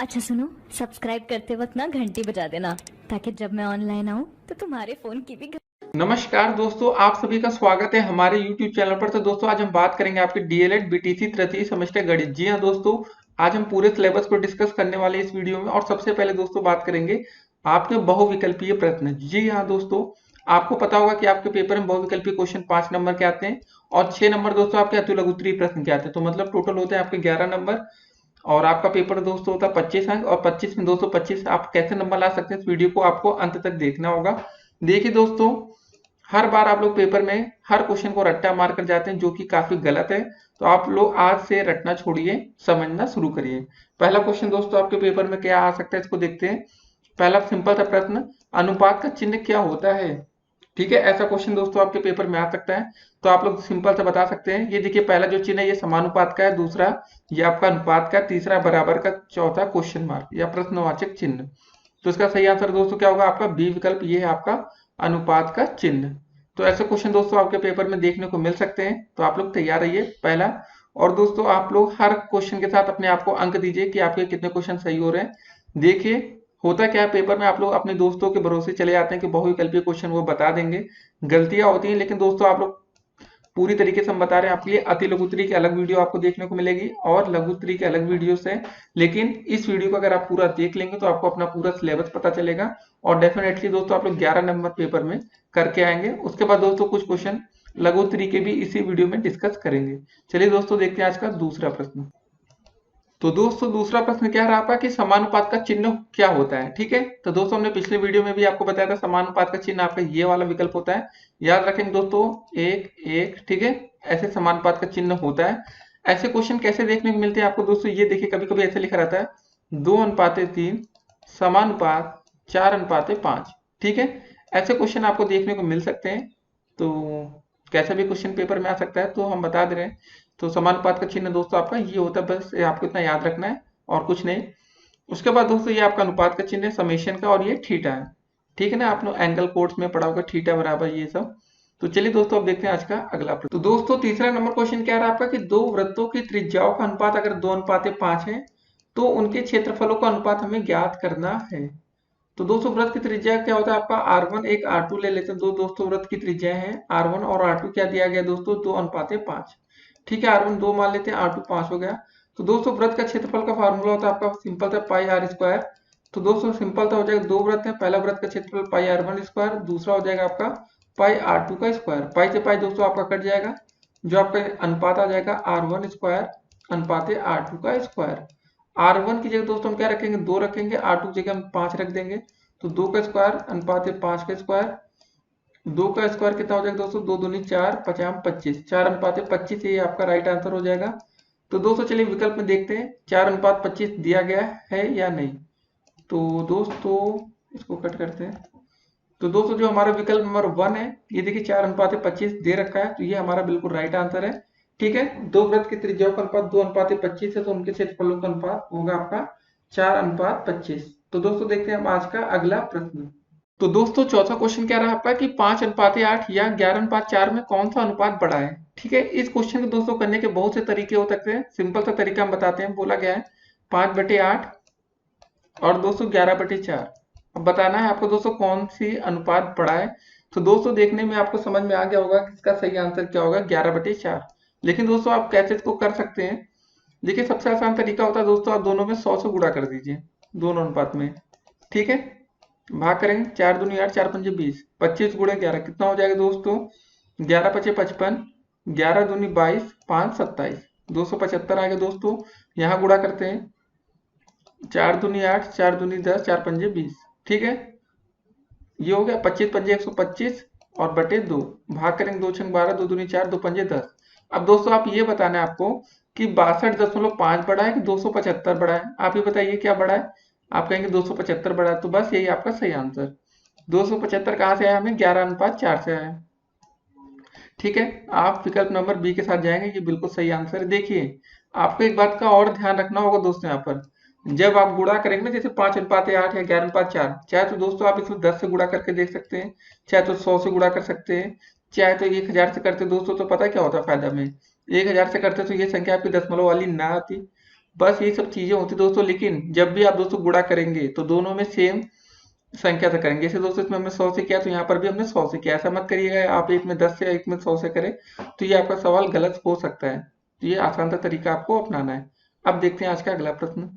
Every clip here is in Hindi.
अच्छा सुनो, सब्सक्राइब करते वक्त ना घंटी बजा देना ताकि जब मैं ऑनलाइन आऊँ तो तुम्हारे फोन की भी नमस्कार दोस्तों, आप सभी का स्वागत है हमारे YouTube चैनल पर। तो दोस्तों आज हम बात करेंगे आपके डीएलएड बीटीसी तृतीय सेमेस्टर गणित। जी हाँ दोस्तों, आज हम पूरे सिलेबस को डिस्कस करने वाले हैं इस वीडियो में। और सबसे पहले दोस्तों बात करेंगे आपके बहुविकल्पीय प्रश्न। जी हाँ दोस्तों, आपको पता होगा कि आपके पेपर में बहुविकल्पीय क्वेश्चन 5 नंबर के आते हैं और 6 नंबर दोस्तों आपके अति लघुत्तरीय प्रश्न के आते हैं। तो मतलब टोटल होते हैं आपके 11 नंबर। और आपका पेपर दोस्तों होता है 25 अंक, और 25 में 225 आप कैसे नंबर ला सकते हैं इस वीडियो को आपको अंत तक देखना होगा। देखिए दोस्तों, हर बार आप लोग पेपर में हर क्वेश्चन को रट्टा मार कर जाते हैं, जो कि काफी गलत है। तो आप लोग आज से रटना छोड़िए, समझना शुरू करिए। पहला क्वेश्चन दोस्तों आपके पेपर में क्या आ सकता है, इसको देखते हैं। पहला सिंपल सा प्रश्न, अनुपात का चिन्ह क्या होता है? ठीक है, ऐसा क्वेश्चन दोस्तों आपके पेपर में आ सकता है। तो आप लोग सिंपल से बता सकते हैं। ये देखिए, पहला जो चिन्ह है ये समानुपात का है, दूसरा ये आपका अनुपात का, तीसरा बराबर का, चौथा क्वेश्चन मार्क या प्रश्नवाचक चिन्ह। तो इसका सही आंसर दोस्तों क्या होगा? आपका बी विकल्प, ये है आपका अनुपात का चिन्ह। तो ऐसे क्वेश्चन दोस्तों आपके पेपर में देखने को मिल सकते हैं, तो आप लोग तैयार रहिए। पहला, और दोस्तों आप लोग हर क्वेश्चन के साथ अपने आप को अंक दीजिए कि आपके कितने क्वेश्चन सही हो रहे हैं। देखिए, होता क्या है, पेपर में आप लोग अपने दोस्तों के भरोसे चले जाते हैं कि बहुविकल्पीय क्वेश्चन वो बता देंगे। गलतियां होती हैं, लेकिन दोस्तों आप लोग पूरी तरीके से हम बता रहे हैं आपके लिए। अति लघुत्तरी की अलग वीडियो आपको देखने को मिलेगी और लघुत्तरी की अलग वीडियो है। लेकिन इस वीडियो को अगर आप पूरा देख लेंगे तो आपको अपना पूरा सिलेबस पता चलेगा। और डेफिनेटली दोस्तों आप लोग 11 नंबर पेपर में करके आएंगे। उसके बाद दोस्तों कुछ क्वेश्चन लघुत्तरी के भी इसी वीडियो में डिस्कस करेंगे। चलिए दोस्तों देखते हैं आज का दूसरा प्रश्न। तो दोस्तों दूसरा प्रश्न क्या रहा आपका कि समानुपात का चिन्ह क्या होता है? ठीक है, तो दोस्तों हमने पिछले वीडियो में भी आपको बताया था समानुपात का चिन्ह आपका ये वाला विकल्प होता है। याद रखेंगे दोस्तों, एक एक, ठीक है, ऐसे समानुपात का चिन्ह होता है। ऐसे क्वेश्चन कैसे देखने को मिलते हैं आपको दोस्तों? ये देखिए, कभी कभी ऐसे लिखा रहता है 2:3 समानुपात 4:5। ठीक है, ऐसे क्वेश्चन आपको देखने को मिल सकते हैं। तो कैसा भी क्वेश्चन पेपर में आ सकता है, तो हम बता दे रहे हैं। तो समानुपात का चिन्ह दोस्तों आपका ये होता है, बस ये आपको इतना याद रखना है और कुछ नहीं। उसके बाद दोस्तों ये आपका अनुपात का चिन्ह है समेशन का, और ये थीटा है। ठीक है ना, आपने एंगल कोर्स में पढ़ा होगा, थीटा बराबर ये सब। तो चलिए दोस्तों अब देखते हैं आज का अगला प्रश्न। तो दोस्तों तीसरा नंबर क्वेश्चन क्या रहा आपका कि दो वृत्तों की त्रिज्याओं का अनुपात अगर 2:5 है तो उनके क्षेत्रफलों का अनुपात हमें ज्ञात करना है। तो दोस्तों वृत्त की त्रिज्या क्या होता है आपका R1, एक R2 ले लेते हैं। दो दोस्तों वृत्त की त्रिज्या है R1 और R2, क्या दिया गया दोस्तों? 2:5। ठीक है, R1 2 मान लेते हैं, R2 5 हो गया। तो दोस्तों वृत्त का क्षेत्रफल का फार्मूला होता है आपका सिंपल था पाई आर स्क्वायर। तो दोस्तों सिंपल था, हो जाएगा दो वृत्त है, पहला वृत्त का क्षेत्रफल पाई R1 स्क्वायर, दूसरा हो जाएगा आपका पाई R2 का स्क्वायर। पाई से पाई दोस्तों आपका कट जाएगा, जो आपका अनुपात आ जाएगा R1 स्क्वायर अनुपात R2 का स्क्वायर। R1 की जगह दोस्तों हम क्या रखेंगे? 2 रखेंगे, R2 की जगह हम 5 रख देंगे। तो 2 का स्क्वायर अनुपात 5 का स्क्वायर। 2 का स्क्वायर कितना हो जाएगा दोस्तों? 2 दूनी 4, 5 25, 4:25, ये आपका राइट आंसर हो जाएगा। तो दोस्तों चलिए विकल्प में देखते हैं 4:25 दिया गया है या नहीं। तो दोस्तों इसको कट करते हैं। तो दोस्तों जो हमारा विकल्प नंबर 1 है, ये देखिए 4:25 दे रखा है, तो ये हमारा बिल्कुल राइट आंसर है। ठीक है, दो वृत्त की त्रिज्याओं का अनुपात 2:25 है, तो उनके क्षेत्रफलों का अनुपात होगा आपका 4:25। तो दोस्तों देखते हैं हम आज का अगला प्रश्न। तो दोस्तों चौथा क्वेश्चन क्या रहा आपका कि 5:8 या 11:4 में कौन सा अनुपात बड़ा है? ठीक है, इस क्वेश्चन को दोस्तों करने के बहुत से तरीके हो सकते हैं। सिंपल सा तरीका हम बताते हैं। बोला गया है 5/8 और दोस्तों 11/4। अब बताना है आपको दोस्तों कौन सी अनुपात बड़ा है। तो दोस्तों देखने में आपको समझ में आ गया होगा कि इसका सही आंसर क्या होगा, 11/4। लेकिन दोस्तों आप कैसे इसको कर सकते हैं? देखिए, सबसे आसान तरीका होता है दोस्तों, आप दोनों में 100 से गुणा कर दीजिए, दोनों अनुपात में। ठीक है, भाग करेंगे, 4 दूनी 8, 4 पंजे 20, 25 गुणे 11 कितना हो जाएगा दोस्तों? 11 पचे 55, 11 दूनी 22, 5 27, 275 आ गया दोस्तों। यहाँ गुणा करते हैं, 4 दूनी 8, 4 दूनी 10, 4 पंजे 20। ठीक है, ये हो गया 25 पंजे 125 और बटे 2। भाग करेंगे, 2 छंग 12, 2 दूनी 4, 2 पंजे 10। अब दोस्तों आप ये बताना है आपको कि 62.5 बड़ा है कि 275 बड़ा है। आप ये बताइए क्या बड़ा है? आप कहेंगे 275 बड़ा है, तो बस यही आपका सही आंसर। 275 कहाँ से आया? हमें 11:4 से आया। ठीक है, आप विकल्प नंबर बी के साथ जाएंगे, ये बिल्कुल सही आंसर है। देखिए, आपको एक बात का और ध्यान रखना होगा दोस्तों, यहाँ पर जब आप गुणा करेंगे ना, जैसे 5:8 या 11:4, चाहे तो दोस्तों आप इसको 10 से गुणा करके देख सकते हैं, चाहे तो 100 से गुणा कर सकते हैं, चाहे तो 1000 से करते दोस्तों। तो पता है क्या होता है फायदा में? 1000 से करते तो ये संख्या आपकी दशमलव वाली ना आती, बस ये सब चीजें होती दोस्तों। लेकिन जब भी आप दोस्तों गुणा करेंगे तो दोनों में सेम संख्या से करेंगे। जैसे दोस्तों इसमें हमने 100 से किया तो यहाँ पर भी हमने 100 से किया। ऐसा मत करिएगा आप एक में 10 से एक में 100 से करें, तो ये आपका सवाल गलत हो सकता है। तो ये आसान सा तरीका आपको अपनाना है। अब देखते हैं आज का अगला प्रश्न।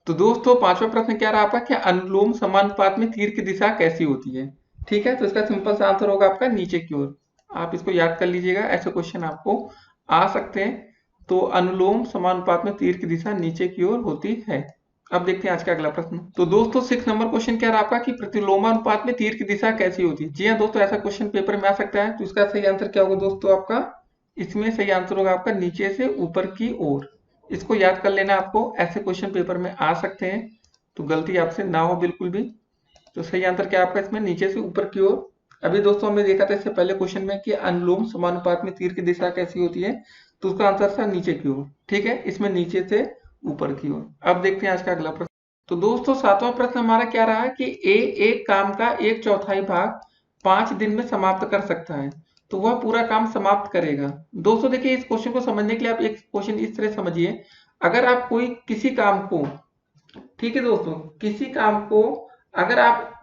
तो दोस्तों पांचवा प्रश्न क्या रहा आपका, कि अनुलोम समानुपात में तीर की दिशा कैसी होती है। ठीक है, तो इसका सिंपल सा आंसर होगा आपका नीचे की ओर। आप इसको याद कर लीजिएगा, ऐसे क्वेश्चन आपको आ सकते हैं। तो अनुलोम समानुपात में तीर की दिशा नीचे की ओर होती है। अब देखते हैं आज का अगला प्रश्न। तो दोस्तों 6 नंबर क्वेश्चन क्या रहा आपका, कि प्रतिलोमानुपात में तीर की दिशा कैसी होती है। जी हाँ दोस्तों, ऐसा क्वेश्चन पेपर में आ सकता है। तो इसका सही आंसर क्या होगा दोस्तों आपका, इसमें सही आंसर होगा आपका नीचे से ऊपर की ओर। इसको याद कर लेना आपको, ऐसे क्वेश्चन पेपर में आ सकते हैं, तो गलती आपसे ना हो बिल्कुल भी। तो सही आंसर क्या आपका इसमें नीचे से ऊपर की ओर। अभी दोस्तों हमने देखा था इससे पहले क्वेश्चन में कि अनुलोम समानुपात में तीर की दिशा कैसी होती है, तो उसका आंसर था नीचे की ओर। ठीक है, इसमें नीचे से ऊपर की ओर। अब देखते हैं आज का अगला प्रश्न। तो दोस्तों 7वां प्रश्न हमारा क्या रहा है, कि ए एक काम का 1/4 भाग 5 दिन में समाप्त कर सकता है, तो वह पूरा काम समाप्त करेगा। दोस्तों देखिए, इस क्वेश्चन को समझने के लिए आप एक क्वेश्चन इस तरह समझिए। अगर आप कोई किसी काम को, ठीक है दोस्तों, किसी काम को अगर आप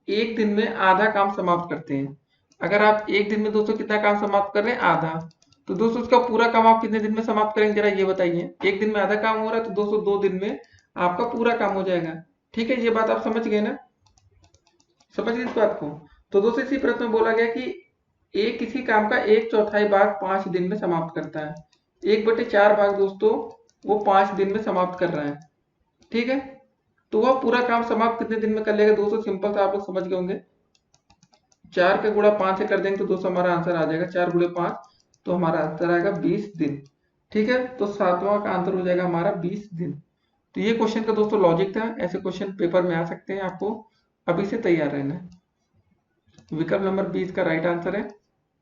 एक दिन में आधा काम समाप्त करते हैं, अगर आप एक दिन में दोस्तों कितना काम समाप्त कर रहे हैं, आधा, तो दोस्तों उसका पूरा काम आप कितने दिन में समाप्त करेंगे, जरा ये बताइए। एक दिन में आधा काम हो रहा है, तो दोस्तों 2 दिन में आपका पूरा काम हो जाएगा। ठीक है, ये बात आप समझ गए ना, समझ गए इस बात को। तो दोस्तों इसी प्रश्न में बोला गया कि एक किसी काम का 1/4 भाग 5 दिन में समाप्त करता है। 1/4 भाग दोस्तों वो 5 दिन में समाप्त कर रहा है। ठीक है, तो वह पूरा काम समाप्त कितने दिन में कर लेगा दोस्तों, सिंपल सा आप लोग समझ गए होंगे। 4 का गुणा 5 से कर देंगे तो दोस्तों हमारा आंसर आ जाएगा 4 गुणे 5, तो हमारा आंसर आएगा 20 दिन। ठीक है, तो 7वां का आंसर हो जाएगा हमारा 20 दिन। तो ये क्वेश्चन का दोस्तों लॉजिक था। ऐसे क्वेश्चन पेपर में आ सकते हैं, आपको अभी से तैयार रहना है। विकल्प नंबर 20 का राइट आंसर है।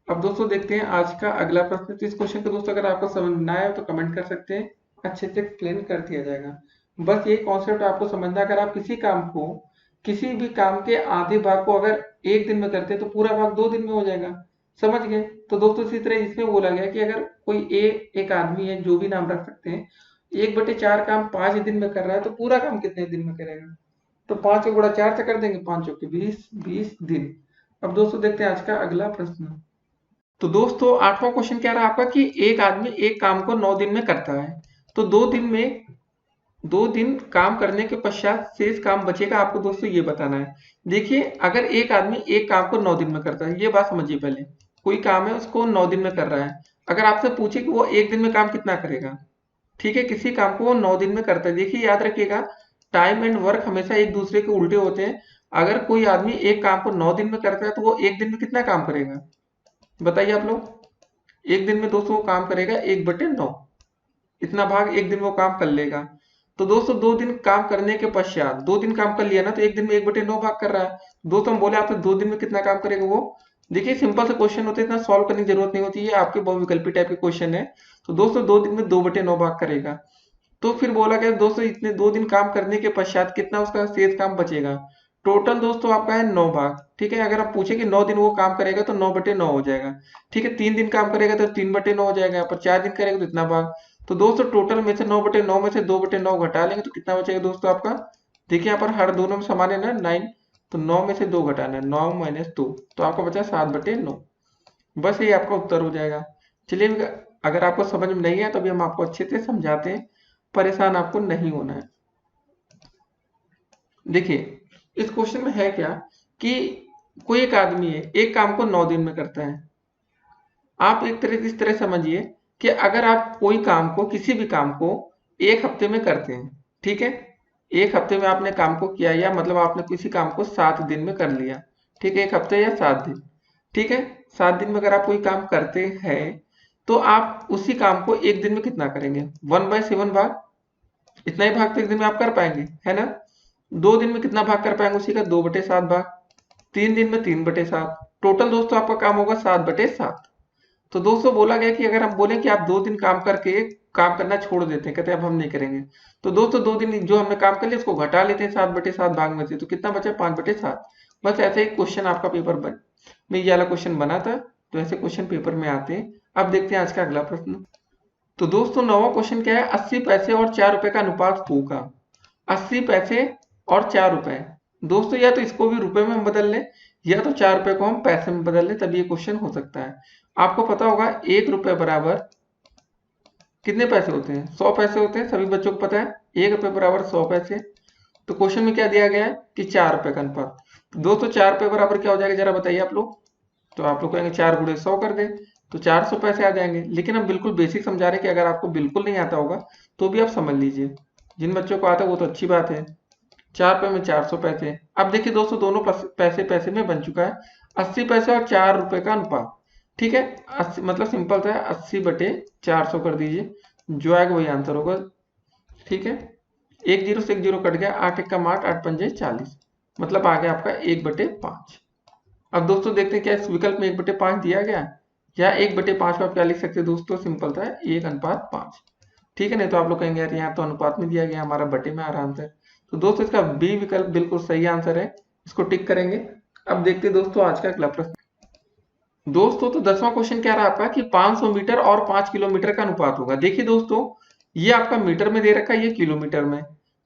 अब दोस्तों देखते हैं आज का अगला प्रश्न। तो इस क्वेश्चन को दोस्तों अगर आपको समझ ना आए तो कमेंट कर सकते हैं, अच्छे से एक्सप्लेन कर दिया जाएगा। बस ये कॉन्सेप्ट आपको समझना, अगर आप किसी काम को, किसी भी काम के आधे भाग को अगर एक दिन में करते हैं तो पूरा भाग 2 दिन में हो जाएगा। समझ गए। तो दोस्तों इसी तरह इसमें बोला गया कि अगर कोई एक आदमी है, जो भी नाम रख सकते हैं, 1/4 काम 5 दिन में कर रहा है, तो पूरा काम कितने दिन में करेगा। तो 5 का गुणा 4 से कर देंगे, 5 चौके 20, 20 दिन। अब दोस्तों देखते हैं आज का अगला प्रश्न। तो दोस्तों 8वां क्वेश्चन क्या रहा आपका, कि एक आदमी एक काम को 9 दिन में करता है, तो 2 दिन काम करने के पश्चात शेष काम बचेगा, आपको दोस्तों ये बताना है। देखिए, अगर एक आदमी एक काम को 9 दिन में करता है, ये बात समझिए पहले। कोई काम है उसको 9 दिन में कर रहा है, अगर आपसे पूछे कि वो एक दिन में काम कितना करेगा। ठीक है, किसी काम को वो 9 दिन में करता है। देखिए याद रखिएगा, टाइम एंड वर्क हमेशा एक दूसरे के उल्टे होते हैं। अगर कोई आदमी एक काम को 9 दिन में करता है, तो वो एक दिन में कितना काम करेगा बताइए आप लोग। एक दिन में दोस्तों वो काम करेगा 1/9, इतना भाग एक दिन वो काम कर लेगा। तो दोस्तों 2 दिन काम करने के पश्चात, 2 दिन काम कर लिया ना, तो एक दिन में 1/9 भाग कर रहा है। दोस्तों हम बोले आपसे 2 दिन में कितना काम करेगा वो। देखिए सिंपल से क्वेश्चन होते हैं, इतना सॉल्व करने की जरूरत नहीं होती है, आपके बहुविकल्पी टाइप के क्वेश्चन है। तो दोस्तों 2 दिन में 2/9 भाग करेगा। तो फिर बोला गया दोस्तों इतने 2 दिन काम करने के पश्चात कितना उसका शेष काम बचेगा। टोटल दोस्तों आपका है 9 भाग। ठीक है, अगर आप पूछे कि 9 दिन वो काम करेगा तो 9/9 हो जाएगा। ठीक है, 3 दिन काम करेगा तो 3/9 हो जाएगा, पर 4 दिन करेगा तो इतना भाग। तो दोस्तों टोटल में से 9/9 में से 2/9 घटा लेंगे तो कितना बचेगा दोस्तों आपका। देखिए यहाँ पर हर दोनों में समान है ना 9, तो 9 में से 2 घटाना है, 9 - 2, तो आपका बचा 7/9। बस ये आपका उत्तर हो जाएगा। चलिए, अगर आपको समझ में नहीं है तो अभी हम आपको अच्छे से समझाते हैं, परेशान आपको नहीं होना है। देखिए इस क्वेश्चन में है क्या, कि कोई एक आदमी है, एक काम को 9 दिन में करता है। आप एक तरह इस तरह समझिए कि अगर आप कोई काम को, किसी भी काम को 1 हफ्ते में करते हैं, ठीक है, 1 हफ्ते में आपने काम को किया, या मतलब आपने किसी काम को 7 दिन में कर लिया। ठीक है, 1 हफ्ते या 7 दिन। ठीक है, 7 दिन में अगर आप कोई काम करते हैं, तो आप उसी काम को एक दिन में कितना करेंगे, 1/7 भाग। इतना ही भाग तो एक दिन में आप कर पाएंगे, है ना। 2 दिन में कितना भाग कर पाएंगे उसी का, 2/7 भाग। 3 दिन में 3/7। टोटल दोस्तों आपका काम होगा 7/7। तो दोस्तों बोला गया कि अगर हम बोले कि आप 2 दिन काम करके काम करना छोड़ देते हैं, कहते हैं अब हम नहीं करेंगे, तो दोस्तों 2 दिन जो हमने काम कर लिया उसको घटा लेते हैं 7/7 भाग में से, तो कितना बचा 5/7। बस ऐसे ही क्वेश्चन आपका पेपर में ये वाला क्वेश्चन बना था। तो ऐसे क्वेश्चन पेपर में आते हैं। अब देखते हैं आज का अगला प्रश्न। तो दोस्तों नवा क्वेश्चन क्या है, 80 पैसे और 4 रुपए का अनुपात होगा। 80 पैसे और 4 रुपए। दोस्तों या तो इसको भी रुपए में हम बदल लें या तो 4 रुपए को हम पैसे में बदल लें, तभी ये क्वेश्चन हो सकता है। आपको पता होगा 1 रुपए बराबर कितने पैसे होते हैं, 100 पैसे होते हैं, सभी बच्चों को पता है 1 रुपए बराबर 100 पैसे। तो क्वेश्चन में क्या दिया गया है कि 4 रुपए का अनुपात। तो दोस्तों 4 रुपए बराबर क्या हो जाएगा जरा बताइए आप लोग। तो आप लोग कहेंगे 4 गुणे 100 कर दे, तो 400 पैसे आ जाएंगे। लेकिन हम बिल्कुल बेसिक समझा रहे हैं कि अगर आपको बिल्कुल नहीं आता होगा तो भी आप समझ लीजिए, जिन बच्चों को आता है वो तो अच्छी बात है। 4 रुपए में 400 पैसे। अब देखिए दोस्तों दोनों पैसे पैसे में बन चुका है। 80 पैसे और 4 रुपए का अनुपात, ठीक है। 80 मतलब सिंपल था, 80 बटे 400 कर दीजिए, जो आएगा वही आंसर होगा, ठीक है। एक जीरो से एक जीरो कट गया, 8 एक का 8, 8 पंजे 40, मतलब आ गया आपका 1/5। अब दोस्तों देखते हैं क्या इस विकल्प में 1/5 दिया गया है, या 1/5 को आप क्या लिख सकते हैं दोस्तों, सिंपल था 1:5, ठीक है। नहीं तो आप लोग कहेंगे यार यहाँ तो अनुपात में दिया गया, हमारा बटे में आ रहा आंसर। तो दोस्तों इसका बी विकल्प बिल्कुल सही आंसर है, इसको टिक करेंगे। अब देखते हैं दोस्तों आज का अगला प्रश्न। दोस्तों तो 10वां क्वेश्चन क्या रहा आपका कि 500 मीटर और 5 किलोमीटर का अनुपात होगा। देखिए दोस्तों ये आपका मीटर में दे रखा है, ये किलोमीटर में।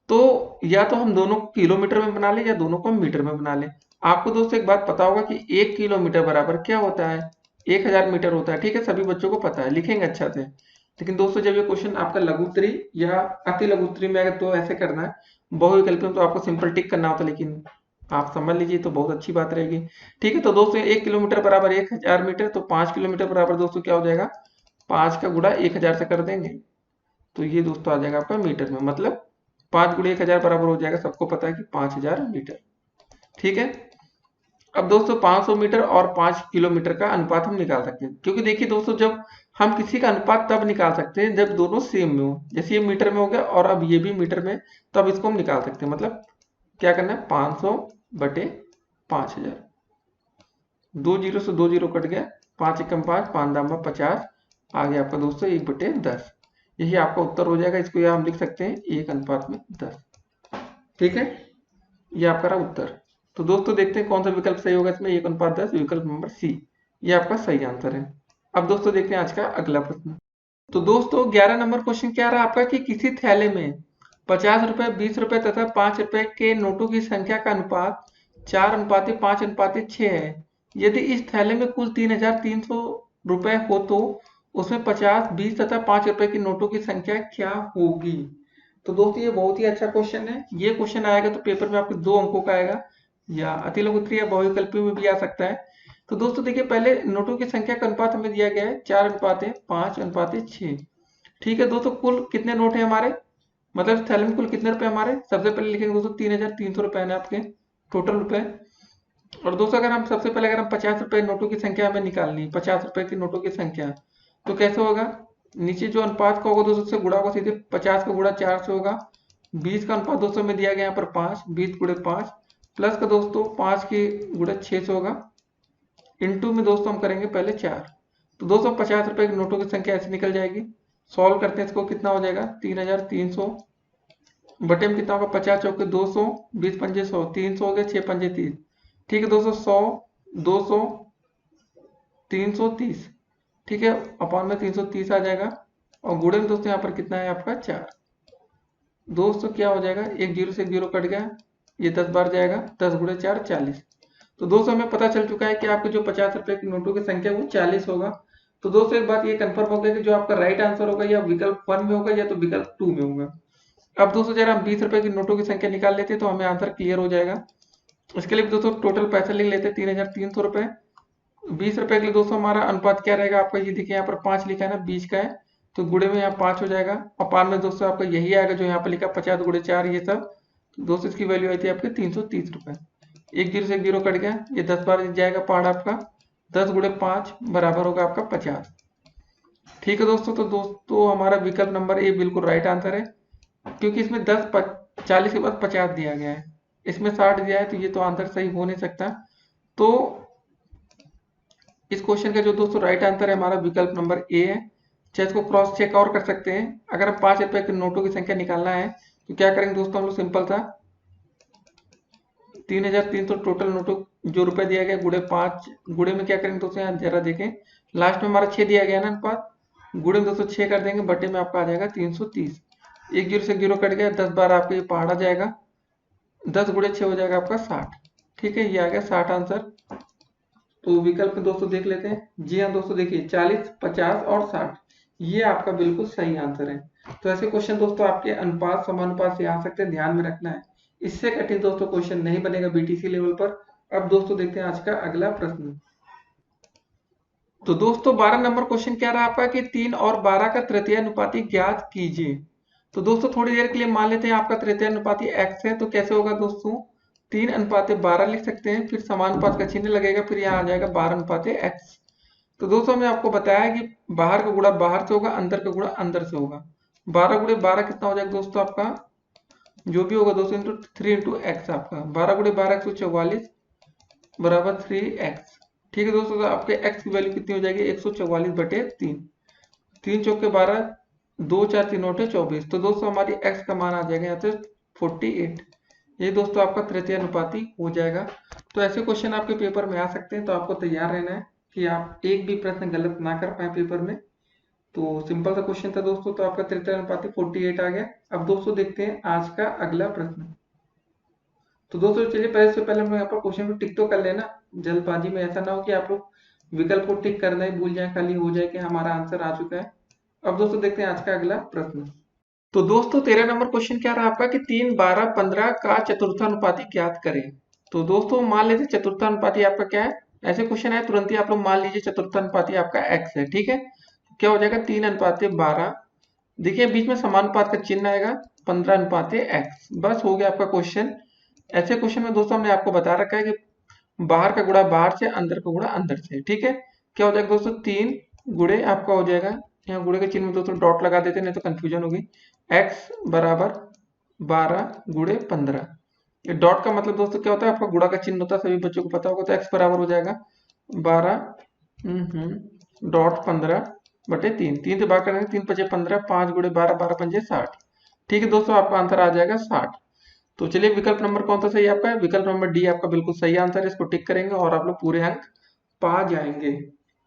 तो या तो हम दोनों को किलोमीटर में बना ले या दोनों को हम मीटर में बना ले। आपको दोस्तों एक बात पता होगा कि 1 किलोमीटर बराबर क्या होता है, 1000 मीटर होता है, ठीक है। सभी बच्चों को पता है, लिखेंगे अच्छा से। लेकिन दोस्तों जब ये क्वेश्चन आपका लघु उत्तरी या अति लघु उत्तरी में अगर तो ऐसे करना है, बहुविकल्पी में तो आपको सिंपल टिक करना होता है, लेकिन आप समझ लीजिए तो बहुत अच्छी बात रहेगी, ठीक है। तो दोस्तों 1 किलोमीटर बराबर 1000 मीटर, तो 5 किलोमीटर बराबर दोस्तों क्या हो जाएगा, 5 का गुणा 1000 से कर देंगे, तो ये दोस्तों आ जाएगा आपका मीटर में, मतलब 5 गुणे 1000 बराबर हो जाएगा, सबको पता है कि 5000 मीटर, ठीक है। अब दोस्तों 500 मीटर और 5 किलोमीटर का अनुपात हम निकाल सकते हैं, क्योंकि देखिए दोस्तों जब हम किसी का अनुपात तब निकाल सकते हैं जब दोनों सेम में हो। जैसे ये मीटर में हो गया और अब ये भी मीटर में, तो अब इसको हम निकाल सकते हैं। मतलब क्या करना है, 500 बटे 5000, 2 जीरो से 2 जीरो कट गया, 5 एकम 5, 5 दाम 50, आ गया आपका दोस्तों 1/10। यही आपका उत्तर हो जाएगा। इसको यहाँ हम लिख सकते हैं 1:10, ठीक है। ये आपका रहा उत्तर। तो दोस्तों देखते हैं कौन सा विकल्प सही होगा इसमें, 1:10, विकल्प नंबर सी, ये आपका सही आंसर है। अब दोस्तों देखते हैं आज का अगला प्रश्न। तो दोस्तों 11 नंबर क्वेश्चन क्या रहा आपका कि किसी थैले में 50 रुपए, 20 रुपए तथा 5 रुपए के नोटों की संख्या का अनुपात 4:5:6 है। यदि इस थैले में कुल 3300 रुपए हो तो उसमें 50, 20 तथा 5 रुपए की नोटों की संख्या क्या होगी। तो दोस्तों ये बहुत ही अच्छा क्वेश्चन है। ये क्वेश्चन आएगा तो पेपर में आपके 2 अंकों का आएगा, या अति लघु उत्तरीय या बहुविकल्पी में भी आ सकता है। तो दोस्तों देखिए पहले नोटों की संख्या का अनुपात हमें दिया गया है 4:5:6, ठीक है। दोस्तों कुल कितने नोट है हमारे, मतलब थैले में कुल कितने रुपए हमारे, सबसे पहले लिखेंगे दोस्तों 3300 रुपए है आपके टोटल रुपए। और दोस्तों अगर हम सबसे पहले अगर हम 50 रुपए नोटों की संख्या हमें निकालनी, 50 रुपए की नोटों की संख्या, तो कैसे होगा, नीचे जो अनुपात का होगा दोस्तों से गुणा होगा, सीधे 50 का गुणा 4 से होगा। 20 का अनुपात दोस्तों में दिया गया यहाँ पर 5, 20 गुणे 5, प्लस का दोस्तों 5 के गुणे 6 से होगा, इंटू में दोस्तों हम करेंगे पहले 4। तो दोस्तों 50 रुपए की नोटों की संख्या ऐसे निकल जाएगी। सॉल्व करते हैं इसको, कितना हो जाएगा 3300 बटे में कितना होगा, 50 चौके 200, 20 पंजे 100, 300 हो गया, 6 पंजे 30, ठीक है दोस्तों 100, 200, 330, ठीक है, अपॉन में 330 आ जाएगा, और गुणे में दोस्तों यहाँ पर कितना है आपका 4। दोस्तों क्या हो जाएगा, एक जीरो से एक जीरो कट गया, ये 10 बार जाएगा, 10 गुणे 4 40। तो दोस्तों हमें पता चल चुका है कि आपके जो 50 रुपए की नोटों की संख्या वो 40 होगा। तो दोस्तों एक बात ये कंफर्म हो गया कि जो आपका राइट आंसर होगा या विकल्प 1 में होगा या तो विकल्प 2 में होगा। अब दोस्तों जरा हम 20 रुपए की नोटों की संख्या निकाल लेते हैं तो हमें आंसर क्लियर हो जाएगा। इसके लिए दोस्तों टोटल पैसा लिख लेते हैं 3300 रुपए। 20 रुपए के लिए दोस्तों हमारा अनुपात क्या रहेगा आपका, ये देखिए यहाँ पर 5 लिखा है ना, 20 का है, तो गुणे में यहाँ 5 हो जाएगा, और पान में दोस्तों आपका यही आएगा जो यहाँ पर लिखा 50 गुणे 4 ये सब। तो दोस्तों इसकी वैल्यू आई थी आपके 330 रुपए। एक जीरो से एक जीरो कट गया, ये 10 बार जाएगा पहाड़ आपका, 10 गुणे 5 बराबर होगा आपका 50, ठीक है दोस्तों। तो दोस्तों हमारा विकल्प नंबर ए बिल्कुल राइट आंसर है, क्योंकि इसमें 40 के बाद 50 दिया गया है, इसमें 60 दिया है, तो ये तो आंसर सही हो नहीं सकता। तो इस क्वेश्चन का जो दोस्तों राइट आंसर है हमारा विकल्प नंबर ए है। चाहे इसको क्रॉस चेक और कर सकते हैं। अगर हम 5 रुपए के नोटों की संख्या निकालना है तो क्या करेंगे दोस्तों, हम लोग सिंपल था 3300 टोटल नोटों जो रुपए दिया गया गुणे 5, गुणे में क्या करेंगे दोस्तों, यहाँ जरा देखें लास्ट में हमारा 6 दिया गया ना अनुपात, गुणे में दोस्तों 6 कर देंगे, बटे में आपका आ जाएगा 330। एक जीरो से जीरो कट गया, 10 बार आपका ये पहाड़ आ जाएगा, 10 गुणे 6 हो जाएगा आपका 60। ठीक है, ये आ गया 60 आंसर। तो विकल्प में दोस्तों देख लेते हैं। जी हाँ दोस्तों, देखिए 40, 50 और 60 ये आपका बिल्कुल सही आंसर है। तो ऐसे क्वेश्चन दोस्तों आपके अनुपात समानुपात से आ सकते हैं, ध्यान में रखना है। इससे कठिन दोस्तों क्वेश्चन नहीं बनेगा बीटीसी लेवल पर। अब दोस्तों देखते हैं आज का अगला प्रश्न। तो दोस्तों 12 नंबर क्वेश्चन क्या रहा आपका कि 3 और 12 का तृतीय अनुपाती ज्ञात कीजिए। तो दोस्तों थोड़ी देर के लिए मान लेते हैं आपका तृतीय अनुपाती x है, तो कैसे होगा दोस्तों, 3 अनुपाते 12 लिख सकते हैं, फिर समानुपात का चिन्ह लगेगा, फिर यहाँ आ जाएगा 12 अनुपाते x। तो दोस्तों हमने आपको बताया कि बाहर का गुणा बाहर से होगा, अंदर का गुणा अंदर से होगा। 12 गुणे 12 कितना हो जाएगा दोस्तों आपका, जो भी होगा दोस्तों इंटू 3 इंटू एक्स आपका, 12 गुणे 12 144 बराबर 3x। ठीक है दोस्तों, तो आपके x की वैल्यू कितनी हो जाएगी, 144 बटे 3, 3 चौके 12, 2 4 3 नोटे 24। तो दोस्तों हमारी x का मान आ जाएगा यहाँ से 48। ये दोस्तों आपका तृतीय अनुपाती हो जाएगा। तो ऐसे क्वेश्चन आपके पेपर में आ सकते हैं, तो आपको तैयार रहना है कि आप एक भी प्रश्न गलत ना कर पाए पेपर में। तो सिंपल सा क्वेश्चन था दोस्तों, तो आपका तृतीय अनुपाती 48 आ गया। अब दोस्तों देखते हैं आज का अगला प्रश्न। तो दोस्तों चलिए पहले से पहले हम यहाँ पर क्वेश्चन को टिक तो कर लेना, जल्दबाजी में ऐसा ना हो कि आप लोग विकल्प को टिक करना ही भूल जाए, खाली हो जाए कि हमारा आंसर आ चुका है। अब दोस्तों देखते हैं आज का अगला प्रश्न। तो दोस्तों 13 नंबर क्वेश्चन क्या रहा आपका कि 3, 12, 15 का चतुर्थानुपाती ज्ञात करें। तो दोस्तों मान लेते चतुर्थानुपाती आपका क्या है, ऐसे क्वेश्चन है तुरंत ही आप लोग मान लीजिए चतुर्थानुपाती आपका x है। ठीक है, क्या हो जाएगा 3 अनुपाते 12, देखिए बीच में समानुपात का चिन्ह आएगा, 15 अनुपाते x। बस हो गया आपका क्वेश्चन। ऐसे क्वेश्चन में दोस्तों हमने आपको बता रखा है कि बाहर का गुणा बाहर से, अंदर का गुणा अंदर से। ठीक है, क्या हो जाएगा दोस्तों 3 गुणे आपका हो जाएगा, यहाँ गुणे के चिन्ह में दोस्तों डॉट लगा देते नहीं तो कंफ्यूजन होगी, x बराबर 12 गुणे 15। ये डॉट का मतलब दोस्तों क्या होता है, आपका गुणा का चिन्ह होता है, सभी बच्चों को पता होगा। तो x बराबर हो जाएगा 12 डॉट 15 बटे 3, 3 से भाग करेंगे, 3 पचे 15, 5 गुणे 12, 12 पंजे 60। ठीक है दोस्तों, आपका आंसर आ जाएगा 60। तो चलिए विकल्प नंबर कौन सा सही आपका है, विकल्प नंबर डी आपका बिल्कुल सही आंसर है। इसको टिक करेंगे और आप लोग पूरे अंक पा जाएंगे।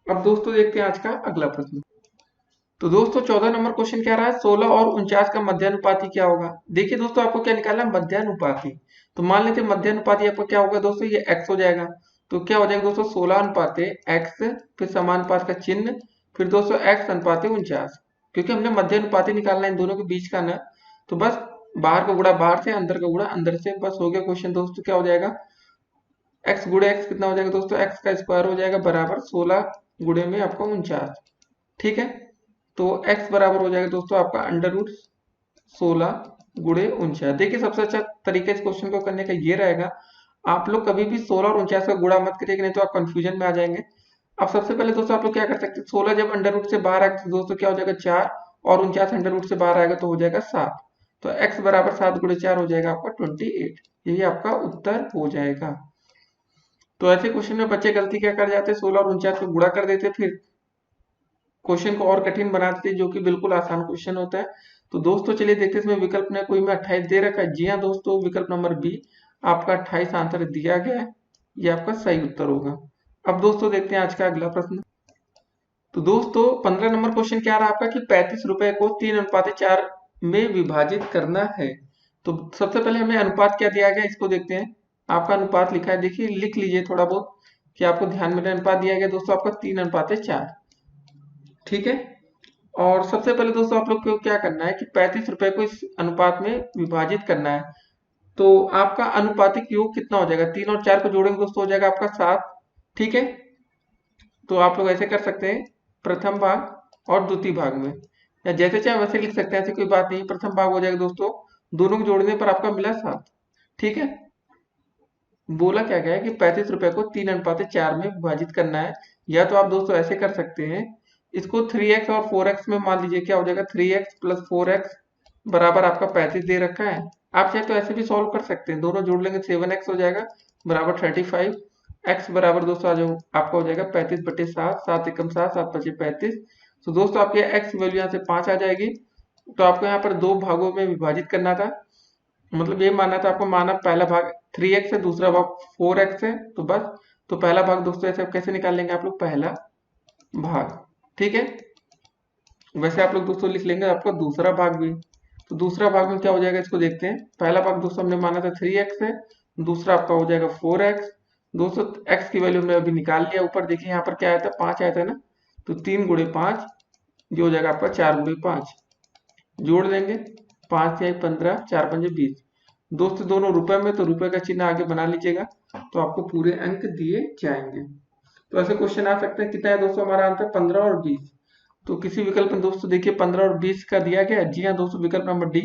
अब दोस्तों देखते हैं आज का अगला प्रश्न। तो दोस्तों 14 नंबर क्वेश्चन क्या रहा है, 16 और 49 का मध्यानुपाती क्या होगा। देखिए दोस्तों आपको क्या निकालना है, मध्यानुपाती। तो मान लेते हैं मध्यानुपाती आपका क्या होगा दोस्तों, ये x हो जाएगा। तो क्या हो जाएगा दोस्तों 16 अनुपाते x, फिर समानुपात का चिन्ह, फिर दोस्तों x अनुपाते 49। क्योंकि हमने मध्यानुपाती निकालना है इन दोनों के बीच का ना, तो बस बाहर का गुणा बाहर से, अंदर का गुणा अंदर से, बस हो गया क्वेश्चन दोस्तों। क्या हो जाएगा x गुणे x कितना हो जाएगा दोस्तों, x का स्क्वायर हो जाएगा बराबर 16 गुणे में आपका 49। ठीक है, तो x बराबर हो जाएगा दोस्तों आपका अंडर रूट 16 गुणे 49। देखिए सबसे अच्छा तरीका इस क्वेश्चन को करने का ये रहेगा, आप लोग कभी भी 16 और 49 का गुणा मत करिए, नहीं तो आप कंफ्यूजन में आ जाएंगे। अब सबसे पहले दोस्तों आप लोग क्या कर सकते हैं, 16 जब अंडर रूट से बाहर आएगा तो दोस्तों क्या हो जाएगा 4, और 49 अंडर रूट से बाहर आएगा तो हो जाएगा 7। तो x बराबर 7 गुणे 4 हो जाएगा आपका 28। यही आपका उत्तर हो जाएगा। तो ऐसे क्वेश्चन में बच्चे गलती क्या कर जाते हैं, 16 और 49 को गुणा कर देते, फिर क्वेश्चन को और कठिन बना देते, जो कि बिल्कुल आसान क्वेश्चन होता है। तो दोस्तों चलिए देखते हैं इसमें विकल्प ने कोई में 28 दे रखा है। जी हाँ दोस्तों, विकल्प नंबर बी आपका 28 आंसर दिया गया है, ये आपका सही उत्तर होगा। अब दोस्तों देखते हैं आज का अगला प्रश्न। तो दोस्तों 15 नंबर क्वेश्चन क्या रहा आपका कि 35 रुपए को 3 अनुपात 4 में विभाजित करना है। तो सबसे पहले हमें अनुपात क्या दिया गया इसको देखते हैं। आपका अनुपात लिखा है, देखिए लिख लीजिए थोड़ा बहुत कि आपको ध्यान में अनुपात दिया गया दोस्तों आपका 3 अनुपात 4। ठीक है, और सबसे पहले दोस्तों आप लोग को क्या करना है कि 35 रुपए को इस अनुपात में विभाजित करना है। तो आपका अनुपातिक योग कितना हो जाएगा, 3 और 4 को जोड़ेंगे दोस्तों हो जाएगा आपका 7। ठीक है, तो आप लोग ऐसे कर सकते हैं, प्रथम भाग और द्वितीय भाग में, या जैसे चाहे वैसे लिख सकते हैं, ऐसी कोई बात नहीं। प्रथम भाग हो जाएगा दोस्तों, दोनों को जोड़ने पर आपका मिला 7। ठीक है, बोला क्या गया है कि 35 रुपए को 3 अनुपात 4 में विभाजित करना है। या तो आप दोस्तों ऐसे कर सकते हैं, इसको 3x और 4x में मान लीजिए, क्या हो जाएगा 3x प्लस 4x बराबर आपका 35 दे रखा है। आप चाहे तो ऐसे भी सॉल्व कर सकते हैं, दोनों जोड़ लेंगे 7x हो जाएगा बराबर 35। x बराबर दोस्तों आज आपका हो जाएगा 35 बटे 7, 7 एकम 7, 7 पचे 35। तो दोस्तों आपके x वैल्यू यहाँ से 5 आ जाएगी। तो आपको यहाँ पर दो भागों में विभाजित करना था, मतलब ये मानना था आपको, माना पहला भाग 3x है, दूसरा भाग 4x है। तो बस, तो पहला भाग दोस्तों ऐसे कैसे निकाल लेंगे आप लोग, पहला भाग। ठीक है, वैसे आप लोग दोस्तों लिख लेंगे आपका दूसरा भाग भी। तो दूसरा भाग में क्या हो जाएगा इसको देखते हैं। पहला भाग दोस्तों हमने माना था 3x है, दूसरा आपका हो जाएगा 4x। दोस्तों x की वैल्यू हमने अभी निकाल लिया। ऊपर देखिए यहाँ पर क्या आया था, 5 आया था ना, तो 3 × 5 ये हो जाएगा आपका 4 × 5। जोड़ देंगे, 5 या 15, 4×5 = 20। दोस्तों दोनों रुपए में, तो रुपए का चिन्ह आगे बना लीजिएगा, तो आपको पूरे अंक दिए जाएंगे। तो ऐसे क्वेश्चन आ सकते हैं। कितना है दोस्तों हमारा आंसर, 15 और 20। तो किसी विकल्प में दोस्तों देखिए 15 और 20 का दिया गया है। जी हाँ दोस्तों, विकल्प नंबर डी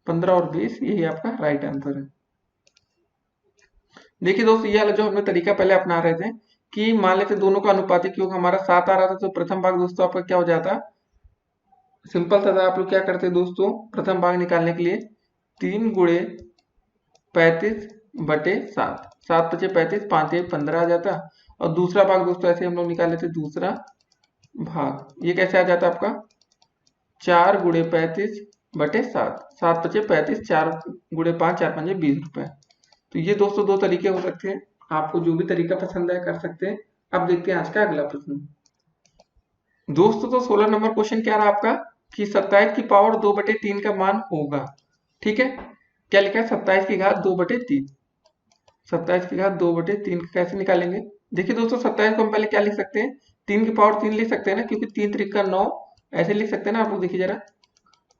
15 और 20 यही आपका राइट आंसर है। देखिए दोस्तों ये वाला जो हमने तरीका पहले अपना रहे थे कि मान लेते दोनों का अनुपातिक योग हमारा 7 आ रहा था, तो प्रथम भाग दोस्तों आपका क्या हो जाता, सिंपल था। आप लोग क्या करते दोस्तों, प्रथम भाग निकालने के लिए 3 × 35/7, 7×5 = 35, 5×1 = 15 आ जाता। और दूसरा भाग दोस्तों ऐसे हम लोग निकाल लेते, दूसरा भाग ये कैसे आ जाता आपका, 4×35/7, 7×5 = 35, 4×5 = 4×5 = 20 रुपए। तो ये दोस्तों दो तरीके हो सकते हैं, आपको जो भी तरीका पसंद है कर सकते हैं। अब देखते हैं आज का अगला प्रश्न। दोस्तों तो 16 नंबर क्वेश्चन क्या रहा आपका कि 27 की पावर 2/3 का मान होगा। ठीक है, क्या लिखा है, 27 की घात 2/3। 27 की घात 2/3 कैसे निकालेंगे। देखिए दोस्तों 27 को हम पहले क्या लिख सकते हैं, 3 की पावर 3 लिख सकते हैं ना, क्योंकि 3 × 3 = 9 ऐसे लिख सकते हैं ना। आप लोग देखिए जरा,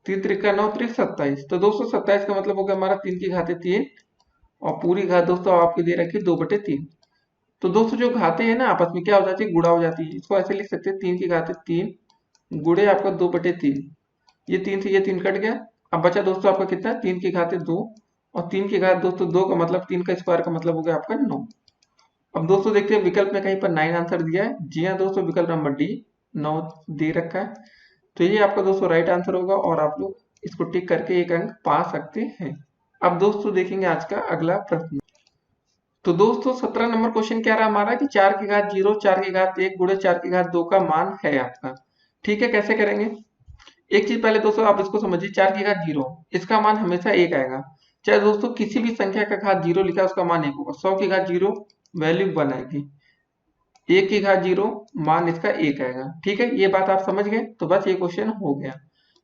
3 × 3 = 9, 3 × 27। तो दोस्तों 27 का मतलब हो गया हमारा 3 की घात 3, और पूरी घात दोस्तों आपकी दे रखी 2/3। तो दोस्तों जो घातें हैं ना आपस में क्या हो जाती है, गुणा हो जाती है। इसको ऐसे लिख सकते हैं, 3 की घात 3 गुणे आपका 2/3। ये 3 से ये 3 कट गया। अब बचा दोस्तों आपका कितना, 3 की घात 2, और 3 की घात दोस्तों 2 का मतलब 3 का स्क्वायर का मतलब हो गया आपका 9। अब दोस्तों देखते हैं विकल्प में कहीं पर 9 आंसर दिया है। जी हाँ दोस्तों, विकल्प नंबर डी 9 दे रखा है। तो ये आपका दोस्तों राइट आंसर होगा, और आप लोग इसको टिक करके एक अंक पा सकते हैं। अब दोस्तों देखेंगे आज का अगला प्रश्न। तो दोस्तों 17 नंबर क्वेश्चन क्या रहा हमारा कि 4 की घात 0, 4 की घात 1 गुणे 4 की घात 2 का मान है आपका। ठीक है, कैसे करेंगे। एक चीज पहले दोस्तों आप इसको समझिए, 4 की घात 0 इसका मान हमेशा 1 आएगा। चाहे दोस्तों किसी भी संख्या का घात 0 लिखा है उसका मान 1 होगा। 100 की घात 0 वैल्यू 1 आएगी, 1 की घात 0 मान इसका 1 आएगा। ठीक है, ये बात आप समझ गए, तो बस ये क्वेश्चन हो गया।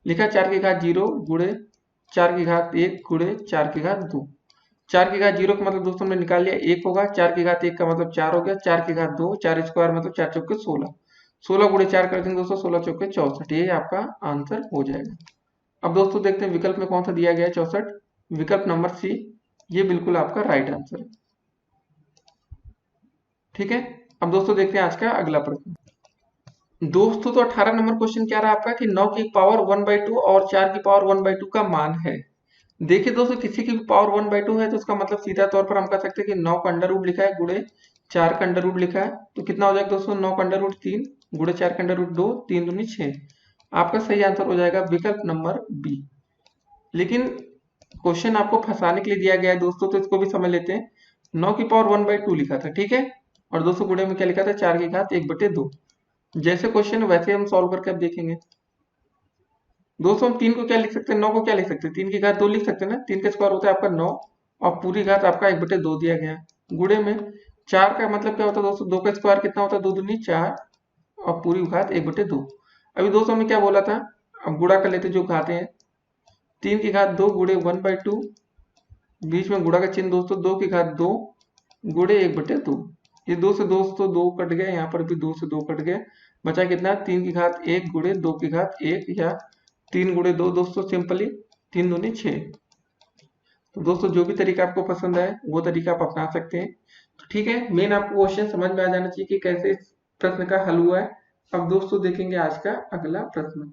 लिखा 4 की घात 0 गुणे 4 की घात 1 गुणे 4 की घात 2। 4 की घात 0 का मतलब दोस्तों हमने निकाल लिया 1 होगा, 4 की घात 1 का मतलब 4 हो गया, 4 की घात 2 4 स्क्वायर मतलब 4 चौके 16, 16 गुणे 4 कर देंगे दोस्तों, 16 चौके 64, ये आपका आंसर हो जाएगा। अब दोस्तों देखते हैं विकल्प में कौन सा दिया गया है, 64, विकल्प नंबर सी ये बिल्कुल आपका राइट आंसर है। ठीक है, अब दोस्तों देखते हैं आज का अगला प्रश्न। दोस्तों तो 18 नंबर क्वेश्चन क्या रहा आपका कि 9 की पावर 1/2 और 4 की पावर 1/2 का मान है। देखिए दोस्तों किसी की भी पावर 1/2 है तो उसका मतलब सीधा तौर पर हम कह सकते हैं कि 9 का अंडर रूट लिखा है गुणे 4 का अंडर रूट लिखा है, तो कितना हो जाएगा दोस्तों, 9 का अंडर रूट 3 गुणे 4 का अंडर रूट 2, 3 दूनी 6। आपका सही आंसर हो जाएगा विकल्प नंबर बी। लेकिन क्वेश्चन आपको फंसाने के लिए दिया गया है दोस्तों, तो इसको भी समझ लेते हैं। 9 की पावर 1/2 लिखा था, ठीक है, और दोस्तों गुणे में क्या लिखा था, 4 की घात 1/2। जैसे क्वेश्चन वैसे हम सॉल्व करके अब देखेंगे। दोस्तों हम 3 को क्या लिख सकते हैं, 9 को क्या लिख सकते हैं, 3 की घात 2 लिख सकते हैं ना, 3 का स्क्वायर होता है आपका 9, और पूरी घात आपका 1/2 दिया गया है। गुणे में 4 का मतलब क्या होता है दोस्तों, 2 का स्क्वायर कितना होता है, 2 दूनी 4, और पूरी घात 1/2। अभी दोस्तों हमने क्या बोला था, अब गुणा कर लेते जो घाते हैं, 3 की घात 2 गुणे 1/2, बीच में गुणा का चिन्ह दोस्तों, 2 की घात 2 गुणे 1/2। ये 2 से दोस्तों 2 कट गए, यहाँ पर भी 2 से 2 कट गए, बचा कितना, 3 की घात 1 गुणे 2 की घात 1, या 3 गुणे 2 दोस्तों, सिंपली 3 दूनी 6। तो दोस्तों जो भी तरीका आपको पसंद है वो तरीका आप अपना सकते हैं। तो ठीक है, मेन आपको क्वेश्चन समझ में आ जाना चाहिए कि कैसे इस प्रश्न का हल हुआ है। अब दोस्तों देखेंगे आज का अगला प्रश्न।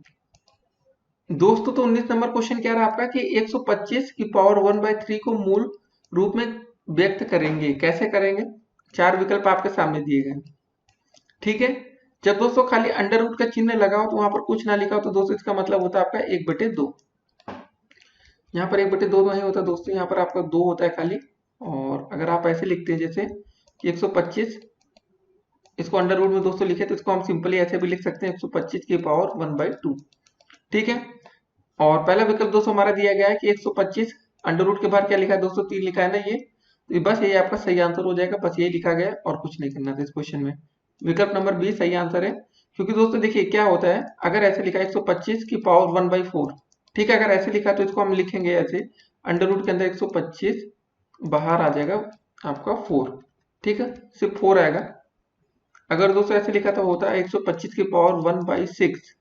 दोस्तों तो 19 नंबर क्वेश्चन क्या रहा आपका कि 125 की पावर 1/3 को मूल रूप में व्यक्त करेंगे, कैसे करेंगे। 4 विकल्प आपके सामने दिए गए। ठीक है, जब दोस्तों खाली अंडर रूट का चिन्ह लगा हो तो वहां पर कुछ ना लिखा हो, तो दोस्तों इसका मतलब होता है आपका 1/2। यहाँ पर 1/2 नहीं होता दोस्तों, यहाँ पर आपका 2 होता है खाली। और अगर आप ऐसे लिखते हैं जैसे कि 125, इसको अंडर रूट में दोस्तों लिखे तो इसको हम सिंपली ऐसे भी लिख सकते हैं 125 की पावर 1/2। ठीक है, और पहला विकल्प दोस्तों हमारा दिया गया है कि 125 अंडर रूट के बाहर क्या लिखा है दोस्तों, 3 लिखा है ना, ये तो बस ये आपका सही आंसर हो जाएगा। बस ये लिखा गया और कुछ नहीं करना था इस क्वेश्चन में। विकल्प नंबर बी सही आंसर है। क्योंकि दोस्तों देखिए क्या होता है, अगर ऐसे लिखा है 125 की पावर 1/4, ठीक है, अगर ऐसे लिखा है तो इसको हम लिखेंगे ऐसे, अंडर रूट के अंदर 125 बाहर आ जाएगा आपका 4, ठीक है, सिर्फ 4 आएगा। अगर दोस्तों ऐसे लिखा था होता है 125 की पावर 1/6,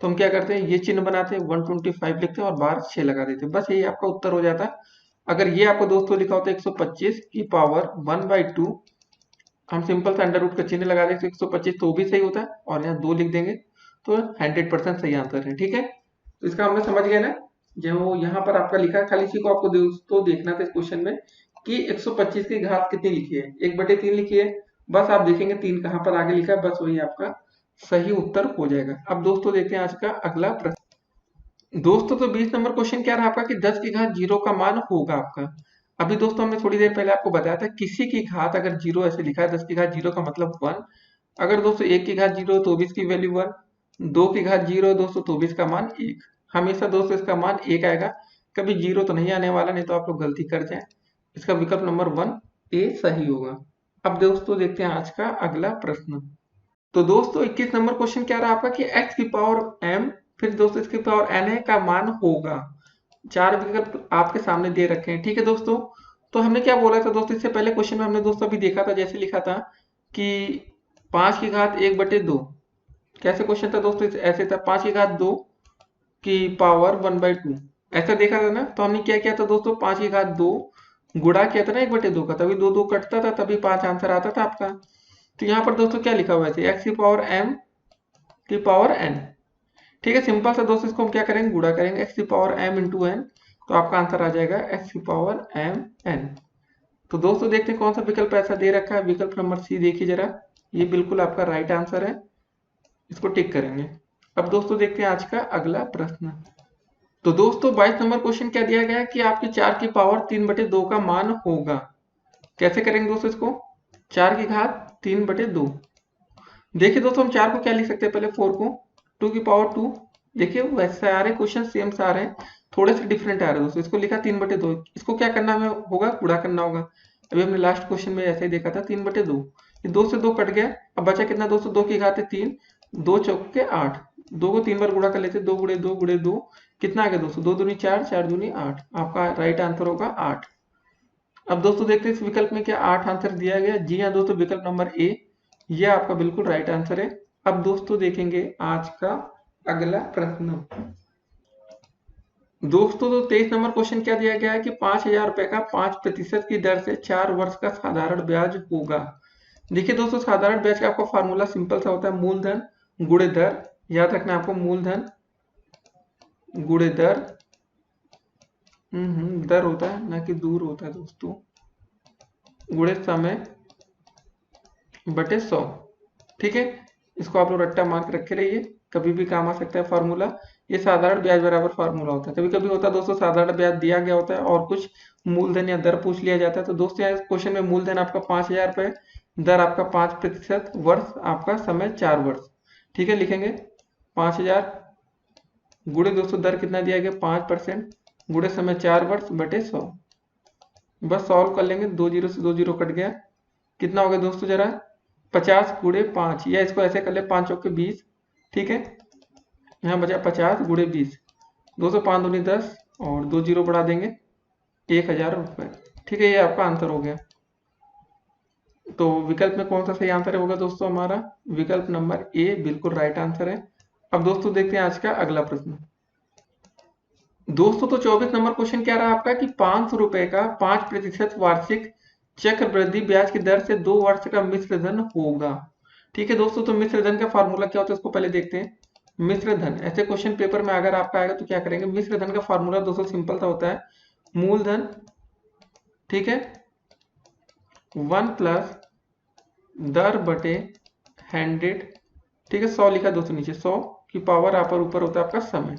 तो हम क्या करते हैं, ये चिन्ह बनाते हैं, 125 लिखते हैं और बाहर 6 लगा देते हैं, बस यही आपका उत्तर हो जाता है। अगर ये आपको दोस्तों लिखा होता है 125 की पावर 1/2, हम सिंपल सा अंडर रूट का चिन्ह लगा देते 125, तो भी सही होता है, और यहाँ 2 लिख देंगे तो 100% सही आंसर है, ठीक है। तो इसका हमने समझ गया ना, जो यहाँ पर आपका लिखा है, खाली इसी को आपको दोस्तों देखना था इस क्वेश्चन में कि 125 की घात कितनी लिखी है, 1/3 लिखी है, बस आप देखेंगे 3 कहाँ पर आगे लिखा है, बस वही आपका सही उत्तर हो जाएगा। अब दोस्तों देखते हैं आज का अगला प्रश्न। दोस्तों तो 20 नंबर क्वेश्चन क्या रहा आपका कि 10 की घात 0 का मान होगा आपका। अभी दोस्तों हमने थोड़ी देर पहले आपको बताया था किसी की घात अगर 0 ऐसे लिखा है, 10 की घात 0 का मतलब 1, अगर दोस्तों 1 की घात 0 तो भी इसकी वैल्यू 1, 2 की घात 0 है दोस्तों तो भी इसका मान 1, हमेशा दोस्तों इसका मान 1 आएगा, कभी 0 तो नहीं आने वाला, नहीं तो आप लोग गलती कर जाए। इसका विकल्प नंबर 1 ए सही होगा। अब दोस्तों देखते हैं आज का अगला प्रश्न। तो दोस्तों 21 नंबर क्वेश्चन क्या रहा आपका कि x की पावर m फिर दोस्तों इसकी पावर n है का मान होगा। 4 विकल्प आपके सामने दे रखे हैं, ठीक है दोस्तों। तो हमने क्या बोला था दोस्तों, इससे पहले क्वेश्चन में हमने दोस्तों अभी देखा था, जैसे लिखा था कि 5 की घात 1/2, कैसे क्वेश्चन था दोस्तों, ऐसे था 5 की घात 2 की पावर 1/2, ऐसा देखा था ना। तो हमने क्या किया था दोस्तों, 5 की घात 2 गुणा किया था ना 1/2 का, तभी 2 2 कटता था, तभी 5 आंसर आता था आपका। तो यहाँ पर दोस्तों क्या लिखा हुआ है, एक्स की पावर m की पावर n, ठीक है, सिंपल सा दोस्तों इसको हम क्या करेंगे, गुणा करेंगे, एक्स की पावर m इंटू n, तो आपका आंसर आ जाएगा एक्स की पावर m n। तो दोस्तों देखते हैं कौन सा विकल्प ऐसा दे रखा है, विकल्प नंबर सी देखिए जरा, ये बिल्कुल आपका राइट आंसर है, इसको टिक करेंगे। अब दोस्तों देखते हैं आज का अगला प्रश्न। तो दोस्तों 22 नंबर क्वेश्चन क्या दिया गया है कि आपकी 4 की पावर 3/2 का मान होगा। कैसे करेंगे दोस्तों इसको, 4 की घात 3/2, देखिए दोस्तों हम 4 को क्या लिख सकते हैं, पहले 4 को 2 की पावर 2, देखिए वैसे आ रहे क्वेश्चन सेम से आ रहे हैं, थोड़े से डिफरेंट आ रहे हैं दोस्तों। इसको लिखा 3/2, इसको क्या करना हमें होगा, गुणा करना होगा। अभी हमने लास्ट क्वेश्चन में ऐसे ही देखा था 3/2, ये 2 से 2 कट गया, अब बचा कितना दोस्तों, 2 की घात है 3, 2 चौक के 8, 2 को 3 बार गुणा कर लेते, 2 गुणे 2 गुणे 2, कितना आ गया दोस्तों, 2 दूनी 4, 4 दूनी 8, आपका राइट आंसर होगा 8। अब दोस्तों देखते हैं इस विकल्प में क्या 8 आंसर दिया गया, जी हाँ दोस्तों, विकल्प नंबर ए ये आपका बिल्कुल राइट आंसर है। अब दोस्तों देखेंगे आज का अगला प्रश्न। दोस्तों तो 23 नंबर क्वेश्चन क्या दिया गया है कि 5,000 रुपए का 5% की दर से 4 वर्ष का साधारण ब्याज होगा। देखिए दोस्तों साधारण ब्याज का आपका फार्मूला सिंपल सा होता है, मूलधन गुणे दर, याद रखना है आपको, मूलधन गुणे दर, दर होता है ना कि दूर होता है दोस्तों, गुणे समय बटे 100, ठीक है। इसको आप लोग रट्टा मार के रखे रहिए, कभी भी काम आ सकता है फार्मूला। ये साधारण ब्याज बराबर फार्मूला होता है, कभी कभी होता है दोस्तों साधारण ब्याज दिया गया होता है और कुछ मूलधन या दर पूछ लिया जाता है। तो दोस्तों यहाँ क्वेश्चन में मूलधन आपका 5,000 रुपए, दर आपका 5%, वर्ष आपका समय 4 वर्ष, ठीक है। लिखेंगे 5,000 गुणे दोस्तों दर कितना दिया गया 5%, गुणे समय 4 वर्ष बटे 100, बस सॉल्व कर लेंगे, 2 जीरो से 2 जीरो कट गया, कितना हो गया दोस्तों जरा, 50 गुणे 5, या इसको ऐसे कर ले 5 चौके 20, ठीक है, यहाँ बचा 50 गुणे 20, 205 दूनी 10 और 2 जीरो बढ़ा देंगे, 1,000 रुपये, ठीक है, ये आपका आंसर हो गया। तो विकल्प में कौन सा सही आंसर होगा दोस्तों, हमारा विकल्प नंबर ए बिल्कुल राइट आंसर है। अब दोस्तों देखते हैं आज का अगला प्रश्न। दोस्तों तो 24 नंबर क्वेश्चन क्या रहा आपका कि 500 रुपए का 5% वार्षिक चक्रवृद्धि ब्याज की दर से 2 वर्ष का मिश्र धन होगा, ठीक है दोस्तों। तो मिश्र धन का फार्मूला क्या होता है उसको पहले देखते हैं। मिश्र धन ऐसे क्वेश्चन पेपर में अगर आपका आएगा तो क्या करेंगे, मिश्र धन का फार्मूला दोस्तों सिंपल सा होता है, मूलधन, ठीक है, 1 प्लस दर बटे 100, ठीक है, 100 लिखा दोस्तों नीचे, 100 की पावर आप ऊपर होता है आपका समय,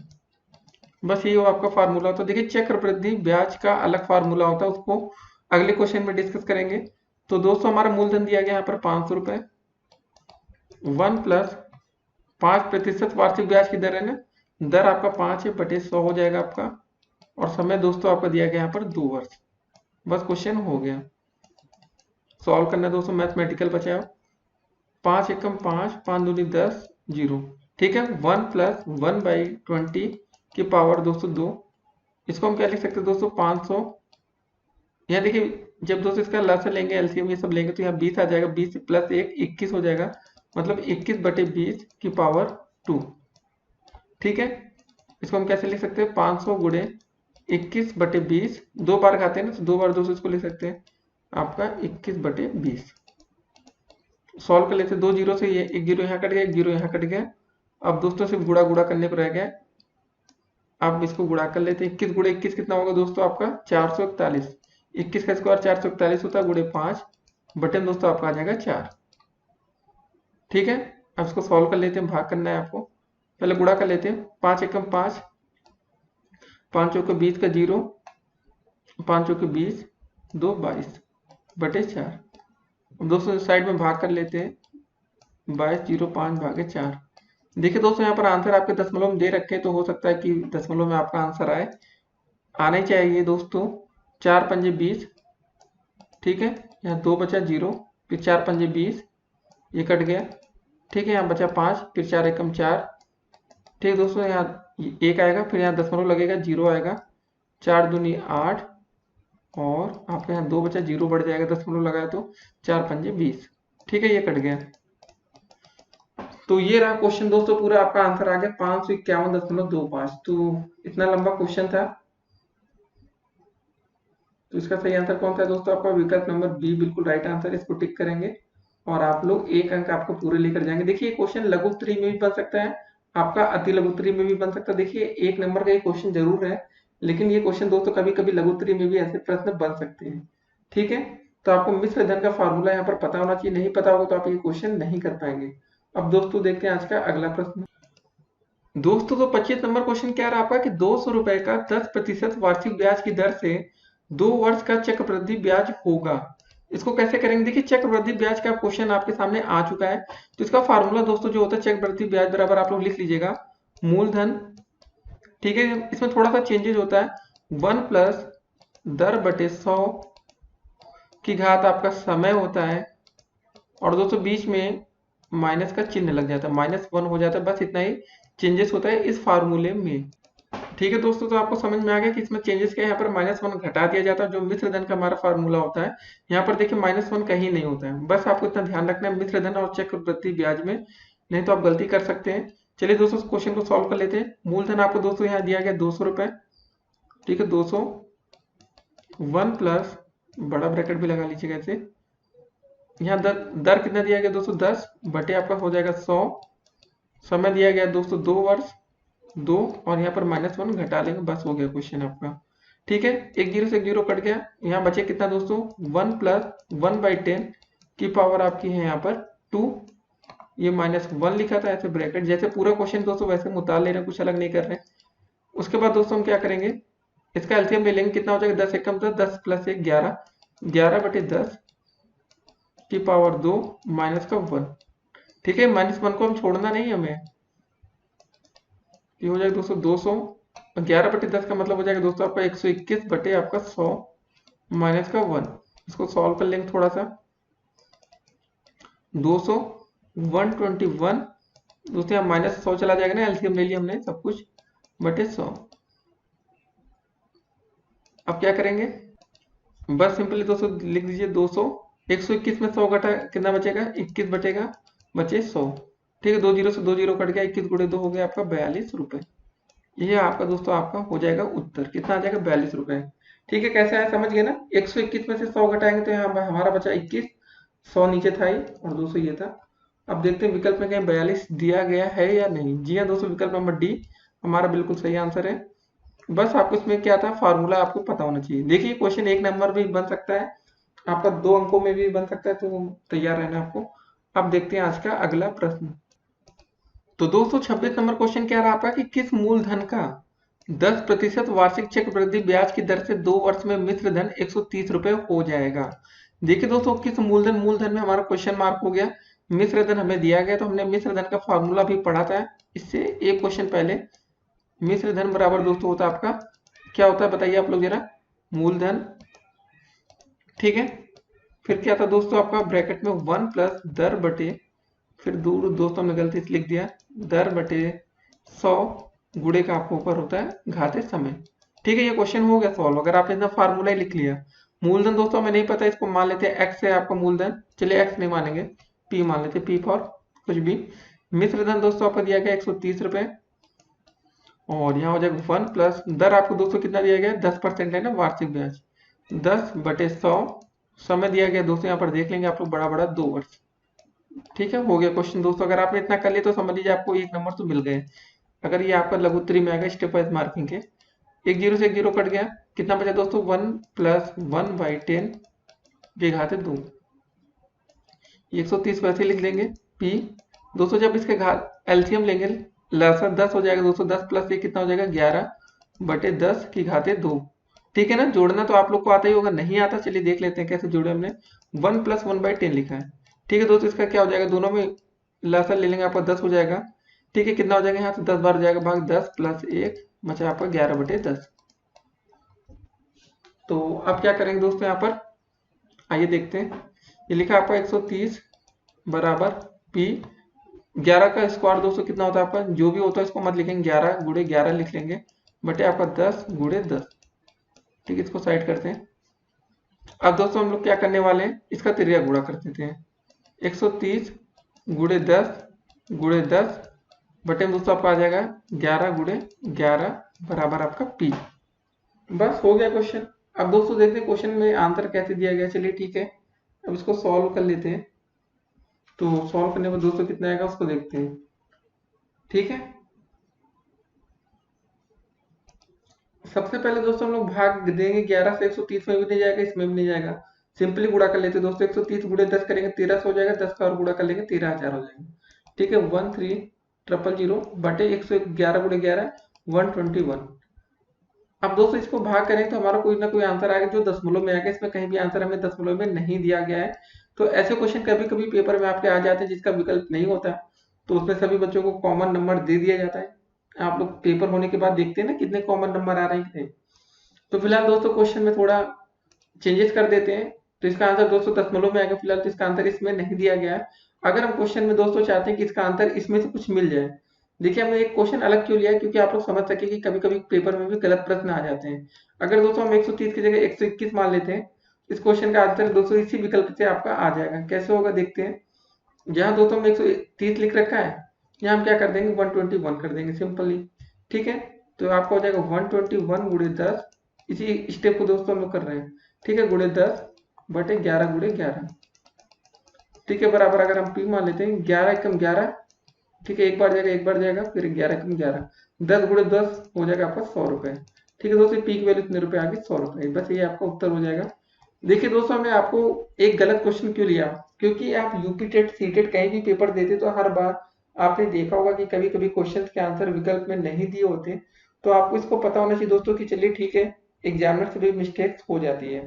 बस ये आपका फार्मूला होता है। देखिए चक्रवृद्धि ब्याज का अलग फार्मूला होता है, उसको अगले क्वेश्चन में डिस्कस करेंगे। तो दोस्तों हमारा मूलधन दिया गया यहाँ पर 500 रुपए, 1 प्लस 5% वार्षिक ब्याज की दर है ना, दर आपका 5 है बटे 100 हो जाएगा आपका, और समय दोस्तों आपका दिया गया यहाँ पर 2 वर्ष, बस क्वेश्चन हो गया। सॉल्व करना है दोस्तों, मैथमेटिकल बचाओ, 5 एकम 5, 5 दूनी 10, 0। ठीक है, 1 प्लस 1/20 की पावर दोस्तों 2। इसको हम क्या लिख सकते हैं दोस्तों, 500। यहाँ देखिए जब दोस्तों इसका लसागु लेंगे, एलसीएम ये सब लेंगे तो यहाँ 20 आ जाएगा, 20 प्लस 1 21 हो जाएगा, मतलब 21/20 की पावर 2। ठीक है, इसको हम कैसे लिख सकते हैं, 500 गुणे 21/20, 2 बार खाते हैं ना तो 2 बार दोस्तों इसको लिख सकते हैं आपका 21/20। सॉल्व कर लेते हैं, 2 जीरो से ये एक जीरो यहाँ कट गया, एक जीरो यहाँ कट गया। अब दोस्तों सिर्फ गुणा गुणा करने को रह गया। अब इसको गुणा कर लेते हैं, 21 गुणे 21 कितना होगा दोस्तों आपका 441। 21 का स्क्वायर 441 होता है, गुणे 5 बटन दोस्तों आपका आ जाएगा 4। ठीक है, अब इसको सॉल्व कर लेते हैं, भाग करना है आपको। पहले गुणा कर लेते हैं, 5 एकम 5, 5 चौके 20 का 0, 5 चौके 20, 2 22/4। अब दोस्तों साइड में भाग कर लेते हैं, 22 0 5 भागे 4। देखिए दोस्तों यहाँ पर आंसर आपके दशमलव में दे रखे हैं, तो हो सकता है कि दशमलव में आपका आंसर आए, आना ही चाहिए दोस्तों। 4 पंजे 20। ठीक है, यहाँ 2 बचा 0, फिर 4 पंजे 20, ये कट गया। ठीक है, यहाँ बचा 5, फिर 4 एकम 4। ठीक है दोस्तों, यहाँ 1 आएगा, फिर यहाँ दशमलव लगेगा, 0 आएगा, 4 दूनी 8, और आपके यहाँ 2 बचा, 0 बढ़ जाएगा, दशमलव लगाया तो 4 पंजे 20। ठीक है, ये कट गया। तो ये रहा क्वेश्चन दोस्तों, पूरा आपका आंसर आ गया 551.25। तो इतना लंबा क्वेश्चन था, तो इसका सही आंसर कौन था दोस्तों, आपका विकल्प नंबर बी बिल्कुल राइट आंसर। इसको टिक करेंगे और आप लोग 1 अंक आपको पूरे लेकर जाएंगे। देखिए ये क्वेश्चन लघु उत्तरी में भी बन सकता है, आपका अति लघु उत्तरी में भी बन सकता है। देखिए 1 नंबर का ये क्वेश्चन जरूर है, लेकिन ये क्वेश्चन दोस्तों कभी कभी लघु उत्तरी में भी ऐसे प्रश्न बन सकते हैं। ठीक है, तो आपको मिश्र धन का फॉर्मूला यहाँ पर पता होना चाहिए, नहीं पता होगा तो आप ये क्वेश्चन नहीं कर पाएंगे। अब दोस्तों देखते हैं आज का अगला प्रश्न। दोस्तों तो 25 नंबर क्वेश्चन क्या रहा आपका कि 200 रुपए का 10% वार्षिक ब्याज की दर से 2 वर्ष का चक्रवृद्धि ब्याज होगा। इसको कैसे करेंगे, देखिए चक्रवृद्धि ब्याज का क्वेश्चन आपके सामने आ चुका है, तो इसका फार्मूला दोस्तों जो होता है चक्रवृद्धि ब्याज बराबर आप लोग लिख लीजिएगा मूलधन। ठीक है, इसमें थोड़ा सा चेंजेस होता है, 1 प्लस दर बटे 100 की घात आपका समय होता है, और दोस्तों बीच में माइनस का चिन्ह लग जाता है, -1 हो जाता है, बस इतना ही चेंजेस होता है इस फार्मूले में। ठीक है दोस्तों, तो आपको समझ में आ गया कि इसमें चेंजेस क्या है, यहाँ पर -1 घटा दिया जाता है, जो मिश्र धन का हमारा फार्मूला होता है। यहाँ पर देखिए -1 कहीं नहीं होता है, बस आपको इतना ध्यान रखना है मिश्र धन और चक्रवृद्धि ब्याज में, नहीं तो आप गलती कर सकते हैं। चलिए दोस्तों क्वेश्चन को सॉल्व कर लेते हैं। मूलधन आपको दोस्तों यहाँ दिया गया 200 रुपए। ठीक है, 200 1 प्लस बड़ा ब्रैकेट भी लगा लीजिएगा ऐसे। यहाँ दर कितना दिया गया दोस्तों 10 बटे आपका हो जाएगा 100। समय दिया गया दोस्तों 2 वर्ष 2, और यहाँ पर -1 घटा लेंगे, बस हो गया क्वेश्चन आपका। ठीक है, एक जीरो से एक जीरो कट गया, यहाँ बचे कितना दोस्तों 1 प्लस 1/10 की पावर आपकी है यहाँ पर 2। ये -1 लिखा था ऐसे ब्रैकेट, जैसे पूरा क्वेश्चन दोस्तों वैसे मुताल ले रहे हैं, कुछ अलग नहीं कर रहे हैं। उसके बाद दोस्तों हम क्या करेंगे, इसका एलसीएम ले लेंगे, कितना हो जाएगा 10 एकम 10, 10 प्लस 1 11, 11/10 की पावर 2 माइनस का 1। ठीक है, -1 को हम छोड़ना नहीं हमें, ये हो जाएगा दोस्तों 200, 11/10 का मतलब हो जाएगा दोस्तों आपका 121 बटे आपका 100 माइनस का 1। इसको सॉल्व कर लेंगे थोड़ा सा, 200 121 दोस्तों यहाँ -100 चला जाएगा ना, एलसीएम ले लिया हमने सब कुछ, बटे 100। अब क्या करेंगे, बस सिंपली दोस्तों लिख दीजिए 200, 121 में 100 घटा कितना बचेगा 21 बचेगा, बचे 100। ठीक है, 2 जीरो से 2 जीरो कट गया, 21 गुणे 2 हो गया आपका 42 रुपए। ये आपका दोस्तों आपका हो जाएगा उत्तर, कितना आ जाएगा 42 रुपए। ठीक है, कैसे आया समझ गए ना, 121 में से 100 घटाएंगे तो यहाँ हमारा बचा 21, 100 नीचे था ही और 200 ये था। अब देखते हैं विकल्प में कहीं 42 दिया गया है या नहीं। जी हाँ दोस्तों, विकल्प नंबर डी हमारा बिल्कुल सही आंसर है। बस आपको इसमें क्या था, फार्मूला आपको पता होना चाहिए। देखिए क्वेश्चन 1 नंबर भी बन सकता है, आपका 2 अंकों में भी बन सकता है, तो तैयार रहना आपको। अब देखते हैं आज का अगला प्रश्न। तो दोस्तों 26 नंबर क्वेश्चन क्या रहा आपका कि किस मूलधन का 10% वार्षिक चक्रवृद्धि ब्याज की दर से 2 वर्ष में मिश्र धन 130 रुपए हो जाएगा। देखिए दोस्तों किस मूलधन में हमारा क्वेश्चन मार्क हो गया, मिश्र धन हमें दिया गया, तो हमने मिश्र धन का फॉर्मूला भी पढ़ा था इससे एक क्वेश्चन पहले। मिश्र धन बराबर दोस्तों होता है आपका, क्या होता है बताइए आप लोग जरा, मूलधन। ठीक है, फिर क्या था दोस्तों आपका ब्रैकेट में 1 प्लस दर बटे फिर दूर दोस्तों हमने गलती से लिख दिया दर बटे 100 गुणे का आपको ऊपर होता है घाते समय। ठीक है, ये क्वेश्चन हो गया सॉल्व। अगर आपने इतना फार्मूला ही लिख लिया। मूलधन दोस्तों हमें नहीं पता, इसको मान लेते हैं एक्स है आपका मूलधन। चलिए एक्स नहीं मानेंगे, पी मान लेते, पी फॉर कुछ भी। मिश्र धन दोस्तों आपको दिया गया 130 रुपए, और यहाँ हो जाएगा 1 प्लस दर आपको दोस्तों कितना दिया गया 10% है ना वार्षिक ब्याज, 10 बटे 100। समय दिया गया दोस्तों यहाँ पर देख लेंगे आप लोग, बड़ा बड़ा 2 वर्ष। ठीक है, हो गया क्वेश्चन दोस्तों। अगर आपने इतना कर लिया तो समझ लीजिए आपको 1 नंबर तो मिल गए। अगर ये आपका लघु उत्तरी में आएगा स्टेप वाइज मार्किंग के। एक जीरो से एक जीरो कट गया, कितना बचा दोस्तों 1 प्लस 1/10 के घाते 2। 130 वैसे लिख देंगे पी। दोस्तों जब इसके घात एलसीएम लेंगे लहसर 10 हो जाएगा दोस्तों, 10 प्लस ये कितना हो जाएगा 11 बटे 10 की घाते 2। ठीक है ना, जोड़ना तो आप लोग को आता ही होगा, नहीं आता चलिए देख लेते हैं कैसे जोड़े हमने। 1 प्लस 1/10 लिखा है। ठीक है दोस्तों, इसका क्या हो जाएगा, दोनों में लहसर ले लेंगे आपका 10 हो जाएगा। ठीक है, कितना हो जाएगा यहाँ से 10 बार हो जाएगा भाग 10 प्लस 1 बचा आपका 11 बटे 10। तो अब क्या करेंगे दोस्तों यहाँ पर, आइए देखते हैं। ये लिखा आपका 130 बराबर पी 11 का स्क्वायर दोस्तों कितना होता है आपका, जो भी होता है इसको मत लिखेंगे, 11 गुणे 11 लिख लेंगे बटे आपका 10 गुणे 10। ठीक है, इसको साइड करते हैं। अब दोस्तों हम लोग क्या करने वाले हैं, इसका तिरिया गुणा कर देते हैं। 130 गुणे 10 गुणे 10 बटे में दोस्तों आपका आ जाएगा 11 गुणे 11 बराबर आपका पी। बस हो गया क्वेश्चन। अब दोस्तों देखते हैं क्वेश्चन में आंसर कैसे दिया गया। चलिए ठीक है, अब इसको सॉल्व कर लेते हैं। तो सॉल्व करने पर दोस्तों कितना आएगा उसको देखते हैं। ठीक है, सबसे पहले दोस्तों हम लोग भाग देंगे 11 से। 130 में भी नहीं जाएगा, इसमें भी नहीं जाएगा, सिंपली गुणा कर लेते हैं दोस्तों। 130 गुणे 10 करेंगे 1300 हो जाएगा, 10 का और गुणा कर लेंगे 13,000 हो जाएगा। ठीक है, 13,000 बटे 111 गुणे 11 121। अब दोस्तों इसको भाग करें तो हमारा कोई ना कोई आंसर आएगा जो दशमलव में आएगा। इसमें कहीं भी आंसर हमें दशमलव में नहीं दिया गया है। तो ऐसे क्वेश्चन कभी कभी पेपर में आपके आ जाते हैं जिसका विकल्प नहीं होता, तो उसमें सभी बच्चों को कॉमन नंबर दे दिया जाता है। आप लोग पेपर होने के बाद देखते हैं ना कितने कॉमन नंबर आ रहे हैं कितने। तो फिलहाल दोस्तों क्वेश्चन में थोड़ा चेंजेस कर देते हैं। तो इसका आंसर दोस्तों दशमलव में आएगा। फिलहाल तो इसका आंसर इसमें नहीं दिया गया है। अगर हम क्वेश्चन में दोस्तों चाहते हैं कि इसका आंसर इसमें से कुछ मिल जाए, देखिए हमने एक क्वेश्चन अलग क्यों लिया है, क्योंकि आप लोग समझ सके कि कभी कभी पेपर में भी गलत प्रश्न आ जाते हैं। अगर दोस्तों हम 130 की जगह 121 मान लेते हैं, इस क्वेश्चन का आंसर दोस्तों इसी विकल्प से आपका आ जाएगा। कैसे होगा देखते हैं। जहां दोस्तों हम 130 लिख रखा है, यहाँ हम क्या कर देंगे 121 कर देंगे सिंपली। ठीक है, तो आपका हो जाएगा 121 गुणे 10। इसी स्टेप को दोस्तों हम लोग कर रहे हैं। ठीक है, गुणे 10 बटे 11 गुणे 11। ठीक है, बराबर अगर हम पी मान लेते हैं 11 एकम 11। ठीक है, एक बार जाएगा एक बार जाएगा, फिर 11 एकम 11, 10 गुणे 10 हो जाएगा आपका 100 रुपए। ठीक है दोस्तों, पी की वैल्यू कितने रुपए आ गई 100 रुपए। बस ये आपका उत्तर हो जाएगा। देखिए दोस्तों, हमने आपको एक गलत क्वेश्चन क्यों लिया, क्योंकि आप यूपी टेट सी टेट कहीं भी पेपर देते तो हर बार आपने देखा होगा कि कभी कभी क्वेश्चन के आंसर विकल्प में नहीं दिए होते। तो आपको इसको पता होना चाहिए दोस्तों कि चलिए ठीक है, एग्जामिनर से भी मिस्टेक्स हो जाती है।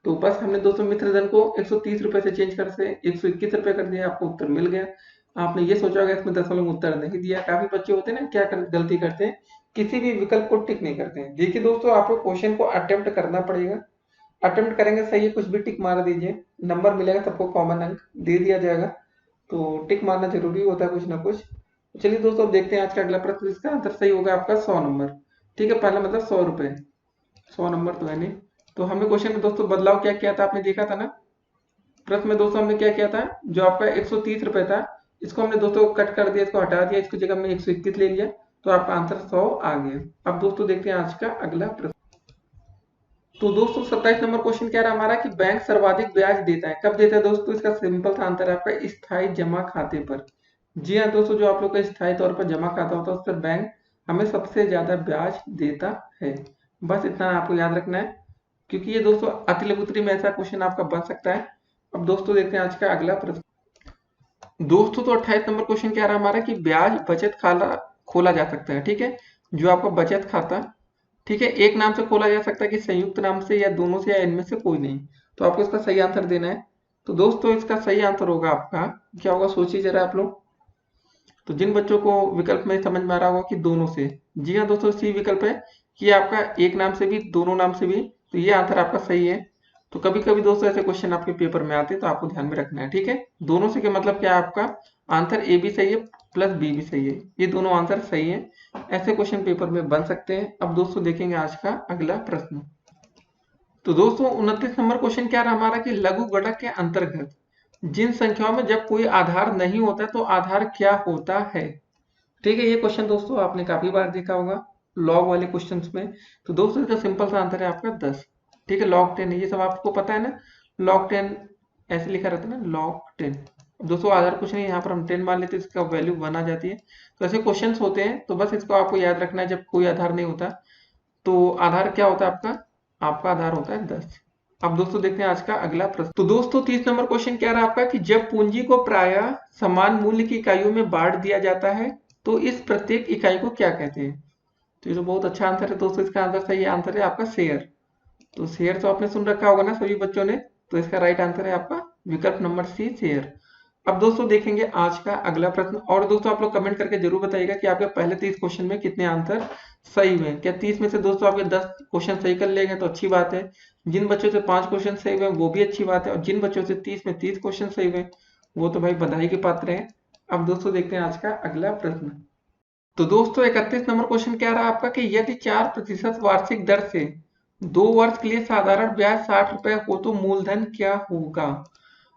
तो बस हमने दोस्तों मित्र धन को 130 रुपए से चेंज कर से 121 रुपए कर दिया, आपको उत्तर मिल गया। आपने ये सोचा होगा इसमें दशमलव उत्तर नहीं दिया। काफी बच्चे होते हैं ना क्या गलती करते हैं, किसी भी विकल्प को टिक नहीं करते हैं। देखिए दोस्तों, आपको क्वेश्चन को अटेम्प्ट करना पड़ेगा। अटेम्प्ट करेंगे सही है, कुछ भी टिक मार दीजिए, नंबर मिलेगा, सबको कॉमन अंक दे दिया जाएगा। तो टिक मारना जरूरी होता है कुछ ना कुछ। चलिए दोस्तों, अब देखते हैं आज का अगला प्रश्न। इसका आंसर सही होगा आपका 100 नंबर। ठीक है, पहला मतलब 100 रुपए, 100 नंबर तो है नहीं। तो हमने क्वेश्चन में दोस्तों बदलाव क्या किया था, आपने देखा था ना। प्रश्न में दोस्तों हमने क्या किया था, जो आपका 130 रुपए था इसको हमने दोस्तों कट कर दिया, इसको हटा दिया, इसकी जगह हमने 121 ले लिया, तो आपका आंसर 100 आ गया। अब दोस्तों देखते हैं आज का अगला प्रश्न। तो दोस्तों 27 नंबर क्वेश्चन क्या रहा हमारा कि बैंक सर्वाधिक ब्याज देता है, कब देता है दोस्तों। इसका सिंपल सा आंसर है आपका स्थायी जमा खाते पर। जी हाँ दोस्तों, जो आप लोग का स्थायी तौर पर जमा खाता होता है उस पर बैंक हमें सबसे ज्यादा ब्याज देता है। बस इतना आपको याद रखना है, क्योंकि ये दोस्तों अति लघु उत्तरी में ऐसा क्वेश्चन आपका बन सकता है। अब दोस्तों देखते हैं आज का अगला प्रश्न। दोस्तों तो 28 नंबर क्वेश्चन क्या रहा हमारा कि ब्याज बचत खाता खोला जा सकता है। ठीक है, जो आपका बचत खाता, ठीक है, एक नाम से खोला जा सकता है कि संयुक्त नाम से, या दोनों से, या इनमें से कोई नहीं। तो आपको इसका सही आंसर देना है। तो दोस्तों इसका सही आंसर होगा आपका क्या होगा, सोचिए जरा आप लोग। तो जिन बच्चों को विकल्प में समझ में आ रहा होगा कि दोनों से, जी हाँ दोस्तों सी विकल्प है कि आपका एक नाम से भी दोनों नाम से भी, तो ये आंसर आपका सही है। तो कभी कभी दोस्तों ऐसे क्वेश्चन आपके पेपर में आते हैं, तो आपको ध्यान में रखना है। ठीक है, दोनों से क्या मतलब क्या है, आपका आंसर ए भी सही है प्लस बी भी सही है, ये दोनों आंसर सही है। ऐसे क्वेश्चन पेपर में बन सकते हैं। अब दोस्तों देखेंगे आज का अगला प्रश्न। तो दोस्तों 29 नंबर क्वेश्चन क्या रहा हमारा कि लघु गुणक के अंतर्गत जिन संख्याओं में जब कोई आधार नहीं होता तो आधार क्या होता है। ठीक है, ये क्वेश्चन दोस्तों आपने काफी बार देखा होगा लॉग वाले क्वेश्चंस में। तो दोस्तों इसका सिंपल सा आंसर है आपका 10। ठीक है, लॉग 10 है, ये सब आपको पता है ना। लॉग 10 ऐसे लिखा रहता है ना, लॉग 10। दोस्तों आधार कुछ नहीं, यहाँ पर हम 10 मान लेते हैं, इसका वैल्यू 1 आ जाती है। तो ऐसे क्वेश्चंस होते हैं, तो बस इसको आपको याद रखना है, जब कोई आधार नहीं होता तो आधार क्या होता है आपका, आपका आधार होता है 10। अब दोस्तों देखते हैं आज का अगला प्रश्न। तो दोस्तों 30 नंबर क्वेश्चन क्या रहा आपका कि जब पूंजी को प्रायः समान मूल्य की इकाइयों में बांट दिया जाता है तो इस प्रत्येक इकाई को क्या कहते हैं। तो ये तो बहुत अच्छा आंसर है दोस्तों, इसका आंसर सही आंसर है आपका शेयर। तो शेयर तो आपने सुन रखा होगा ना सभी बच्चों ने, तो इसका राइट आंसर है आपका विकल्प नंबर सी, शेयर। अब दोस्तों देखेंगे आज का अगला प्रश्न। और दोस्तों आप लोग कमेंट करके जरूर बताइएगा कि आपके पहले 30 क्वेश्चन में कितने आंसर सही हुए। क्या 30 में से दोस्तों आपके 10 क्वेश्चन सही कर लेंगे तो अच्छी बात है। जिन बच्चों से 5 क्वेश्चन सही हुए वो भी अच्छी बात है, और जिन बच्चों से 30 में 30 क्वेश्चन सही हुए वो तो भाई बधाई के पात्र हैं। अब दोस्तों देखते हैं आज का अगला प्रश्न। तो दोस्तों 31 नंबर क्वेश्चन क्या रहा आपका कि यदि 4% वार्षिक दर से 2 वर्ष के लिए साधारण ब्याज 60 रुपए हो तो मूलधन क्या होगा।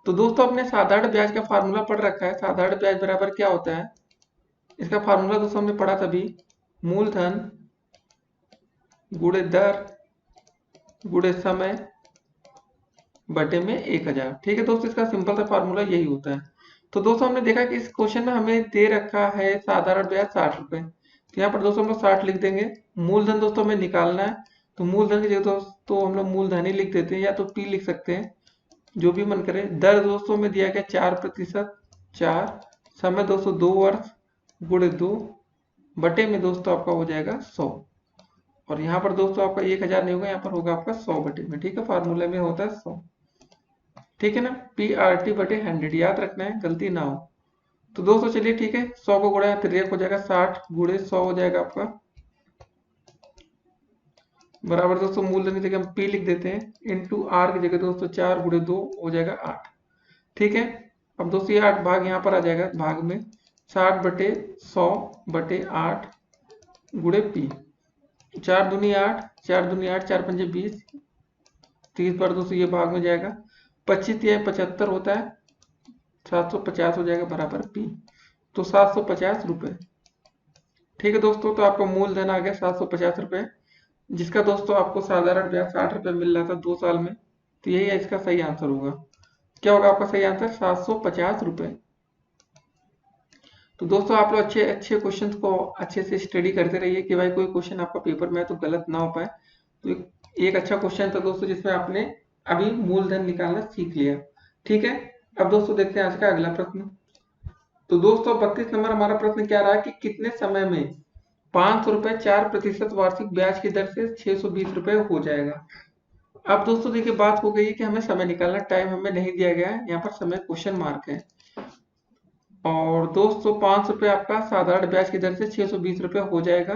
तो दोस्तों अपने साधारण ब्याज का फार्मूला पढ़ रखा है। साधारण ब्याज बराबर क्या होता है, इसका फार्मूला दोस्तों हमने पढ़ा तभी, मूलधन गुणे दर गुणे समय बटे में 1000। ठीक है दोस्तों, इसका सिंपल सा फार्मूला यही होता है। तो दोस्तों हमने देखा कि इस क्वेश्चन में हमें दे रखा है साधारण ब्याज 60 रुपए। तो यहाँ पर दोस्तों हम लोग 60 लिख देंगे। मूलधन दोस्तों हमें निकालना है, तो मूलधन की जगह दोस्तों हम लोग मूलधन ही लिख देते हैं, या तो पी लिख सकते हैं, जो भी मन करे। दर दोस्तों में दिया गया 4%, 4। समय दोस्तों 2 वर्ष गुणे 2 बटे में दोस्तों आपका हो जाएगा 100। और यहाँ पर दोस्तों आपका 1000 नहीं होगा, यहाँ पर होगा आपका 100 बटे में। ठीक है, फार्मूले में होता है 100। ठीक है ना, PRT बटे 100 याद रखना है, गलती ना हो। तो दोस्तों चलिए ठीक है, 100 को गुणा 3 हो जाएगा 60 गुणे 100 हो जाएगा आपका बराबर दोस्तों मूलधन की जगह हम P लिख देते हैं, इंटू R की जगह दोस्तों 4 गुणे 2 हो जाएगा 8। ठीक है, अब दोस्तों ये 8 भाग यहाँ पर आ जाएगा, भाग में 60 बटे 100 बटे 8 गुणे P। 4 दूनी 8, 4 दूनी 8, 4 पंजे 20, 30 पर दोस्तों ये भाग में जाएगा, 25 या 75 होता है, 750 हो जाएगा बराबर P। तो 750 रुपए। ठीक है दोस्तों, तो आपका मूलधन आ गया 750 रुपए, जिसका दोस्तों आपको साधारण ब्याज 60 रुपए मिल रहा था 2 साल में। तो यही इसका सही आंसर होगा। क्या होगा आपका सही आंसर, 750 रुपए। तो दोस्तों आप लोग अच्छे अच्छे क्वेश्चंस को अच्छे से स्टडी करते रहिए कि भाई कोई क्वेश्चन आपका पेपर में है तो गलत ना हो पाए। तो एक अच्छा क्वेश्चन था दोस्तों जिसमें आपने अभी मूलधन निकालना सीख लिया। ठीक है, अब दोस्तों देखते हैं आज का अगला प्रश्न। तो दोस्तों 32 नंबर हमारा प्रश्न क्या रहा है कि कितने समय में 500 रुपए 4% वार्षिक ब्याज की दर से 620 रुपए हो जाएगा। अब दोस्तों देखिए बात हो गई है कि हमें समय निकालना, टाइम हमें नहीं दिया गया है, यहाँ पर समय क्वेश्चन मार्क है। और दोस्तों 500 रुपए आपका साधारण ब्याज की दर से 620 रुपए हो जाएगा।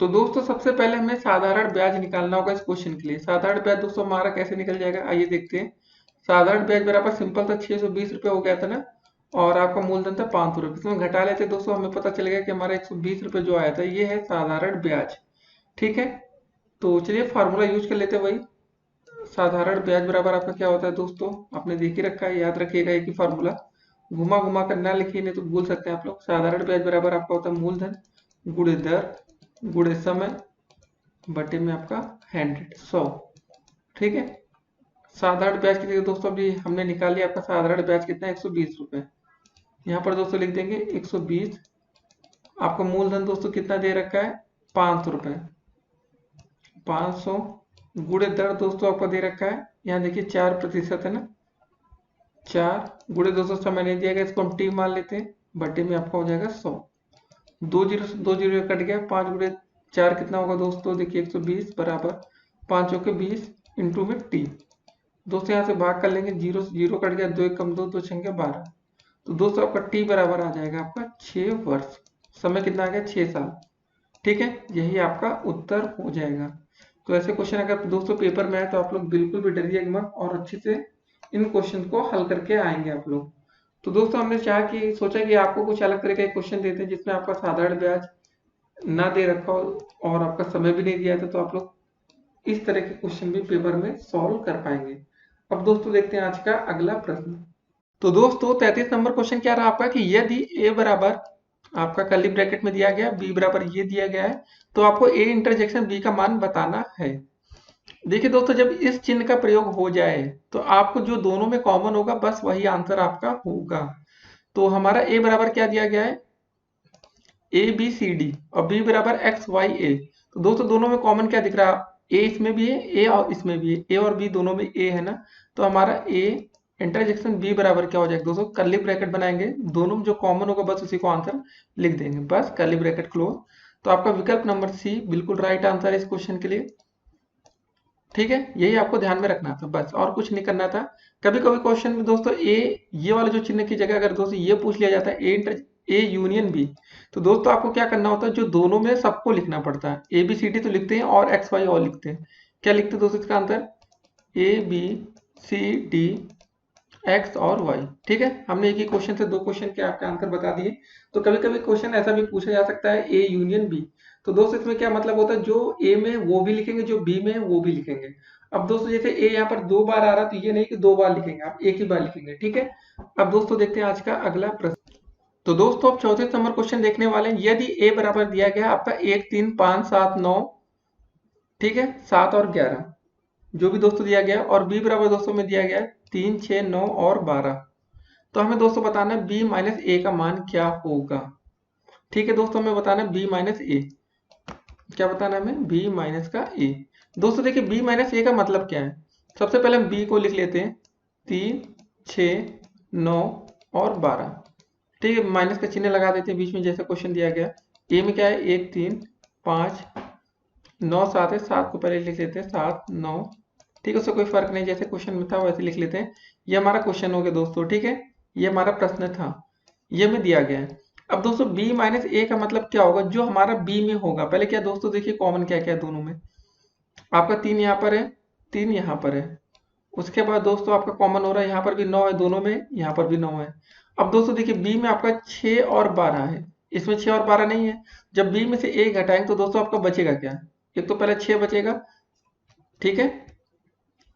तो दोस्तों सबसे पहले हमें साधारण ब्याज निकालना होगा इस क्वेश्चन के लिए। साधारण ब्याज दोस्तों हमारा कैसे निकल जाएगा, आइए देखते हैं। साधारण ब्याज बराबर सिंपल था 620 रुपए हो गया था ना, और आपका मूलधन था 500 रुपए, इसमें घटा लेते दोस्तों, हमें पता चल गया कि हमारा 120 रुपए जो आया था ये है साधारण ब्याज। ठीक है, तो चलिए फार्मूला यूज कर लेते हैं। वही साधारण ब्याज बराबर आपका क्या होता है दोस्तों, आपने देख ही रखा है, याद रखिएगा एक ही फार्मूला, घुमा घुमा कर ना लिखिए नहीं तो भूल सकते हैं आप लोग। साधारण ब्याज बराबर आपका होता है मूलधन गुणे दर गुणे समय बटे में आपका 100। ठीक है, साधारण ब्याज की जगह दोस्तों अभी हमने निकाल लिया, आपका साधारण ब्याज कितना है 120 रुपए। यहाँ पर दोस्तों लिख देंगे 120। आपका मूलधन दोस्तों कितना दे रखा है 500 रुपए, 500 गुणे दर दोस्तों आपका दे रखा है, यहाँ देखिए 4% है ना, 4 गुणे दोस्तों समय नहीं दिया गया, इसको हम टी मान लेते हैं, बटे में आपका हो जाएगा 100। 2 जीरो कट गया, 5 गुणे 4 कितना होगा दोस्तों, देखिए 120 बराबर 5 के 20 इंटू में टी। दोस्तों यहाँ से भाग कर लेंगे, जीरो जीरो कट गया, 2 कम 2 छंगे 12। तो दोस्तों आपका टी बराबर आ जाएगा आपका 6 वर्ष। समय कितना आ गया 6 साल। ठीक है, यही आपका उत्तर हो जाएगा। तो ऐसे क्वेश्चन अगर दोस्तों पेपर में आए तो आप लोग बिल्कुल भी डरिए मत और अच्छे से इन क्वेश्चन को हल करके आएंगे आप लोग। तो दोस्तों हमने सोचा कि आपको कुछ अलग तरह का क्वेश्चन देते हैं जिसमें आपका साधारण ब्याज ना दे रखा हो और आपका समय भी नहीं दिया था, तो आप लोग इस तरह के क्वेश्चन भी पेपर में सॉल्व कर पाएंगे। अब दोस्तों देखते हैं आज का अगला प्रश्न। तो दोस्तों 33 नंबर क्वेश्चन क्या रहा आपका कि यदि ए बराबर आपका कर्ली ब्रैकेट में दिया गया, बी बराबर ये दिया गया है, तो आपको ए इंटरजेक्शन बी का मान बताना है। देखिए दोस्तों, जब इस चिन्ह का प्रयोग हो जाए तो आपको जो दोनों में कॉमन होगा बस वही आंसर आपका होगा। तो हमारा ए बराबर क्या दिया गया है, ए बी सी डी, और बी बराबर एक्स वाई ए। तो दोस्तों दोनों में कॉमन क्या दिख रहा है, ए इसमें भी है, ए और इसमें भी है, ए और बी दोनों में ए है ना। तो हमारा ए इंटरजेक्शन बी बराबर क्या हो जाएगा दोस्तों, कर्ली ब्रैकेट बनाएंगे, दोनों में जो कॉमन होगा बस उसी को आंसर लिख देंगे, बस कर्ली ब्रैकेट क्लोज। तो आपका विकल्प नंबर सी बिल्कुल राइट आंसर है इस क्वेश्चन के लिए। ठीक है, यही आपको ध्यान में रखना था बस, और कुछ नहीं करना था। कभी कभी क्वेश्चन में दोस्तों ए ये वाले जो चिन्ह की जगह अगर दोस्तों ये पूछ लिया जाता है ए यूनियन बी, तो दोस्तों आपको क्या करना होता है, जो दोनों में सबको लिखना पड़ता है। ए बी सी डी तो लिखते हैं और एक्स वाई और लिखते हैं। क्या लिखते हैं दोस्तों इसका answer, A B C D X और वाई। ठीक है, हमने एक ही क्वेश्चन से दो क्वेश्चन के आपके आंसर बता दिए। तो कभी कभी क्वेश्चन ऐसा भी पूछा जा सकता है ए यूनियन बी, तो दोस्तों इसमें क्या मतलब होता है, जो ए में वो भी लिखेंगे, जो बी में वो भी लिखेंगे। अब दोस्तों जैसे ए यहाँ पर 2 बार आ रहा, तो ये नहीं कि 2 बार लिखेंगे, आप एक ही बार लिखेंगे। ठीक है, अब दोस्तों देखते हैं आज का अगला प्रश्न। तो दोस्तों अब 34 नंबर क्वेश्चन देखने वाले हैं। यदि ए बराबर दिया गया आपका 1 3 5 7 9, ठीक है, 7 और 11 जो भी दोस्तों दिया गया, और बी बराबर दोस्तों में दिया गया है 3 6 9 और 12, तो हमें दोस्तों बताना है b माइनस ए का मान क्या होगा। ठीक है दोस्तों, हमें बताना है b माइनस ए, क्या बताना है हमें, b माइनस का ए। दोस्तों देखिए b माइनस ए का मतलब क्या है, सबसे पहले हम b को लिख लेते हैं, 3 6 9 और 12। ठीक है, माइनस का चिन्ह लगा देते हैं बीच में जैसे क्वेश्चन दिया गया। ए में क्या है, 1 3 5 9 7 है, 7 को पहले लिख लेते हैं, 7 9। ठीक है, उससे कोई फर्क नहीं, जैसे क्वेश्चन में था वैसे लिख लेते हैं। ये हमारा क्वेश्चन हो गया दोस्तों। ठीक है, ये हमारा प्रश्न था, ये में दिया गया है। अब दोस्तों b माइनस ए का मतलब क्या होगा, जो हमारा b में होगा। पहले क्या दोस्तों देखिए कॉमन क्या क्या है दोनों में, आपका 3 यहाँ पर है, 3 यहाँ पर है। उसके बाद दोस्तों आपका कॉमन हो रहा है, यहाँ पर भी 9 है दोनों में, यहाँ पर भी 9 है। अब दोस्तों देखिए b में आपका 6 और 12 है, इसमें 6 और 12 नहीं है। जब b में से a घटाएंगे तो दोस्तों आपका बचेगा क्या, एक तो पहले 6 बचेगा। ठीक है,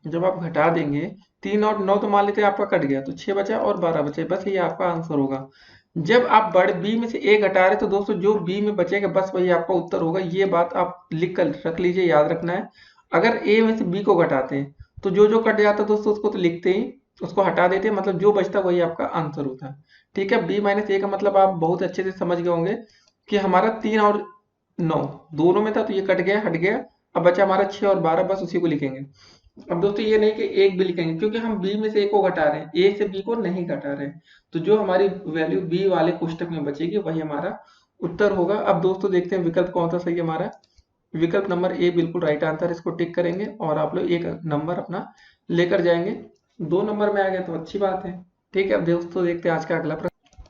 जब आप घटा देंगे 3 और 9 तो मान लेते हैं आपका कट गया, तो 6 बचा और 12 बचे, बस ये आपका आंसर होगा। जब आप बड़े बी में से ए घटा रहे तो दोस्तों जो बी में बचेगा बस वही आपका उत्तर होगा। ये बात आप लिख कर रख लीजिए, याद रखना है। अगर ए में से बी को घटाते हैं तो जो जो कट जाता है दोस्तों उसको तो लिखते ही, उसको हटा देते हैं, मतलब जो बचता वही आपका आंसर होता है। ठीक है, बी माइनस ए का मतलब आप बहुत अच्छे से समझ गए होंगे कि हमारा 3 और 9 दोनों में था, तो ये कट गया हट गया, अब बचा हमारा 6 और 12, बस उसी को लिखेंगे। अब दोस्तों ये नहीं कि एक भी लिखेंगे, क्योंकि हम बी में से ए को घटा रहे हैं, ए से बी को नहीं घटा रहे हैं। तो जो हमारी वैल्यू बी वाले कोष्टक में बचेगी वही हमारा उत्तर होगा। अब दोस्तों देखते हैं विकल्प कौन सा सही है हमारा। विकल्प नंबर ए बिल्कुल राइट आंसर, इसको टिक करेंगे और आप लोग एक नंबर अपना लेकर जाएंगे। 2 नंबर में आ गया तो अच्छी बात है। ठीक है, अब दोस्तों देखते हैं आज का अगला प्रश्न।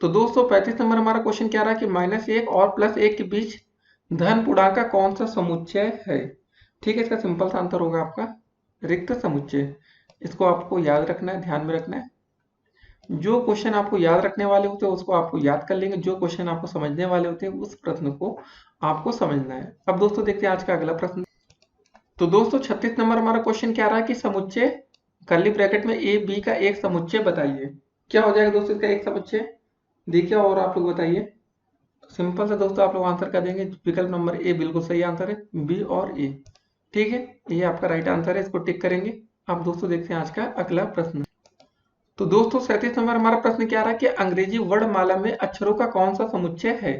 तो दोस्तों 35 नंबर हमारा क्वेश्चन क्या रहा कि -1 और +1 के बीच धन पूर्णांक का कौन सा समुच्चय है। ठीक है, इसका सिंपल सा आंसर होगा आपका रिक्त समुच्चय। इसको आपको याद रखना है, ध्यान में रखना है। जो क्वेश्चन आपको याद रखने वाले होते हैं उसको आपको याद कर लेंगे, जो क्वेश्चन आपको समझने वाले होते हैं उस प्रश्न को आपको समझना है। अब दोस्तों देखते हैं आज का अगला प्रश्न। तो दोस्तों 36 नंबर हमारा क्वेश्चन क्या रहा कि समुच्चय कर्ली ब्रैकेट में ए बी का एक समुच्चय बताइए। क्या हो जाएगा दोस्तों इसका एक समुच्चय, देखिए और आप लोग बताइए। सिंपल से दोस्तों आप लोग आंसर कर देंगे, विकल्प नंबर ए बिल्कुल सही आंसर है, बी और ए। ठीक है, ये आपका राइट आंसर है, इसको टिक करेंगे। अब दोस्तों देखते हैं आज का अगला प्रश्न। तो दोस्तों 37 नंबर हमारा प्रश्न क्या रहा कि अंग्रेजी वर्णमाला में अक्षरों का कौन सा समुच्चय है।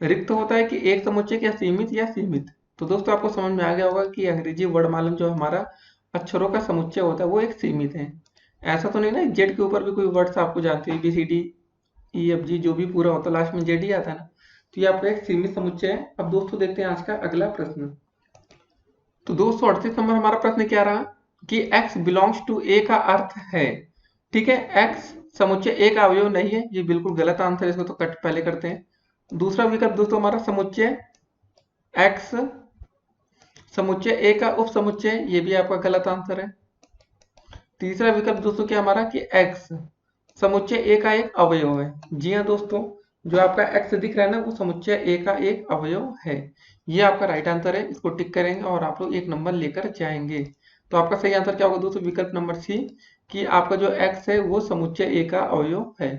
रिक्त होता है कि एक समुच्चय, क्या सीमित या सीमित। तो दोस्तों आपको समझ में आ गया होगा कि अंग्रेजी वर्णमाला में जो हमारा अक्षरों का समुच्चय होता है वो एक सीमित है। ऐसा तो नहीं ना जेड के ऊपर भी कोई वर्ड्स आपको जानते हैं, ABCD EFG जो भी पूरा होता है लास्ट में जेड ही आता है ना, तो ये आपका एक सीमित समुच्चय है। अब दोस्तों देखते हैं आज का अगला प्रश्न। तो दोस्तों 38 नंबर हमारा प्रश्न क्या रहा कि x बिलोंग्स टू a का अर्थ है। ठीक है, x समुच्चय a का अवयव नहीं है, ये बिल्कुल गलत आंसर है, इसको तो कट पहले करते हैं। दूसरा विकल्प दोस्तों हमारा समुच्चय x समुच्चय ए का उप समुच्चय, ये भी आपका गलत आंसर है। तीसरा विकल्प दोस्तों क्या हमारा कि एक्स समुच्चय ए का एक अवयव है। जी हाँ दोस्तों, जो आपका एक्स दिख रहा है ना, वो समुच्चय ए का एक अवयव है। ये आपका राइट आंसर है, इसको टिक करेंगे और आप लोग एक नंबर लेकर जाएंगे। तो आपका सही आंसर क्या होगा दोस्तों, विकल्प नंबर सी, कि आपका जो एक्स है वो समुच्चय ए का अवयव है।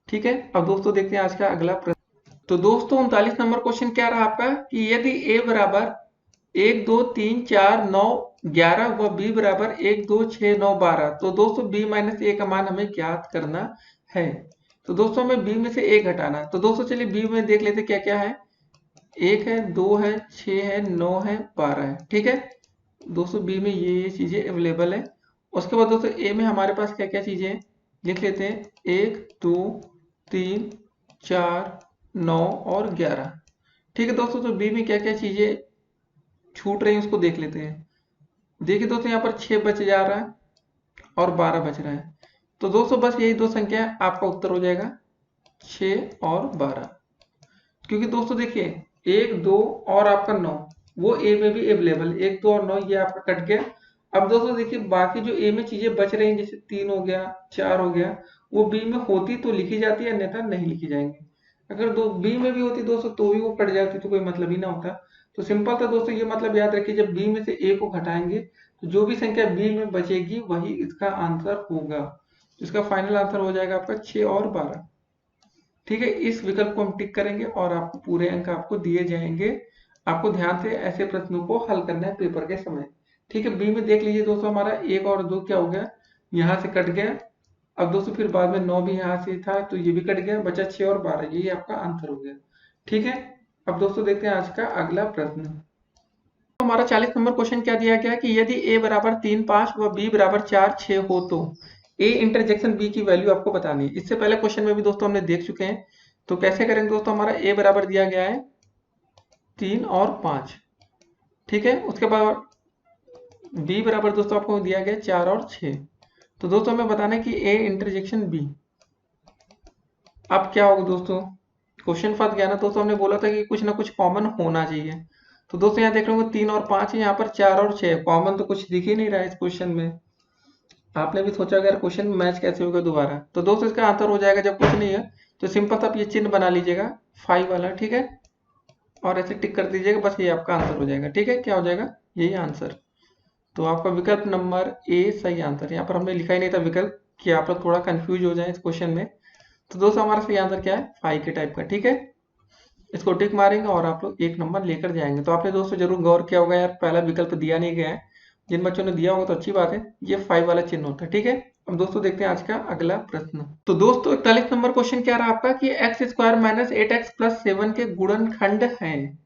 ठीक है, अब दोस्तों देखते हैं आज का अगला प्रश्न। तो दोस्तों 39 नंबर क्वेश्चन क्या रहा आपका कि यदि ए बराबर 1 2 3 4 9 11 व बी बराबर 1 2 6 9 12, तो दोस्तों बी माइनस ए का मान हमें ज्ञात करना है। तो दोस्तों हमें बी में से ए घटाना है। तो दोस्तों चलिए बी में देख लेते क्या क्या है। 1 है, 2 है, 6 है, 9 है, 12 है। ठीक है दोस्तों, बी में ये चीजें अवेलेबल है। उसके बाद दोस्तों ए में हमारे पास क्या क्या चीजें हैं, लिख लेते हैं। 1 2 3 4 9 और 11। ठीक है दोस्तों, तो बी में क्या क्या चीजें छूट रही है उसको देख लेते हैं। देखिए दोस्तों यहाँ पर 6 बच जा रहा है और 12 बच रहा है। तो दोस्तों बस यही दो संख्या आपका उत्तर हो जाएगा, 6 और 12। क्योंकि दोस्तों देखिए 1 2 और आपका 9 वो ए में भी अवेलेबल, 1 2 और 9 ये आपका कट गया। अब दोस्तों देखिए बाकी जो ए में चीजें बच रही हैं, जैसे 3 हो गया, 4 हो गया, वो बी में होती तो लिखी जाती है, अन्यथा नहीं लिखी जाएंगी। अगर दो बी में भी होती दोस्तों तो भी वो कट जाती, तो कोई मतलब ही ना होता। तो सिंपल था दोस्तों, ये मतलब याद रखिए, जब बी में से ए को घटाएंगे तो जो भी संख्या बी में बचेगी वही इसका आंसर होगा। इसका फाइनल आंसर हो जाएगा आपका 6 और 12। ठीक है, इस विकल्प को हम टिक करेंगे और आपको पूरे अंक आपको दिए जाएंगे। आपको ध्यान से ऐसे प्रश्नों को हल करना है पेपर के समय। ठीक है, बी में देख लीजिए दोस्तों, हमारा 1 और 2 क्या हो गया, यहाँ से कट गया। अब दोस्तों फिर बाद में 9 भी यहाँ से था तो ये भी कट गया, बचा 6 और 12, यही आपका आंसर हो गया। ठीक है, अब दोस्तों देखते हैं आज का अगला प्रश्न। तो हमारा 40 नंबर क्वेश्चन क्या दिया गया कि यदि a बराबर 3 5 व b बराबर 4 6 हो तो a इंटरजेक्शन b की वैल्यू आपको बतानी है। इससे पहले क्वेश्चन में भी दोस्तों हमने देख चुके हैं। तो कैसे करेंगे दोस्तों, हमारा a बराबर दिया गया है 3 और 5। ठीक है, उसके बाद b बराबर दोस्तों आपको दिया गया 4 और 6। तो दोस्तों हमें बताना है कि a इंटरजेक्शन b। अब क्या होगा दोस्तों, क्वेश्चन फंस गया ना दोस्तों, हमने बोला था कि कुछ ना कुछ कॉमन होना चाहिए। तो दोस्तों यहाँ देख रहे होंगे 3 और 5 है, यहाँ पर 4 और 6 कॉमन तो कुछ दिख ही नहीं रहा है इस क्वेश्चन में। आपने भी सोचा अगर क्वेश्चन मैच कैसे होगा दोबारा। तो दोस्तों इसका आंसर हो जाएगा, जब कुछ नहीं है तो सिंपल सा आप ये चिन्ह बना लीजिएगा 5 वाला। ठीक है, और ऐसे टिक कर दीजिएगा, बस ये आपका आंसर हो जाएगा। ठीक है, क्या हो जाएगा, यही आंसर। तो आपका विकल्प नंबर ए सही आंसर। यहाँ पर हमने लिखा ही नहीं था विकल्प, कि आप लोग थोड़ा कंफ्यूज हो जाए इस क्वेश्चन में। तो दोस्तों हमारा सही आंसर क्या है, 5 के टाइप का। ठीक है, इसको टिक मारेंगे और आप लोग एक नंबर लेकर जाएंगे। तो आपने दोस्तों जरूर गौर किया होगा, यार पहला विकल्प दिया नहीं गया है। जिन बच्चों ने दिया होगा तो अच्छी बात है, ये 5 वाला चिन्ह होता है। ठीक है, अब दोस्तों देखते हैं आज का अगला प्रश्न। तो दोस्तों 41 नंबर क्वेश्चन क्या रहा आपका कि x square minus 8x plus 7 के गुणनखंड हैं।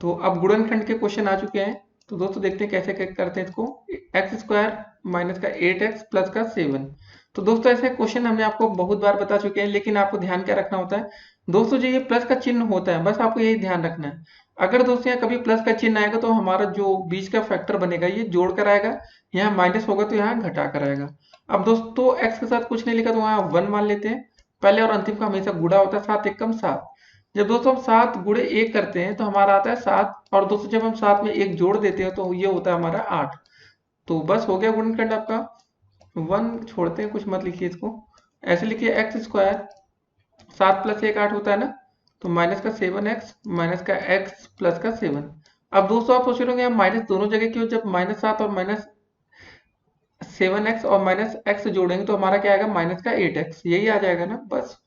तो अब गुणनखंड के क्वेश्चन आ चुके हैं। तो दोस्तों देखते हैं कैसे करते हैं इसको। एक्स स्क्वायर माइनस का 8x प्लस का 7। तो दोस्तों ऐसे क्वेश्चन हमने आपको बहुत बार बता चुके हैं, लेकिन आपको ध्यान क्या रखना होता है दोस्तों, जो ये प्लस का चिन्ह होता है बस आपको यही ध्यान रखना है। अगर दोस्तों यहाँ कभी प्लस का चिन्ह आएगा तो हमारा जो बीच का फैक्टर बनेगा ये जोड़ कर आएगा, यहाँ माइनस होगा तो यहाँ घटा कर आएगा। अब दोस्तों एक्स के साथ कुछ नहीं लिखा तो वहाँ 1 मान लेते हैं। पहले और अंतिम का हमेशा गुणा होता है, 7 एकम 7। जब दोस्तों हम 7 गुणे 1 करते हैं तो हमारा आता है 7, और दोस्तों जब हम 7 में 1 जोड़ देते हैं तो ये होता है हमारा 8। तो बस हो गया गुणनखंड आपका। 1 छोड़ते हैं, कुछ मत लिखिए इसको, ऐसे लिखिए एक्स स्क्वायर 7 प्लस 1 8 होता है ना, तो माइनस का 7x माइनस का x प्लस का 7। अब दोस्तों आप सोच रहे होंगे माइनस दोनों जगह क्यों, जब -7 और -7x और -x जोड़ेंगे तो हमारा क्या आएगा, माइनस का 8x, यही आ जाएगा ना, बस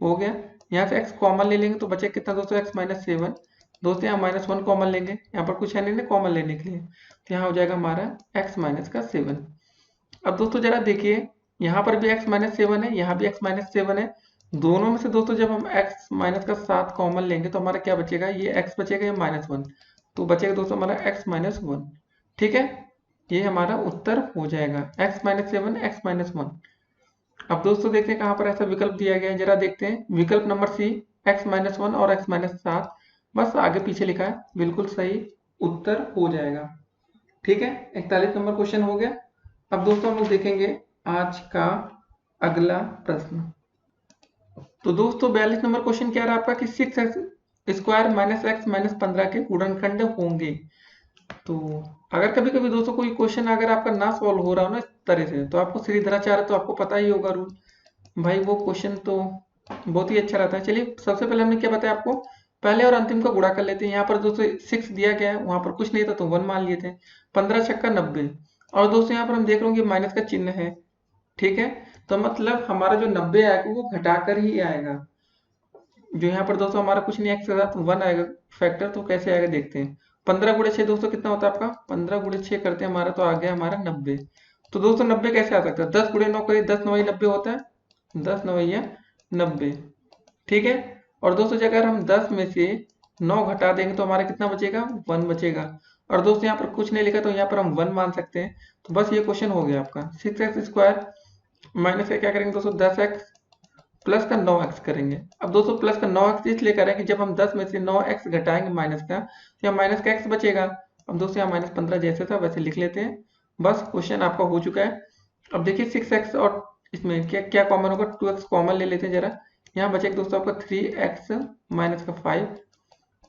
हो गया। यहाँ से x कॉमन ले लेंगे तो बचे कितना दोस्तों, x माइनस 7। दोस्तों यहाँ -1 कॉमन लेंगे, यहाँ पर कुछ है नहीं ना कॉमन लेने के लिए, तो यहाँ हो जाएगा हमारा x माइनस का 7। अब दोस्तों जरा देखिए, यहाँ पर भी x माइनस 7 है, यहाँ भी x माइनस 7 है। दोनों में से दोस्तों जब हम x माइनस का 7 कॉमन लेंगे तो हमारा क्या बचेगा, ये x बचेगा, ये -1, तो बचेगा दोस्तों हमारा x माइनस 1। ठीक है, ये हमारा उत्तर हो जाएगा x माइनस 7 x माइनस 1। अब दोस्तों देखते हैं कहाँ पर ऐसा विकल्प दिया गया है, जरा देखते हैं। विकल्प नंबर सी x माइनस 1 और x माइनस 7, बस आगे पीछे लिखा है, बिल्कुल सही उत्तर हो जाएगा। ठीक है, 41 नंबर क्वेश्चन हो गया। अब दोस्तों हम लोग देखेंगे आज का अगला प्रश्न। तो दोस्तों 42 नंबर क्वेश्चन क्या रहा आपका कि 6x square minus x minus 15 के गुणनखंड होंगे। तो अगर कभी कभी दोस्तों कोई क्वेश्चन अगर आपका ना सॉल्व हो रहा हो ना इस तरह से, तो आपको श्रीधराचार्य तो आपको पता ही होगा रूल, भाई वो क्वेश्चन तो बहुत ही अच्छा रहता है। चलिए सबसे पहले हमने क्या बताया आपको, पहले और अंतिम का गुणा कर लेते हैं। यहाँ पर दोस्तों 6 दिया गया है, वहां पर कुछ नहीं था तो 1 मान लिए थे। 15 छक्का 90। और दोस्तों यहाँ पर हम देख रहे होंगे माइनस का चिन्ह है, ठीक है। तो मतलब हमारा जो 90 आएगा वो घटाकर ही आएगा। जो यहाँ पर दोस्तों हमारा कुछ नहीं एक्स के साथ 1 आएगा फैक्टर, तो कैसे आएगा देखते हैं। 15 गुणे 6 दोस्तों कितना होता है आपका, 15 गुणे 6 करते हैं हमारा, तो आ गया हमारा 90। तो दोस्तों 90 कैसे आ सकता है, 10 गुणे 9 करिए, 10 9 90 होता है, 10 9 90, ठीक है। और दोस्तों अगर हम 10 में से 9 घटा देंगे तो हमारा कितना बचेगा, 1 बचेगा। और दोस्तों यहाँ पर कुछ नहीं लिखा तो यहाँ पर हम 1 मान सकते हैं। तो बस ये क्वेश्चन हो गया आपका। 6x² माइनस का क्या करेंगे दोस्तों, 10x प्लस का 9x करेंगे। अब दोस्तों प्लस का 9x इसलिए करेंगे, जब हम 10 में से 9x घटाएंगे माइनस का, तो यहाँ माइनस का x बचेगा। अब दोस्तों यहाँ माइनस 15 जैसे था वैसे लिख लेते हैं। बस क्वेश्चन आपका हो चुका है। अब देखिए 6x और इसमें क्या क्या कॉमन होगा, 2x कॉमन ले लेते हैं जरा। यहाँ बचेगा दोस्तों आपका 3x माइनस का 5,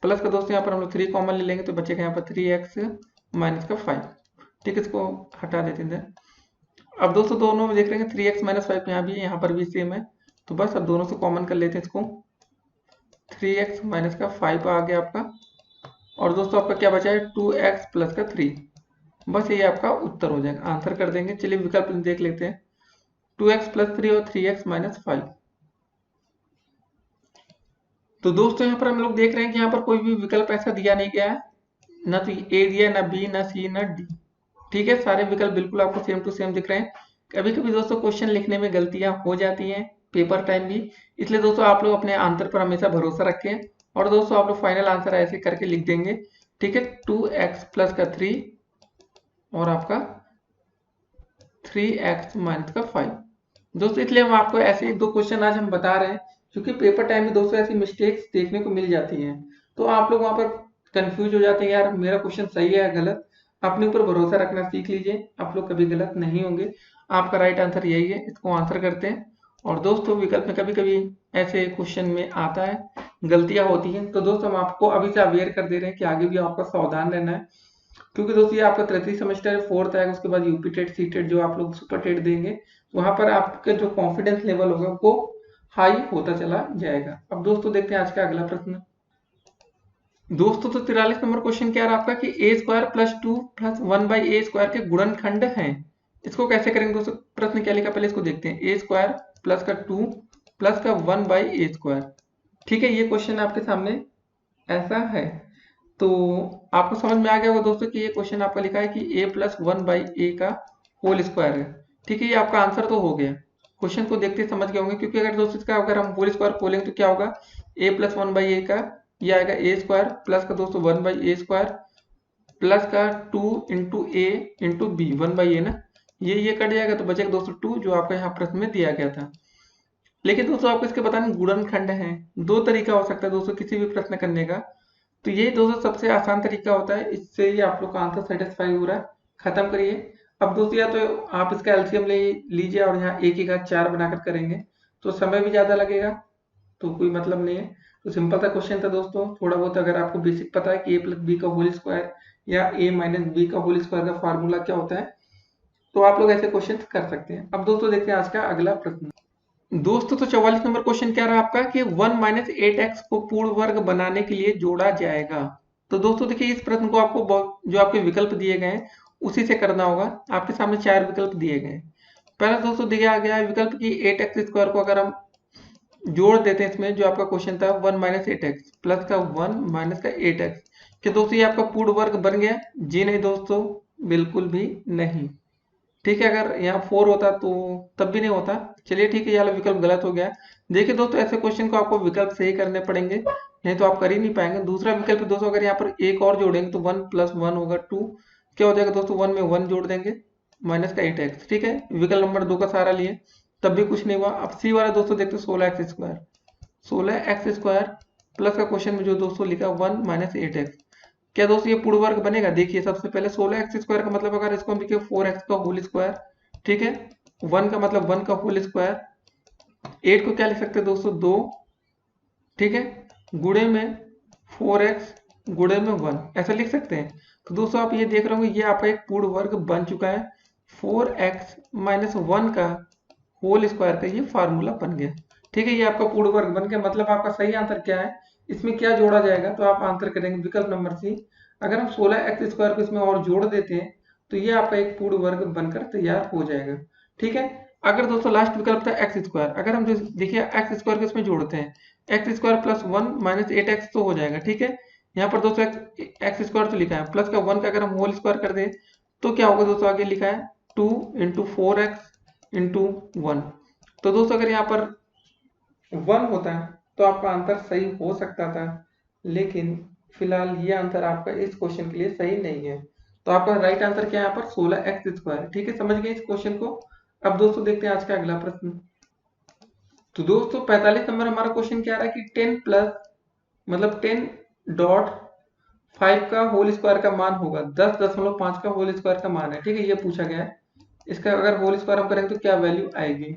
प्लस का दोस्तों यहाँ पर हम लोग 3 कॉमन ले लेंगे तो बचेगा यहाँ पर 3x माइनस का 5, ठीक है। इसको हटा देते हैं। अब दोस्तों दोनों में देख रहे हैं 3x माइनस 5 यहाँ भी है, यहाँ पर भी सेम है। तो बस अब दोनों से कॉमन कर लेते हैं इसको, 3x माइनस का 5 आ गया आपका। और दोस्तों आपका क्या बचा है, 2x प्लस का 3। बस ये आपका उत्तर हो जाएगा, आंसर कर देंगे। चलिए विकल्प देख लेते हैं, 2x प्लस 3 और 3x माइनस 5। तो दोस्तों यहाँ पर हम लोग देख रहे हैं कि यहाँ पर कोई भी विकल्प ऐसा दिया नहीं गया है, ना तो ए दिया, ना बी, ना सी, ना डी, ठीक है। सारे विकल्प बिल्कुल आपको सेम टू सेम दिख रहे हैं। कभी कभी दोस्तों क्वेश्चन लिखने में गलतियां हो जाती हैं, पेपर टाइम भी, इसलिए दोस्तों आप लोग अपने आंसर पर हमेशा भरोसा रखें। और दोस्तों आप लोग फाइनल आंसर ऐसे करके लिख देंगे, ठीक है। 2x प्लस का 3 और आपका 3x माइनस का 5। दोस्तों इसलिए हम आपको ऐसे 1-2 क्वेश्चन आज हम बता रहे हैं, क्योंकि पेपर टाइम में दोस्तों ऐसी मिस्टेक्स देखने को मिल जाती हैं। तो आप लोग वहां पर कंफ्यूज हो जाते हैं, यार मेरा क्वेश्चन सही है या गलत। अपने ऊपर भरोसा रखना सीख लीजिए, आप लोग कभी गलत नहीं होंगे। आपका राइट आंसर यही है, इसको आंसर करते हैं। और दोस्तों विकल्प में कभी कभी ऐसे क्वेश्चन में आता है, गलतियां होती हैं, तो दोस्तों हम आपको अभी से अवेयर कर दे रहे हैं कि आगे भी आपका सावधान रहना है। क्योंकि दोस्तों ये आपका तृतीय सेमेस्टर फोर्थ आएगा, उसके बाद यूपी टेट, सी टेट जो आप लोग सुपर टेट देंगे, वहां पर आपका जो कॉन्फिडेंस लेवल होगा वो हाई होता चला जाएगा। अब दोस्तों देखते हैं आज का अगला प्रश्न। दोस्तों तो 43 नंबर क्वेश्चन क्या रहा आपका कि a² प्लस 2 प्लस 1/a² के गुणनखंड हैं। इसको कैसे करेंगे दोस्तों, प्रश्न क्या लिखा पहले इसको देखते हैं। a² प्लस का 2 प्लस का 1/a², ठीक है। ये क्वेश्चन आपके सामने ऐसा है। तो आपको समझ में आ गया होगा दोस्तों कि ये क्वेश्चन आपका लिखा है कि a प्लस 1/a का होल स्क्वायर है, ठीक है। ये आपका आंसर तो हो गया, क्वेश्चन को देखते समझ गए होंगे। क्योंकि अगर दोस्तों इसका अगर हम होल स्क्वायर खोलेंगे तो क्या होगा, a प्लस 1/a का ये आएगा a² प्लस का दोस्तों 1/a² प्लस का 2 into a into B, 1/a ना, ये कट जाएगा तो बचेगा दोस्तों 2, जो आपका यहाँ प्रश्न में दिया गया था। लेकिन दोस्तों आपको इसके बताने गुणनखंड है, 2 तरीका हो सकता है दोस्तों किसी भी प्रश्न करने का। तो ये दोस्तों सबसे आसान तरीका होता है, इससे ही आप लोग का आंसर सेटिस्फाई हो रहा है, खत्म करिए। अब दोस्तों या तो आप इसका एलसीएम ले लीजिए और यहाँ 1 की घात 4 बनाकर करेंगे, तो समय भी ज्यादा लगेगा, तो कोई मतलब नहीं है। तो सिंपल सा क्वेश्चन था दोस्तों, थोड़ा बहुत अगर आपको बेसिक पता है कि a प्लस बी का होल स्क्वायर या a माइनस बी का होल स्क्वायर का फार्मूला क्या होता है, तो आप लोग ऐसे क्वेश्चन कर सकते हैं। अब दोस्तों देखते हैं आज का अगला प्रश्न। दोस्तों तो 44 नंबर क्वेश्चन क्या रहा आपका कि 1 माइनस 8x को पूर्ण वर्ग बनाने के लिए जोड़ा जाएगा। तो दोस्तों देखिए इस प्रश्न को आपको जो आपके विकल्प दिए गए हैं उसी से करना होगा। आपके सामने 4 विकल्प दिए गए हैं। पहला दोस्तों दिया गया है विकल्प की 8x² को अगर हम जोड़ देते हैं, इसमें जो आपका क्वेश्चन था 1 माइनस 8x प्लस का 1 माइनस का 8x, क्या दोस्तों ये आपका पूर्ण वर्ग बन गया, जी नहीं दोस्तों, बिल्कुल भी नहीं, ठीक है। अगर यहाँ 4 होता तो तब भी नहीं होता। चलिए ठीक है, ये वाला विकल्प गलत हो गया। देखिए दोस्तों ऐसे क्वेश्चन को आपको विकल्प सही करने पड़ेंगे, नहीं तो आप कर ही नहीं पाएंगे। दूसरा विकल्प दोस्तों अगर यहाँ पर एक और जोड़ेंगे तो 1 प्लस 1 होगा 2, क्या हो जाएगा दोस्तों 1 में 1 जोड़ देंगे माइनस का 8x, ठीक है। विकल्प नंबर 2 का सहारा लिए तब भी कुछ नहीं हुआ। अब सी वाला दोस्तों देखते 16x², 16x² प्लस का क्वेश्चन में जो दोस्तों लिखा 1 माइनस 8x, क्या दोस्तों ये पूर्ण वर्ग बनेगा। देखिए सबसे पहले 16x² का मतलब अगर इसको हम लिखे 4x का होल स्क्वायर, ठीक है। 1 का मतलब 1 का होल स्क्वायर, 8 को क्या लिख सकते हैं दोस्तों 2, ठीक है, गुणे में 4x गुणे में 1 ऐसा लिख सकते हैं। तो दोस्तों आप ये देख रहे होंगे ये आपका एक पूर्ण वर्ग बन चुका है। 4x-1 का होल स्क्वायर का ये फार्मूला बन गया। ठीक है, ये आपका पूर्ण वर्ग बन गया। मतलब आपका सही आंसर क्या है, इसमें क्या जोड़ा जाएगा, तो आप आंसर करेंगे विकल्प नंबर सी। अगर हम 16x स्क्वायर को इसमें और जोड़ देते हैं तो ये आपका एक पूर्ण वर्ग बनकर तैयार हो जाएगा। ठीक है, अगर दोस्तों लास्ट विकल्प था एक्स स्क्वायर, अगर हम देखिए एक्स स्क्वायर को इसमें जोड़ते हैं, x square plus 1 minus 8x तो हो जाएगा। ठीक है, यहाँ पर दोस्तों एक्स स्क्वायर तो लिखा है, प्लस का 1 का अगर हम होल स्क्वायर कर दें तो क्या होगा दोस्तों, आगे लिखा है 2 इंटू 4x इंटू 1। तो दोस्तों अगर यहाँ पर 1 होता है तो आपका आंसर सही हो सकता था, लेकिन फिलहाल ये आंसर आपका इस क्वेश्चन के लिए सही नहीं है। तो आपका राइट आंसर क्या है यहाँ पर 16x स्क्वायर। ठीक है, समझ गए इस क्वेश्चन को। अब दोस्तों देखते हैं आज का अगला प्रश्न। तो दोस्तों 45 नंबर हमारा क्वेश्चन क्या रहा है कि 10 प्लस मतलब 10.5 का होल स्क्वायर का मान होगा 10.5 का होल स्क्वायर का मान है। ठीक है, ये पूछा गया है। इसका अगर होल स्क्वायर हम करेंगे तो क्या वैल्यू आएगी।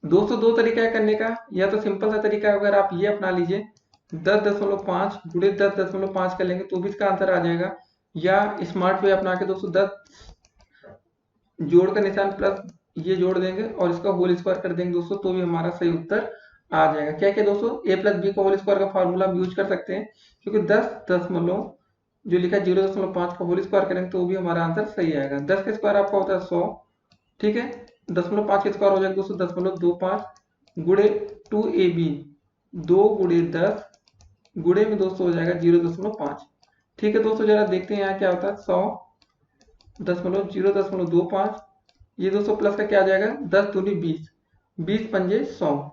दोस्तों दो तरीका है करने का, या तो सिंपल सा तरीका है, अगर आप ये अपना लीजिए 10.5 गुणे 10.5 कर लेंगे तो भी इसका आंसर आ जाएगा, या स्मार्ट वे अपना के दोस्तों 10 जोड़ का निशान प्लस ये जोड़ देंगे और इसका होल स्क्वायर कर देंगे दोस्तों, तो भी हमारा सही उत्तर आ जाएगा। क्या क्या दोस्तों, a प्लस बी का होल स्क्वायर का फार्मूला हम यूज कर सकते हैं, क्योंकि 10 दशमलव जो लिखा है 0.5 का होल स्क्वायर करेंगे तो भी हमारा आंसर सही आएगा। 10 का स्क्वायर आपका होता है 100। ठीक है, 0.5 का स्क्वायर हो जाएगा दोस्तों 0.25 गुणे 2ab 2 गुणे 10 गुणे में दोस्तों हो जाएगा 0.5। ठीक है दोस्तों, जरा देखते हैं यहाँ क्या होता है 100.0.25, ये दोस्तों प्लस का क्या आ जाएगा 10 दूनी 20 20 पंजे 100।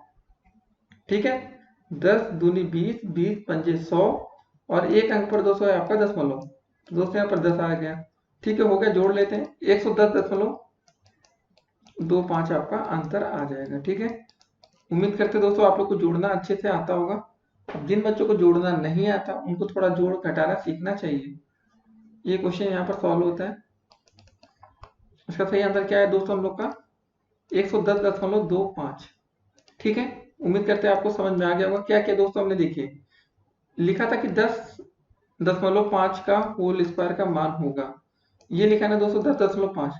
ठीक है, 10 दूनी 20 20 पंजे 100 और एक अंक पर दोस्तों है आपका दशमलव, तो दोस्तों यहाँ पर 10 आ गया। ठीक है, हो गया, जोड़ लेते हैं 110.25 आपका आंसर आ जाएगा। ठीक है, उम्मीद करते दोस्तों आप लोग को जोड़ना अच्छे से आता होगा। अब जिन बच्चों को जोड़ना नहीं आता उनको थोड़ा जोड़ घटाना सीखना चाहिए। ये क्वेश्चन यहाँ पर सॉल्व होता है। इसका सही आंसर क्या है दोस्तों हम लोग का 110.25। ठीक है, उम्मीद करते हैं आपको समझ में आ गया होगा। क्या क्या दोस्तों हमने देखिए लिखा था कि 10.5 का होल स्क्वायर का मान होगा, ये लिखा ना दोस्तों 10.5।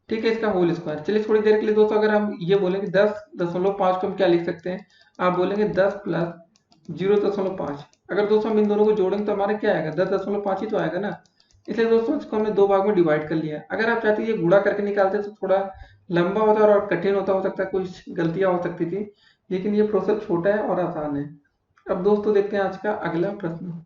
ठीक है, इसका होल स्क्वायर। चलिए थोड़ी देर के लिए दोस्तों अगर हम ये बोलेंगे 10.5 को हम क्या लिख सकते हैं, आप बोलेंगे 10 प्लस 0.5। अगर दोस्तों हम इन दोनों को जोड़ेंगे तो हमारा क्या आएगा 10.5 ही तो आएगा ना। इसलिए दोस्तों इसको हमने दो भाग में डिवाइड कर लिया। अगर आप चाहते ये गुणा करके निकालते तो थोड़ा लंबा होता और कठिन होता, हो सकता है कुछ गलतियां हो सकती थी, लेकिन ये प्रोसेस छोटा है और आसान है। अब दोस्तों देखते हैं आज का अगला प्रश्न।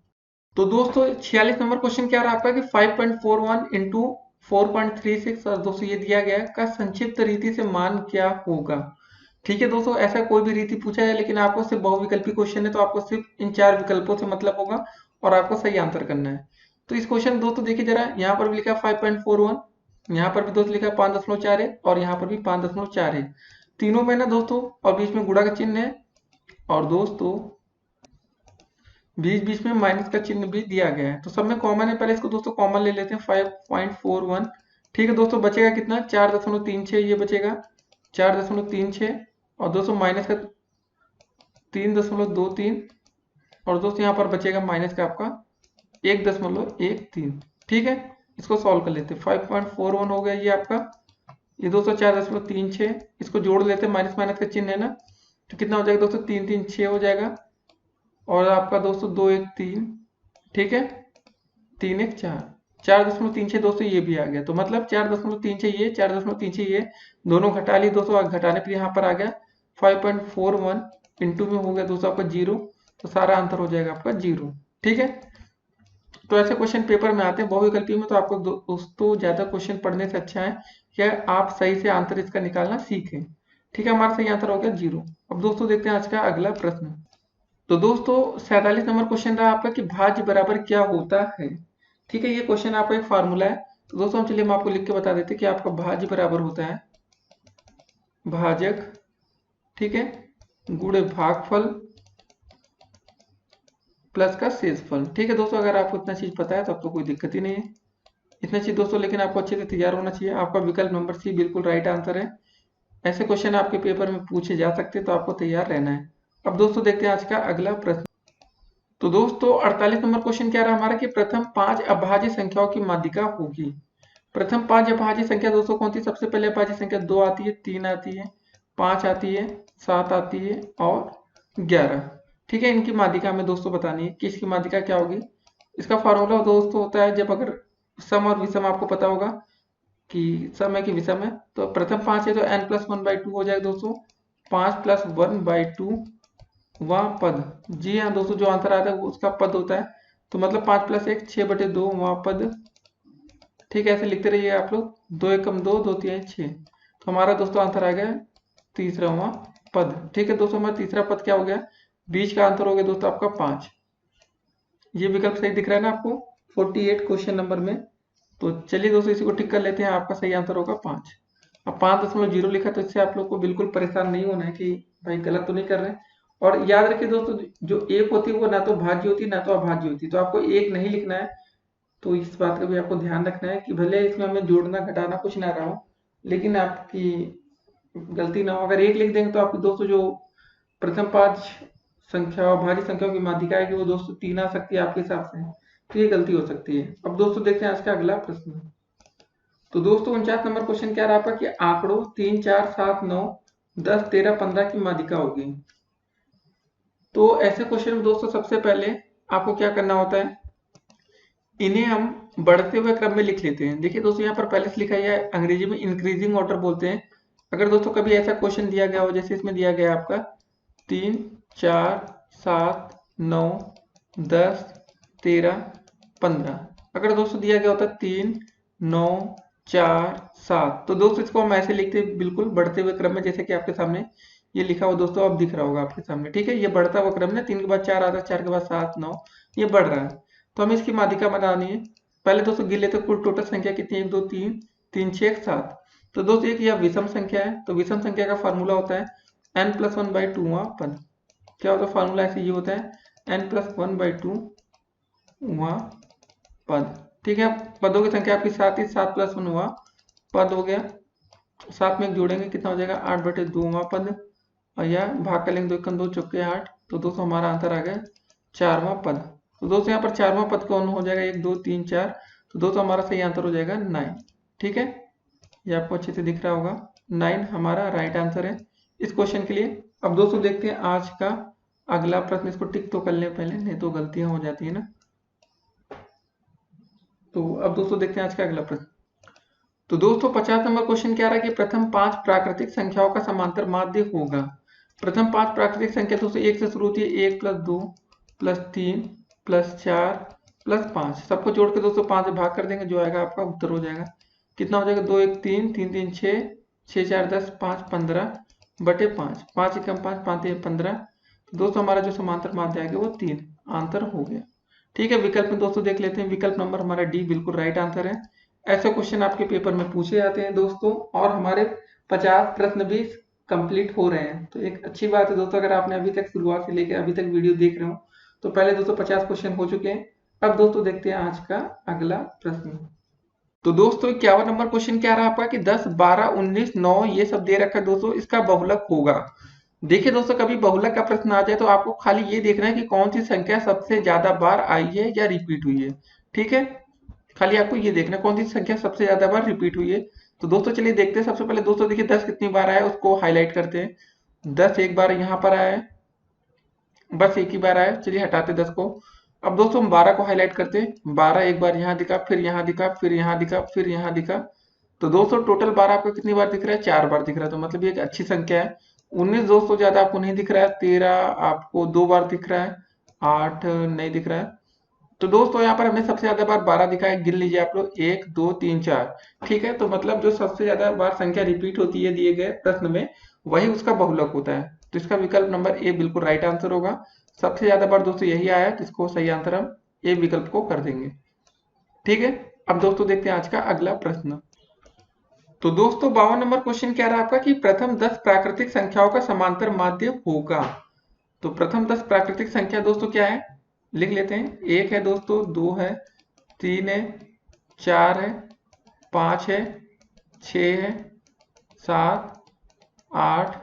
तो दोस्तों 46 नंबर क्वेश्चन क्या रहा आपका कि 5.41 इंटू 4.36 और दोस्तों ये दिया गया है का संक्षिप्त रीति से मान क्या होगा। ठीक है दोस्तों, ऐसा कोई भी रीति पूछा है लेकिन आपको सिर्फ बहुविकल्पी क्वेश्चन है तो आपको सिर्फ इन 4 विकल्पों से मतलब होगा और आपको सही आंसर करना है। तो इस क्वेश्चन दोस्तों देखिए जरा, यहाँ पर भी लिखा है 5.41, यहाँ पर भी दोस्तों लिखा है 5.4 है और यहाँ पर भी 5.4 है, तीनों में ना दोस्तों, और बीच में गुणा का चिन्ह है और दोस्तों बीच बीच में माइनस का चिन्ह भी दिया गया है। तो सब में कॉमन है, पहले इसको दोस्तों कॉमन ले लेते हैं 5.41। ठीक है दोस्तों, बचेगा कितना 4.36, ये बचेगा 4.36 और दोस्तों माइनस का 3.23 और दोस्तों यहाँ पर बचेगा माइनस का आपका 1.13। ठीक है, इसको सॉल्व कर लेते हैं। 5.41 हो गया ये आपका, ये दोस्तों 4.36, इसको जोड़ लेते हैं, माइनस माइनस का चिन्ह है ना, तो कितना हो जाएगा दोस्तों 3 3 6 हो जाएगा और आपका दोस्तों 2 1 3। ठीक है, 3 1 4, 4.36 दोस्तों ये भी आ गया। तो मतलब 4.36 ये 4.36 ये दोनों घटा लिए दोस्तों, घटाने पर यहाँ पर आ गया 5.41 इंटू में हो गया दोस्तों आपका 0, तो सारा आंसर हो जाएगा आपका 0। ठीक है, तो ऐसे क्वेश्चन पेपर में आते हैं बहुविकल्पी में, तो आपको दोस्तों ज्यादा क्वेश्चन पढ़ने से अच्छा है कि आप सही से आंसर इसका निकालना सीखें। ठीक है, हमारा सही आंसर हो गया 0। अब दोस्तों देखते हैं आज का अगला प्रश्न। तो दोस्तों 47 नंबर क्वेश्चन रहा आपका कि भाज्य बराबर क्या होता है। ठीक है, ये क्वेश्चन आपका एक फार्मूला है, तो दोस्तों हम चलिए हम आपको लिख के बता देते हैं कि आपका भाज्य बराबर होता है भाजक, ठीक है, गुणे भागफल प्लस का शेषफल। ठीक है दोस्तों, अगर आपको इतना चीज पता है तो अब तो कोई दिक्कत ही नहीं है इतना चीज दोस्तों, लेकिन आपको अच्छे से तैयार होना चाहिए। आपका विकल्प नंबर सी बिल्कुल राइट आंसर है। ऐसे क्वेश्चन आपके पेपर में पूछे जा सकते हैं तो आपको तैयार रहना है। अब दोस्तों देखते हैं आज का अगला प्रश्न। तो दोस्तों 48 नंबर क्वेश्चन क्या रहा हमारा कि प्रथम 5 अभाज्य संख्याओं की माध्यिका होगी। प्रथम 5 अभाज्य संख्या दोस्तों कौन सी? सबसे पहले अभाज्य संख्या 2 आती है, 3 आती है, 5 आती है, 7 आती है और 11। ठीक है, इनकी माध्यिका हमें दोस्तों बतानी है कि इसकी माध्यिका क्या होगी। इसका फॉर्मूला दोस्तों होता है, जब अगर सम और विषम आपको पता होगा कि सम है कि विषम है, तो प्रथम 5 है तो n+1/2 हो जाएगा दोस्तों। 5+1/2 वह पद, जी हाँ दोस्तों, जो आंसर आता है वो उसका पद होता है। तो मतलब 5+1 6/2 वह पद। ठीक है, ऐसे लिखते रहिए आप लोग। 2 एकम 2, 2 तिहाई 6। तो हमारा दोस्तों आंसर आ गया तीसरावां पद। ठीक है दोस्तों, हमारा तीसरा पद क्या हो गया? बीच का आंसर हो गया दोस्तों आपका 5। ये विकल्प सही दिख रहा है ना आपको 48 क्वेश्चन नंबर में? तो चलिए दोस्तों इसी को टिक कर लेते हैं, आपका सही आंसर होगा 5। अब 5.0 लिखा, तो इससे आप लोग को बिल्कुल परेशान नहीं होना है कि भाई गलत तो नहीं कर रहे हैं। और याद रखिए दोस्तों, जो एक होती है वो ना तो भाज्य होती है ना तो अभाज्य होती है, तो आपको एक नहीं लिखना है। तो इस बात का भी आपको ध्यान रखना है कि भले इसमें हमें जोड़ना घटाना कुछ ना रहा हो, लेकिन आपकी गलती ना हो। अगर एक लिख देंगे तो आपकी दोस्तों जो प्रथम 5 संख्या भाज्य संख्याओं की माध्यिका है कि वो दोस्तों 3 आ सकती है आपके हिसाब से, तो ये गलती हो सकती है। अब दोस्तों देखते हैं आज का अगला प्रश्न। तो दोस्तों 49 नंबर क्वेश्चन क्या रहा आपका कि आंकड़ों 3, 4, 7, 9, 10, 13, 15 की माध्यिका होगी। तो ऐसे क्वेश्चन में दोस्तों सबसे पहले आपको क्या करना होता है, इन्हें हम बढ़ते हुए क्रम में लिख लेते हैं। देखिए दोस्तों यहाँ पर पहले से लिखा है, अंग्रेजी में इंक्रीजिंग ऑर्डर बोलते हैं। अगर दोस्तों कभी ऐसा क्वेश्चन दिया गया हो, जैसे इसमें दिया गया है आपका 3, 4, 7, 9, 10, 13, 15। अगर दोस्तों दिया गया होता 3, 9, 4, 7, तो दोस्तों इसको हम ऐसे लिखते हैं बिल्कुल बढ़ते हुए क्रम में, जैसे कि आपके सामने ये लिखा हुआ दोस्तों अब दिख रहा होगा आपके सामने। ठीक है, ये बढ़ता हुआ क्रम है, 3 के बाद 4 आता है, 4 के बाद 7, 9, ये बढ़ रहा है। तो हमें इसकी माध्यिका बनानी है। पहले दोस्तों गिन लेते कुल टोटल संख्या कितनी है, 1 2 3, 3 6 7। तो दोस्तों एक यह विषम संख्या है, तो विषम संख्या का फॉर्मूला होता है n+1/2 पद। क्या होता है फॉर्मूला? ऐसे ये होता है n+1/2 पद। ठीक है, पदों की संख्या आपकी 7 ही, 7+1 पद हो गया। 7 में एक जोड़ेंगे कितना हो जाएगा, 8/2 पद। और यह भाग कर लेंगे, 2 एकम 2 चौके 8। तो दोस्तों हमारा आंसर आ गया 4वां पद। तो दोस्तों यहाँ पर 4वां पद कौन हो जाएगा, 1 2 3 4। तो दोस्तों हमारा सही आंसर हो जाएगा 9। ठीक है, ये आपको अच्छे से दिख रहा होगा, 9 हमारा राइट आंसर है इस क्वेश्चन के लिए। अब दोस्तों देखते हैं आज का अगला प्रश्न। इसको टिक तो कर लें पहले, नहीं तो गलतियां हो जाती है ना। तो अब दोस्तों देखते हैं आज का अगला प्रश्न। तो दोस्तों 50 नंबर क्वेश्चन क्या रहा है कि प्रथम 5 प्राकृतिक संख्याओं का समांतर माध्य होगा। प्रथम 5 प्राकृतिक संख्या दोस्तों 1 से शुरू होती है, 1 + 2 + 3 + 4 + 5। सबको जोड़ के दोस्तों 5 से भाग कर देंगे, जो आएगा आपका उत्तर हो जाएगा। कितना हो जाएगा, 2 1 3, 3 3 6, 6 4 10, 5 15/5। 5 एकम 5, 5 3 15। तो दोस्तों हमारा जो समांतर माध्य आएगा वो 3 आंसर हो गया। ठीक है, विकल्प में दोस्तों देख लेते हैं। विकल्प नंबर हमारा डी बिल्कुल राइट आंसर है। ऐसे क्वेश्चन आपके पेपर में पूछे जाते हैं दोस्तों, और हमारे 50 प्रश्न भी कंप्लीट हो रहे हैं, तो एक अच्छी बात है दोस्तों। अगर आपने अभी तक शुरुआत से लेकर अभी तक वीडियो देख रहे हो, तो पहले दोस्तों 50 क्वेश्चन हो चुके हैं। अब दोस्तों देखते हैं आज का अगला प्रश्न। तो दोस्तों 51 नंबर क्वेश्चन क्या रहा आपका कि 10, 12, 19, 9 ये सब दे रखा है दोस्तों, इसका बहुलक होगा। देखिए दोस्तों, कभी बहुलक का प्रश्न आ जाए तो आपको खाली ये देखना है कि कौन सी संख्या सबसे ज्यादा बार आई है या रिपीट हुई है। ठीक है, खाली आपको ये देखना है कौन सी संख्या सबसे ज्यादा बार रिपीट हुई है। तो दोस्तों चलिए देखते हैं। सबसे पहले दोस्तों देखिए 10 कितनी बार आया है उसको हाईलाइट करते हैं। 10 एक बार यहाँ पर आया है, बस एक ही बार आया, चलिए हटाते 10 को। अब दोस्तों हम 12 को हाईलाइट करते हैं। 12 एक बार यहाँ दिखा, फिर यहाँ दिखा, फिर यहाँ दिखा, फिर यहाँ दिखा। तो दोस्तों टोटल 12 आपको कितनी बार दिख रहा है, 4 बार दिख रहा है, तो मतलब ये एक अच्छी संख्या है। 19 दोस्तों ज्यादा आपको नहीं दिख रहा है। 13 आपको 2 बार दिख रहा है। 8 नहीं दिख रहा है। तो दोस्तों यहाँ पर हमें सबसे ज्यादा बार 12 दिखा है, गिन लीजिए आप लोग, 1 2 3 4। ठीक है, तो मतलब जो सबसे ज्यादा बार संख्या रिपीट होती है दिए गए प्रश्न में, वही उसका बहुलक होता है। तो इसका विकल्प नंबर ए बिल्कुल राइट आंसर होगा। सबसे ज्यादा बार दोस्तों यही आया है, जिसको सही आंसर हम ए विकल्प को कर देंगे। ठीक है, अब दोस्तों देखते हैं आज का अगला प्रश्न। तो दोस्तों 52 नंबर क्वेश्चन क्या रहा आपका कि प्रथम 10 प्राकृतिक संख्याओं का समांतर माध्य होगा। तो प्रथम 10 प्राकृतिक संख्या दोस्तों क्या है, लिख लेते हैं। 1 है दोस्तों, 2 है, 3 है, 4 है, 5 है, 6 है, 7, 8,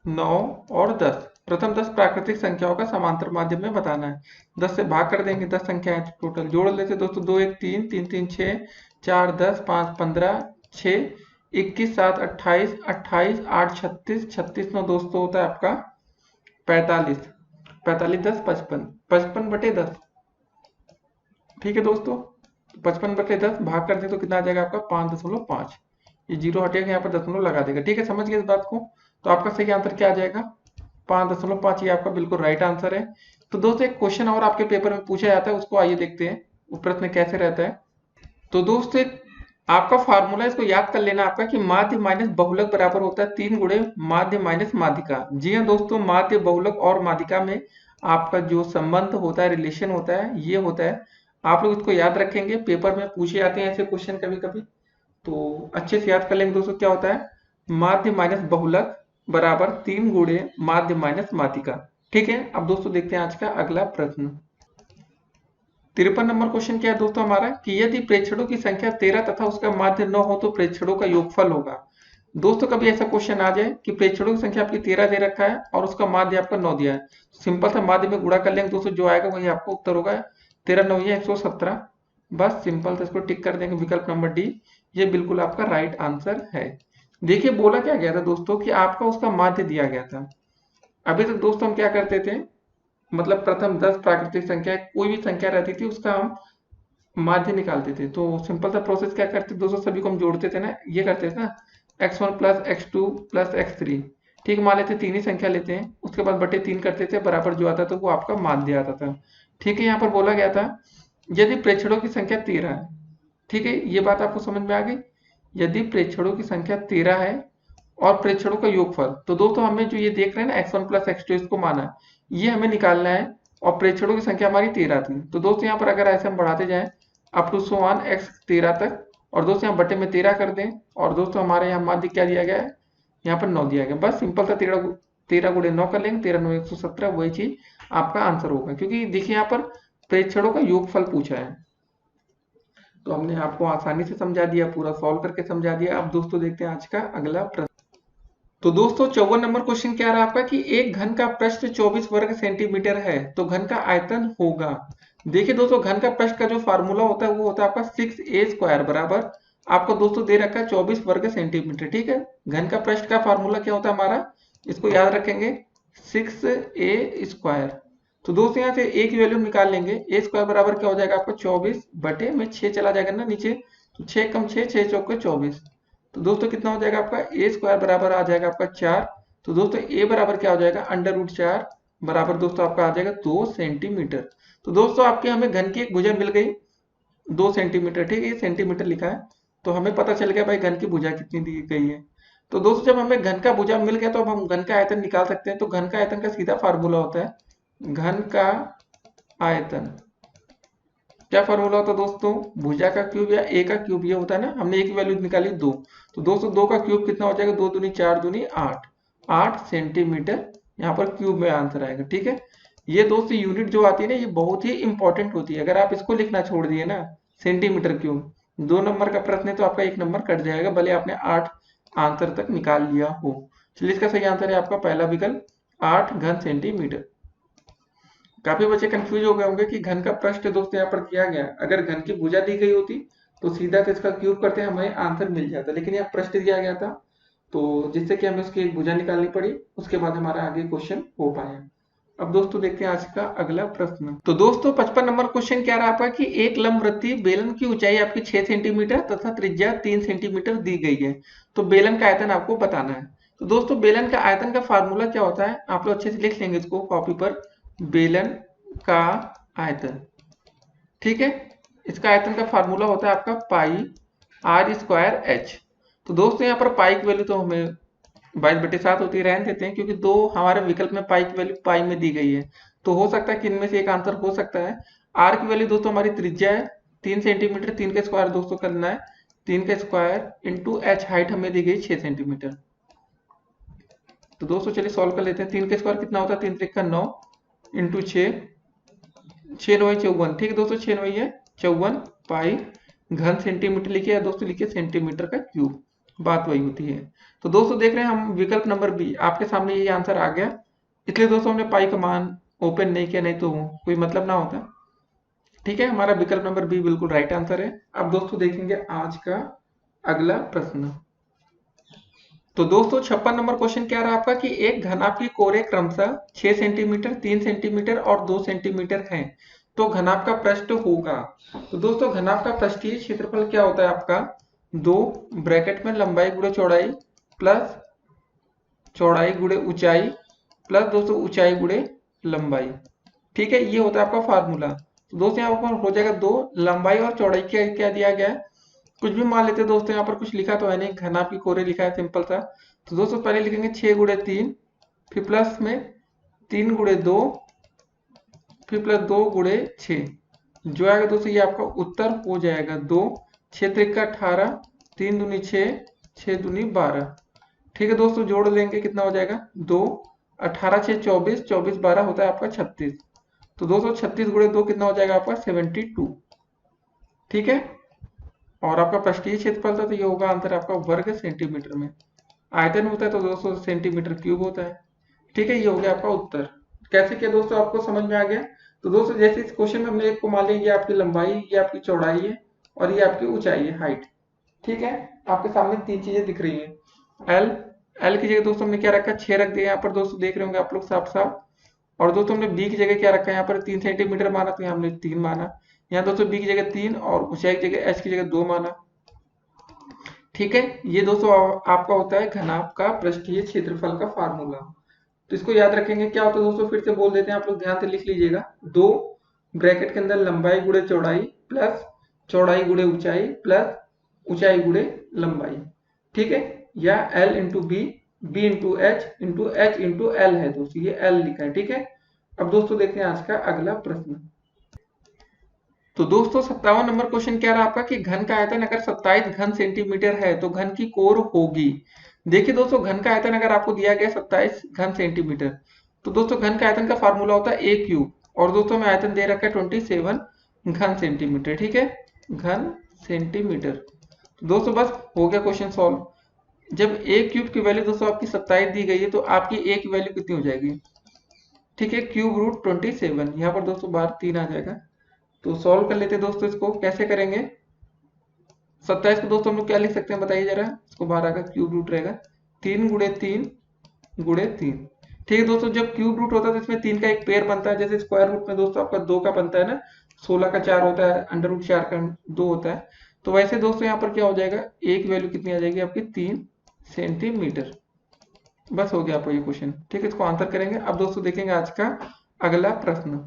9 और 10 प्रथम 10 प्राकृतिक संख्याओं का समांतर माध्यम में बताना है। 10 से भाग कर देंगे, 10 संख्याएं टोटल जोड़ लेते दोस्तों, 2 1 3, 3 3 6, 4 10, 5 15, 6 21, 7 28, 28 8 36, 36 9 दोस्तों होता है आपका 45, 45 10 55, 55/10। ठीक है दोस्तों, 55/10 भाग कर दे तो कितना आ जाएगा आपका 5.5। ये जीरो हटेगा, यहाँ पर दशमलव लगा देगा। ठीक है, समझ गए इस बात को। तो आपका सही आंसर क्या आ जाएगा 5.5। ये आपका बिल्कुल राइट आंसर है। तो दोस्तों एक क्वेश्चन और आपके पेपर में पूछा जाता है, उसको आइए देखते हैं वो प्रश्न कैसे रहता है। तो दोस्तों एक आपका फार्मूला, इसको याद कर लेना आपका कि माध्य माइनस बहुलक बराबर होता है 3 गुणे माध्य माइनस माध्यिका। जी हाँ दोस्तों, माध्य बहुलक और माध्यिका में आपका जो संबंध होता है, रिलेशन होता है, ये होता है। आप लोग इसको याद रखेंगे, पेपर में पूछे जाते हैं ऐसे क्वेश्चन कभी कभी, तो अच्छे से याद कर लेंगे दोस्तों। क्या होता है, माध्य माइनस बहुलक बराबर 3 गुणे माध्य माइनस माध्यिका। ठीक है, अब दोस्तों देखते हैं आज का अगला प्रश्न। 53 नंबर क्वेश्चन क्या है दोस्तों हमारा, कि यदि प्रेक्षणों की संख्या 13 तथा उसका माध्य 9 हो तो प्रेक्षणों का योगफल होगा। दोस्तों कभी ऐसा क्वेश्चन आ जाए कि प्रेक्षणों की संख्या आपकी 13 दे रखा है और उसका माध्य आपका 9 दिया है, सिंपल सा माध्य में गुणा कर लेंगे दोस्तों, जो आएगा वही आपका उत्तर होगा। 13 9 117, बस सिंपल से इसको टिक कर देंगे, विकल्प नंबर डी ये बिल्कुल आपका राइट आंसर है। देखिए बोला क्या गया था दोस्तों कि आपका उसका माध्य दिया गया था। अभी तक दोस्तों हम क्या करते थे, मतलब प्रथम 10 प्राकृतिक संख्या, कोई भी संख्या रहती थी उसका हम माध्य निकालते थे। तो सिंपल सा प्रोसेस क्या करते दोस्तों, सभी को हम जोड़ते थे ना, ये करते थे ना, x1 plus x2 plus x3। ठीक, मान लेते 3 ही संख्या लेते हैं, उसके बाद बटे 3 करते थे, बराबर जो आता था वो आपका माध्य आता था। ठीक है, यहाँ पर बोला गया था यदि प्रेक्षणों की संख्या 13 है। ठीक है, ये बात आपको समझ में आ गई। यदि प्रेक्षणों की संख्या 13 है और प्रेक्षणों का योगफल, तो दोस्तों हमें जो ये देख रहे हैं ना x1 प्लस x2, इसको माना है, ये हमें निकालना है और प्रेक्षणों की संख्या हमारी 13 थी। तो दोस्तों यहाँ पर अगर ऐसे हम बढ़ाते जाएं up to so on x 13 तक, और दोस्तों यहाँ बटे में 13 कर दें, और दोस्तों हमारे यहाँ माध्य क्या दिया गया है, यहाँ पर 9 दिया गया। बस सिंपल सा 13 गुणे 9 कर लेंगे, 13 9 117, वही चीज आपका आंसर होगा। क्योंकि देखिए यहाँ पर प्रेक्षणों का योगफल पूछा है, तो हमने आपको आसानी से समझा दिया, पूरा सॉल्व करके समझा दिया। अब दोस्तों देखते हैं आज का अगला प्रश्न। तो दोस्तों 54 नंबर क्वेश्चन क्या रहा आपका, कि एक घन का पृष्ठ 24 वर्ग सेंटीमीटर है तो घन का आयतन होगा। देखिए दोस्तों, घन का पृष्ठ का जो फार्मूला होता है वो होता है आपका 6a² बराबर आपको दोस्तों दे रखा है 24 वर्ग सेंटीमीटर। ठीक है, घन का पृष्ठ का फार्मूला क्या होता है हमारा, इसको याद रखेंगे 6a²। तो दोस्तों यहाँ से a की वैल्यू निकाल लेंगे, a² बराबर क्या हो जाएगा आपका 24 बटे में 6 चला जाएगा ना नीचे, तो 6 कम 6, 6 चौके 24। तो दोस्तों कितना हो जाएगा आपका a² बराबर आ जाएगा आपका 4। तो दोस्तों a बराबर क्या हो जाएगा √4 बराबर दोस्तों आपका आ जाएगा 2 सेंटीमीटर। तो दोस्तों आपके हमें घन की एक भुजा मिल गई 2 सेंटीमीटर। ठीक है, ये सेंटीमीटर लिखा है, तो हमें पता चल गया भाई घन की भुजा कितनी दी गई है। तो दोस्तों जब हमें घन का भुजा मिल गया तो अब हम घन का आयतन निकाल सकते हैं। तो घन का आयतन का सीधा फार्मूला होता है घन का आयतन, क्या फॉर्मूला होता है दोस्तों, भुजा का क्यूब या a का क्यूब, ये होता है ना, हमने a की वैल्यू निकाली 2, तो दोस्तों 2 का क्यूब कितना हो जाएगा, 2 दूनी 4 दूनी 8, 8 सेंटीमीटर यहाँ पर क्यूब में आंसर आएगा। ठीक है, ये दोस्तों यूनिट जो आती है ना, ये बहुत ही इंपॉर्टेंट होती है। अगर आप इसको लिखना छोड़ दिए ना सेंटीमीटर क्यूब, 2 नंबर का प्रश्न है तो आपका 1 नंबर कट जाएगा, भले आपने 8 आंसर तक निकाल लिया हो। चलिए इसका सही आंसर है आपका पहला विकल्प 8 घन सेंटीमीटर। काफी बच्चे कंफ्यूज हो गए होंगे कि घन का पृष्ठ दोस्तों यहाँ पर किया गया, अगर घन की भुजा दी गई होती तो सीधा तो इसका क्यूब करते हमें आंसर मिल जाता, लेकिन यहाँ पृष्ठ दिया गया था तो जिससे कि हमें उसकी एक भुजा निकालनी पड़ी, उसके बाद हमारा आगे क्वेश्चन हो पाया। अब दोस्तों देखते हैं आज का अगला प्रश्न। तो दोस्तों 55 नंबर क्वेश्चन क्या रहा आपका, कि एक लंबवृत्तीय बेलन की ऊंचाई आपकी 6 सेंटीमीटर तथा त्रिज्या 3 सेंटीमीटर दी गई है, तो बेलन का आयतन आपको बताना है। तो दोस्तों बेलन का आयतन का फार्मूला क्या होता है, आप लोग अच्छे से लिख लेंगे इसको कॉपी पर, बेलन का आयतन। ठीक है, इसका आयतन का फार्मूला होता है आपका पाई r²h। तो दोस्तों यहाँ पर पाई की वैल्यू तो हमें 22/7 होती है, रहने देते हैं, क्योंकि दो हमारे विकल्प में पाई की वैल्यू पाई में दी गई है, तो हो सकता है कि इनमें से एक आंसर हो सकता है। r की वैल्यू दोस्तों हमारी त्रिज्या है 3 सेंटीमीटर, 3 का स्क्वायर दोस्तों करना है, 3 का स्क्वायर इंटू h हाइट हमें दी गई 6 सेंटीमीटर। तो दोस्तों चलिए सॉल्व कर लेते हैं। 3 का स्क्वायर कितना होता है, 3 3 9 इंटू 6, 6 9 54। ठीक है दोस्तों, 6 9 है 54 पाई घन सेंटीमीटर लिखिए, या दोस्तों लिखिए सेंटीमीटर का क्यूब, बात वही होती है। तो दोस्तों देख रहे हैं हम विकल्प नंबर बी, आपके सामने ये आंसर आ गया इसलिए दोस्तों हमने पाई का मान ओपन नहीं किया, नहीं तो कोई मतलब ना होता। ठीक है, हमारा विकल्प नंबर बी बिल्कुल राइट आंसर है। अब दोस्तों देखेंगे आज का अगला प्रश्न। तो दोस्तों 56 नंबर क्वेश्चन क्या रहा आपका कि एक घनाभ की कोरे क्रमशः 6 सेंटीमीटर, 3 सेंटीमीटर और 2 सेंटीमीटर हैं, तो घनाभ का पृष्ठ होगा। तो दोस्तों घनाभ का पृष्ठीय क्षेत्रफल क्या होता है आपका, 2 ब्रैकेट में लंबाई गुणे चौड़ाई प्लस चौड़ाई गुणे ऊंचाई प्लस दोस्तों ऊंचाई गुणे लंबाई। ठीक है, ये होता है आपका फार्मूला। तो दोस्तों यहाँ पर हो जाएगा 2 लंबाई और चौड़ाई क्या क्या दिया गया है, कुछ भी मान लेते हैं दोस्तों, यहाँ पर कुछ लिखा तो है नहीं, घना की कोरे लिखा है सिंपल सा। तो दोस्तों पहले लिखेंगे 6 गुणे 3, फिर प्लस में 3 गुणे 2, फिर प्लस 2 गुणे 6, जो आएगा दोस्तों ये आपका उत्तर हो जाएगा 2, 6 त्रिका 18, 3 दूनी 6, 6 दूनी 12। ठीक है दोस्तों, जोड़ लेंगे कितना हो जाएगा 2, 18 6 24, 24 12 होता है आपका 36। तो दोस्तों 36 गुणे 2 कितना हो जाएगा आपका 72। ठीक है, और आपका पृष्ठीय क्षेत्रफल था तो ये होगा आंसर आपका वर्ग सेंटीमीटर में। आयतन होता है तो दोस्तों सेंटीमीटर क्यूब होता है। ठीक है, ये हो गया आपका उत्तर। कैसे किया दोस्तों, आपको समझ में आ गया। तो दोस्तों जैसे इस क्वेश्चन में हमने एक को मान लिया, ये आपकी लंबाई, ये आपकी चौड़ाई है और ये आपकी ऊंचाई है, हाइट। ठीक है, आपके सामने 3 चीजें दिख रही है। एल एल की जगह दोस्तों हमने क्या रखा, 6 रख दिया यहाँ पर, दोस्तों देख रहे होंगे आप लोग साफ साफ। और दोस्तों हमने बी की जगह क्या रखा है, यहाँ पर 3 सेंटीमीटर माना, तो यहाँ हमने 3 माना। यहाँ दोस्तों बी की जगह 3 और ऊंचाई की जगह एच की जगह 2 माना। ठीक है, ये दोस्तों आपका होता है घनाभ का पृष्ठीय क्षेत्रफल का फार्मूला। तो इसको याद रखेंगे, क्या होता है दोस्तों, फिर से बोल देते हैं, आप लोग ध्यान से लिख लीजिएगा। 2 ब्रैकेट के अंदर लंबाई गुणे चौड़ाई प्लस चौड़ाई गुणे ऊंचाई प्लस ऊंचाई गुणे लंबाई। ठीक है, या L into B, B into H into L है दोस्तों, ये L लिखा है। ठीक है, अब दोस्तों देखते हैं आज का अगला प्रश्न। तो दोस्तों 57 नंबर क्वेश्चन क्या रहा आपका कि घन का आयतन अगर 27 घन सेंटीमीटर है तो घन की कोर होगी। देखिए दोस्तों, घन का आयतन अगर आपको दिया गया 27 घन सेंटीमीटर, तो दोस्तों घन का आयतन का फार्मूला होता है ए क्यूब, और दोस्तों हमें आयतन दे रखा है 27 घन सेंटीमीटर। ठीक है, घन सेंटीमीटर। तो दोस्तों बस हो गया क्वेश्चन सॉल्व। जब ए क्यूब की वैल्यू दोस्तों आपकी 27 दी गई है, तो आपकी ए की वैल्यू कितनी हो जाएगी। ठीक है, क्यूब रूट 27, यहाँ पर दोस्तों बाहर 3 आ जाएगा। तो सॉल्व कर लेते हैं दोस्तों, इसको कैसे करेंगे। 27 को दोस्तों हम लोग क्या लिख सकते हैं बताइए जरा, इसको बाहर आकर क्यूब रूट रहेगा 3 गुणे 3 गुणे 3। ठीक है दोस्तों, जब क्यूब रूट होता है तो इसमें 3 का एक पेयर बनता है, जैसे स्क्वायर रूट में दोस्तों आपका 2 का बनता है ना, 16 का 4 होता है, अंडर रूट 4 का 2 होता है। तो वैसे दोस्तों यहाँ पर क्या हो जाएगा, एक वैल्यू कितनी आ जाएगी आपकी 3 सेंटीमीटर। बस हो गया आपका ये क्वेश्चन। ठीक है, इसको आंसर करेंगे। अब दोस्तों देखेंगे आज का अगला प्रश्न।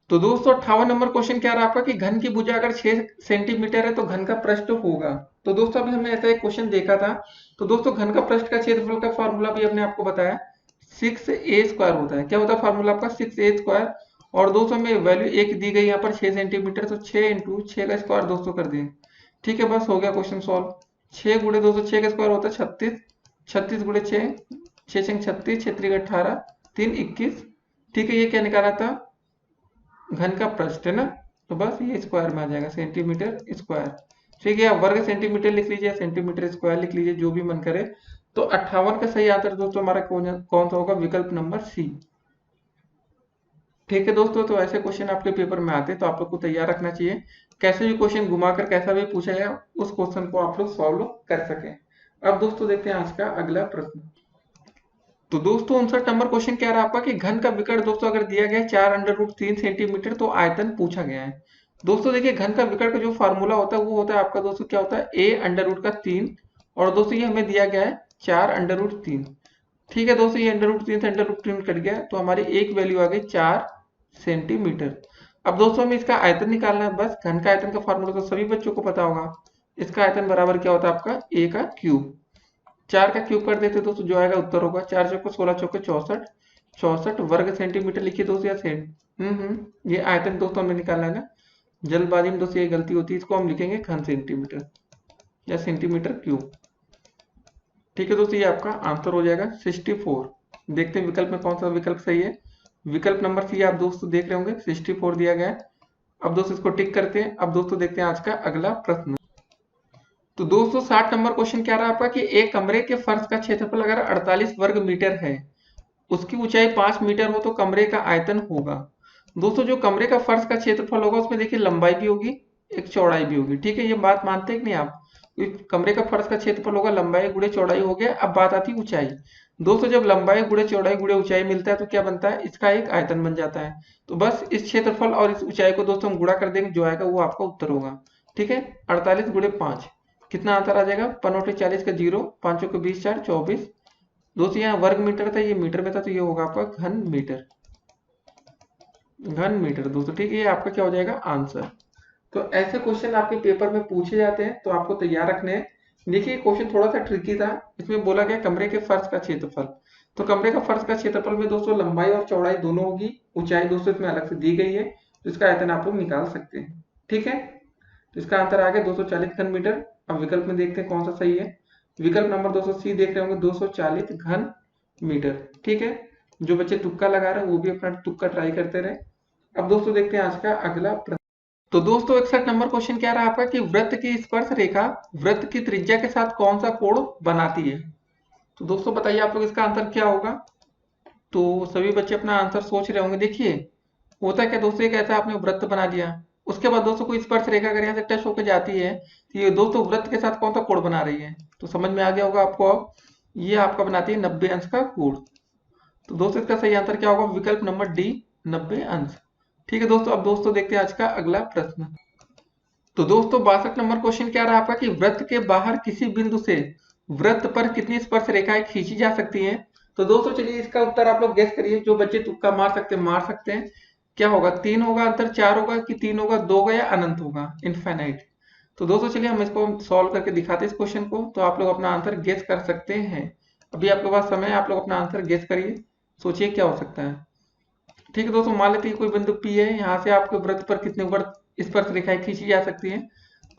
तो दोस्तों 58 नंबर क्वेश्चन क्या रहा आपका कि घन की भुजा अगर 6 सेंटीमीटर है तो घन का पृष्ठ होगा। तो दोस्तों अभी हमने ऐसा एक क्वेश्चन देखा था। तो दोस्तों घन का पृष्ठ का क्षेत्रफल का फार्मूला भी हमने आपको बताया, 6a² होता है। क्या होता है फार्मूला आपका, 6a²। और दोस्तों में वैल्यू एक दी गई यहाँ पर 6 सेंटीमीटर, तो 6 इंटू 6 का स्क्वायर दोस्तों कर दिए। ठीक है, बस हो गया क्वेश्चन सॉल्व। 6 गुणे दोस्तों 6 का स्क्वायर होता है 36, 36 गुणे 6, 6 36, 6 3 18, 3 21। ठीक है, ये क्या निकाला था, घन का पृष्ठ है ना, तो बस ये स्क्वायर में आ जाएगा, सेंटीमीटर स्क्वायर। ठीक है, आप वर्ग सेंटीमीटर लिख लीजिए, सेंटीमीटर स्क्वायर लिख लीजिए, जो भी मन करे। तो 58 का सही आंसर दोस्तों हमारा कौन सा होगा, विकल्प नंबर सी। ठीक है दोस्तों, तो ऐसे क्वेश्चन आपके पेपर में आते हैं तो आप लोग को तैयार रखना चाहिए, कैसे भी क्वेश्चन घुमाकर कैसा भी पूछा जाए उस क्वेश्चन को आप लोग सॉल्व कर सकें। अब दोस्तों देखते हैं आज का अगला प्रश्न। तो दोस्तों 59 नंबर क्वेश्चन क्या रहा आपका कि घन का विकर्ण दोस्तों अगर दिया गया है 4 अंडर रूट 3 सेंटीमीटर, तो आयतन पूछा गया है। दोस्तों देखिए, घन का विकर्ण का जो फार्मूला होता है वो होता है आपका दोस्तों क्या होता है, a अंडर रूट का 3, और दोस्तों ये हमें दिया गया है 4 अंडर रूट 3। ठीक है दोस्तों, ये अंडर रूट 3 से अंडर रूट 3 कट गया, तो हमारी एक वैल्यू आ गई 4 सेंटीमीटर। अब दोस्तों हमें इसका आयतन निकालना है। बस घन का आयतन का फार्मूला तो सभी बच्चों को पता होगा, इसका आयतन बराबर क्या होता है आपका, a का क्यूब। 4 का क्यूब कर देते दोस्तों, जो आएगा उत्तर होगा 4 चौके 16 चौके 64, 64 वर्ग सेंटीमीटर लिखिए दोस्तों, या ये आयतन दोस्तों हमें निकालना है ना, जल्दबाजी में दोस्तों ये गलती होती है, इसको हम लिखेंगे घन सेंटीमीटर या सेंटीमीटर क्यूब। ठीक है दोस्तों, ये आपका आंसर हो जाएगा 64। देखते हैं विकल्प में कौन सा विकल्प सही है। विकल्प नंबर सी आप दोस्तों देख रहे होंगे, 64 दिया गया है। अब दोस्तों इसको टिक करते हैं। अब दोस्तों देखते हैं आज का अगला प्रश्न। तो दोस्तों 60 नंबर क्वेश्चन क्या रहा आपका कि एक कमरे के फर्श का क्षेत्रफल अगर 48 वर्ग मीटर है, उसकी ऊंचाई 5 मीटर हो तो कमरे का आयतन होगा। दोस्तों जो कमरे का फर्श का क्षेत्रफल होगा उसमें देखिए लंबाई भी होगी, एक चौड़ाई भी होगी। ठीक है, ये बात मानते हैं कि नहीं आप? कमरे का फर्श का क्षेत्रफल होगा, लंबाई गुणे चौड़ाई हो गया। अब बात आती है ऊंचाई। दोस्तों जब लंबाई गुणे चौड़ाई गुणे ऊंचाई मिलता है तो क्या बनता है? इसका एक आयतन बन जाता है। तो बस इस क्षेत्रफल और इस ऊंचाई को दोस्तों हम गुणा कर देंगे, जो आएगा वो आपका उत्तर होगा। ठीक है, 48 गुणे 5 कितना आंसर आ जाएगा? 5 का 0, 5 के 20 4 24। दोस्तों यहाँ वर्ग मीटर था, ये मीटर में था, तो ये होगा आपका घन मीटर। घन मीटर दोस्तों। ठीक है, ये आपका क्या हो जाएगा? आंसर। तो ऐसे क्वेश्चन आपके पेपर में पूछे जाते हैं, तो आपको तैयार रखने हैं। देखिए क्वेश्चन थोड़ा सा ट्रिकी था। इसमें बोला गया कमरे के फर्श का क्षेत्रफल। तो कमरे का फर्श का क्षेत्रफल में दोस्तों लंबाई और चौड़ाई दोनों होगी, ऊंचाई दोस्तों इसमें अलग से दी गई है, तो इसका आयतन आप लोग निकाल सकते हैं। ठीक है, तो इसका आंसर आ गया 240 घन मीटर। अब विकल्प में देखते हैं कौन सा सही है। विकल्प नंबर 200 देख रहे होंगे, 240 घन मीटर। ठीक है, जो बच्चे तुक्का लगा रहे हैं वो भी अपना तुक्का ट्राई करते रहे। अब दोस्तों देखते हैं आज का अगला प्रश्न। तो दोस्तों 61 नंबर क्वेश्चन क्या रहा आपका कि वृत्त की स्पर्श रेखा वृत्त की त्रिज्या के साथ कौन सा कोण बनाती है? तो दोस्तों बताइए आप लोग इसका आंसर क्या होगा? तो सभी बच्चे अपना आंसर सोच रहे होंगे। देखिए होता क्या दोस्तों, एक ऐसा आपने वृत्त बना लिया, उसके बाद दोस्तों कोई स्पर्श रेखा अगर यहाँ से टच होकर जाती है तो ये दोस्तों वृत्त के साथ कौन सा कोण बना रही है? तो समझ में आ गया होगा आपको। अब ये आपका बनाती है 90 अंश का कोण। तो दोस्तों इसका सही आंसर क्या होगा? विकल्प नंबर डी, 90 अंश। ठीक है दोस्तों, अब दोस्तों देखते हैं आज का अगला प्रश्न। तो दोस्तों 62 नंबर क्वेश्चन क्या रहा आपका कि वृत्त के बाहर किसी बिंदु से वृत्त पर कितनी स्पर्श रेखाएं खींची जा सकती हैं? तो दोस्तों चलिए इसका उत्तर आप लोग गेस करिए। जो बच्चे तुक्का मार सकते हैं मार सकते हैं। क्या होगा? 3 होगा आंसर, 4 होगा कि 3 होगा, 2 होगा या अनंत होगा, इनफाइनाइट? तो दोस्तों चलिए हम इसको सॉल्व करके दिखाते हैं इस क्वेश्चन को, तो आप लोग अपना आंसर गेस कर सकते हैं। अभी आपके पास समय है, आप लोग अपना आंसर गेस करिए, सोचिए क्या हो सकता है। ठीक है दोस्तों, मान लेते हैं कोई बिंदु P है, यहाँ से आपके वृत्त पर कितने वृत्त स्पर्श रेखाएं खींची जा सकती हैं?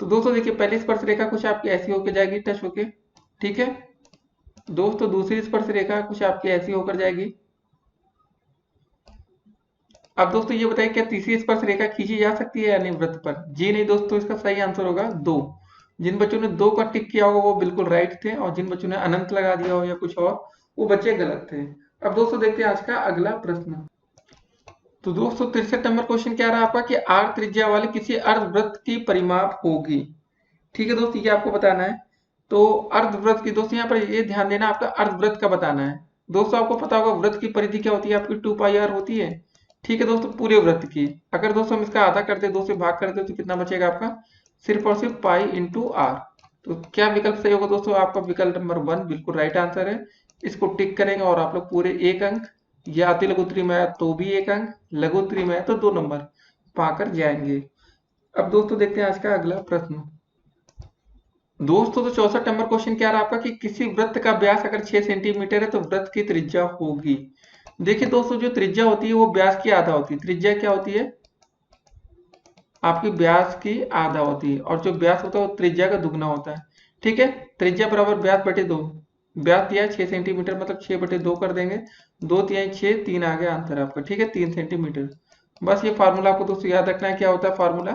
तो दोस्तों देखिए पहली स्पर्श रेखा कुछ आपकी ऐसी होकर जाएगी टच होके। ठीक है दोस्तों, दूसरी स्पर्श रेखा कुछ आपकी ऐसी होकर जाएगी। अब दोस्तों ये बताइए क्या तीसरी स्पर्श रेखा खींची जा सकती है या नहीं वृत्त पर? जी नहीं दोस्तों, इसका सही आंसर होगा 2। जिन बच्चों ने 2 का टिक किया होगा वो बिल्कुल राइट थे, और जिन बच्चों ने अनंत लगा दिया हो या कुछ और, वो बच्चे गलत थे। अब दोस्तों देखते हैं आज का अगला प्रश्न। तो दोस्तों 63 नंबर क्वेश्चन क्या रहा आपका कि r त्रिज्या वाले किसी अर्धवृत्त की परिमाप होगी। ठीक है दोस्तों, ये आपको बताना है। तो अर्धवृत्त की दोस्तों यहाँ पर ये ध्यान देना, आपका अर्धवृत्त का बताना है। दोस्तों आपको पता होगा वृत्त की परिधि क्या होती है आपकी? 2πr होती है। ठीक है दोस्तों, पूरे वृत्त की। अगर दोस्तों हम इसका आधा करते 2 से भाग करते तो कितना बचेगा आपका? सिर्फ और सिर्फ पाई इंटू आर। तो क्या विकल्प सही होगा दोस्तों? आपका विकल्प नंबर 1 बिल्कुल राइट आंसर है। इसको टिक करेंगे और आप लोग पूरे 1 अंक, या अति लघुत्तरी में है तो भी 1 अंक, लघुत्तरी में है तो 2 नंबर पाकर जाएंगे। अब दोस्तों देखते हैं आज का अगला प्रश्न। दोस्तों तो 64 नंबर क्वेश्चन क्या रहा आपका कि किसी वृत्त का व्यास अगर 6 सेंटीमीटर है तो वृत्त की त्रिज्या होगी। देखिए दोस्तों जो त्रिज्या होती है वो व्यास की आधा होती है। त्रिज्या क्या होती है? आपकी व्यास की आधा होती है, और जो व्यास होता है वो त्रिज्या का दुगना होता है। ठीक है, त्रिज्या बराबर व्यास बटे 2। व्यास दिया है 6 सेंटीमीटर, मतलब 6 बटे 2 कर देंगे। 2 तिहाई 6, 3 आ गया आंसर आपका। ठीक है, 3 सेंटीमीटर। बस ये फार्मूला आपको दोस्तों याद रखना है। क्या होता है फार्मूला?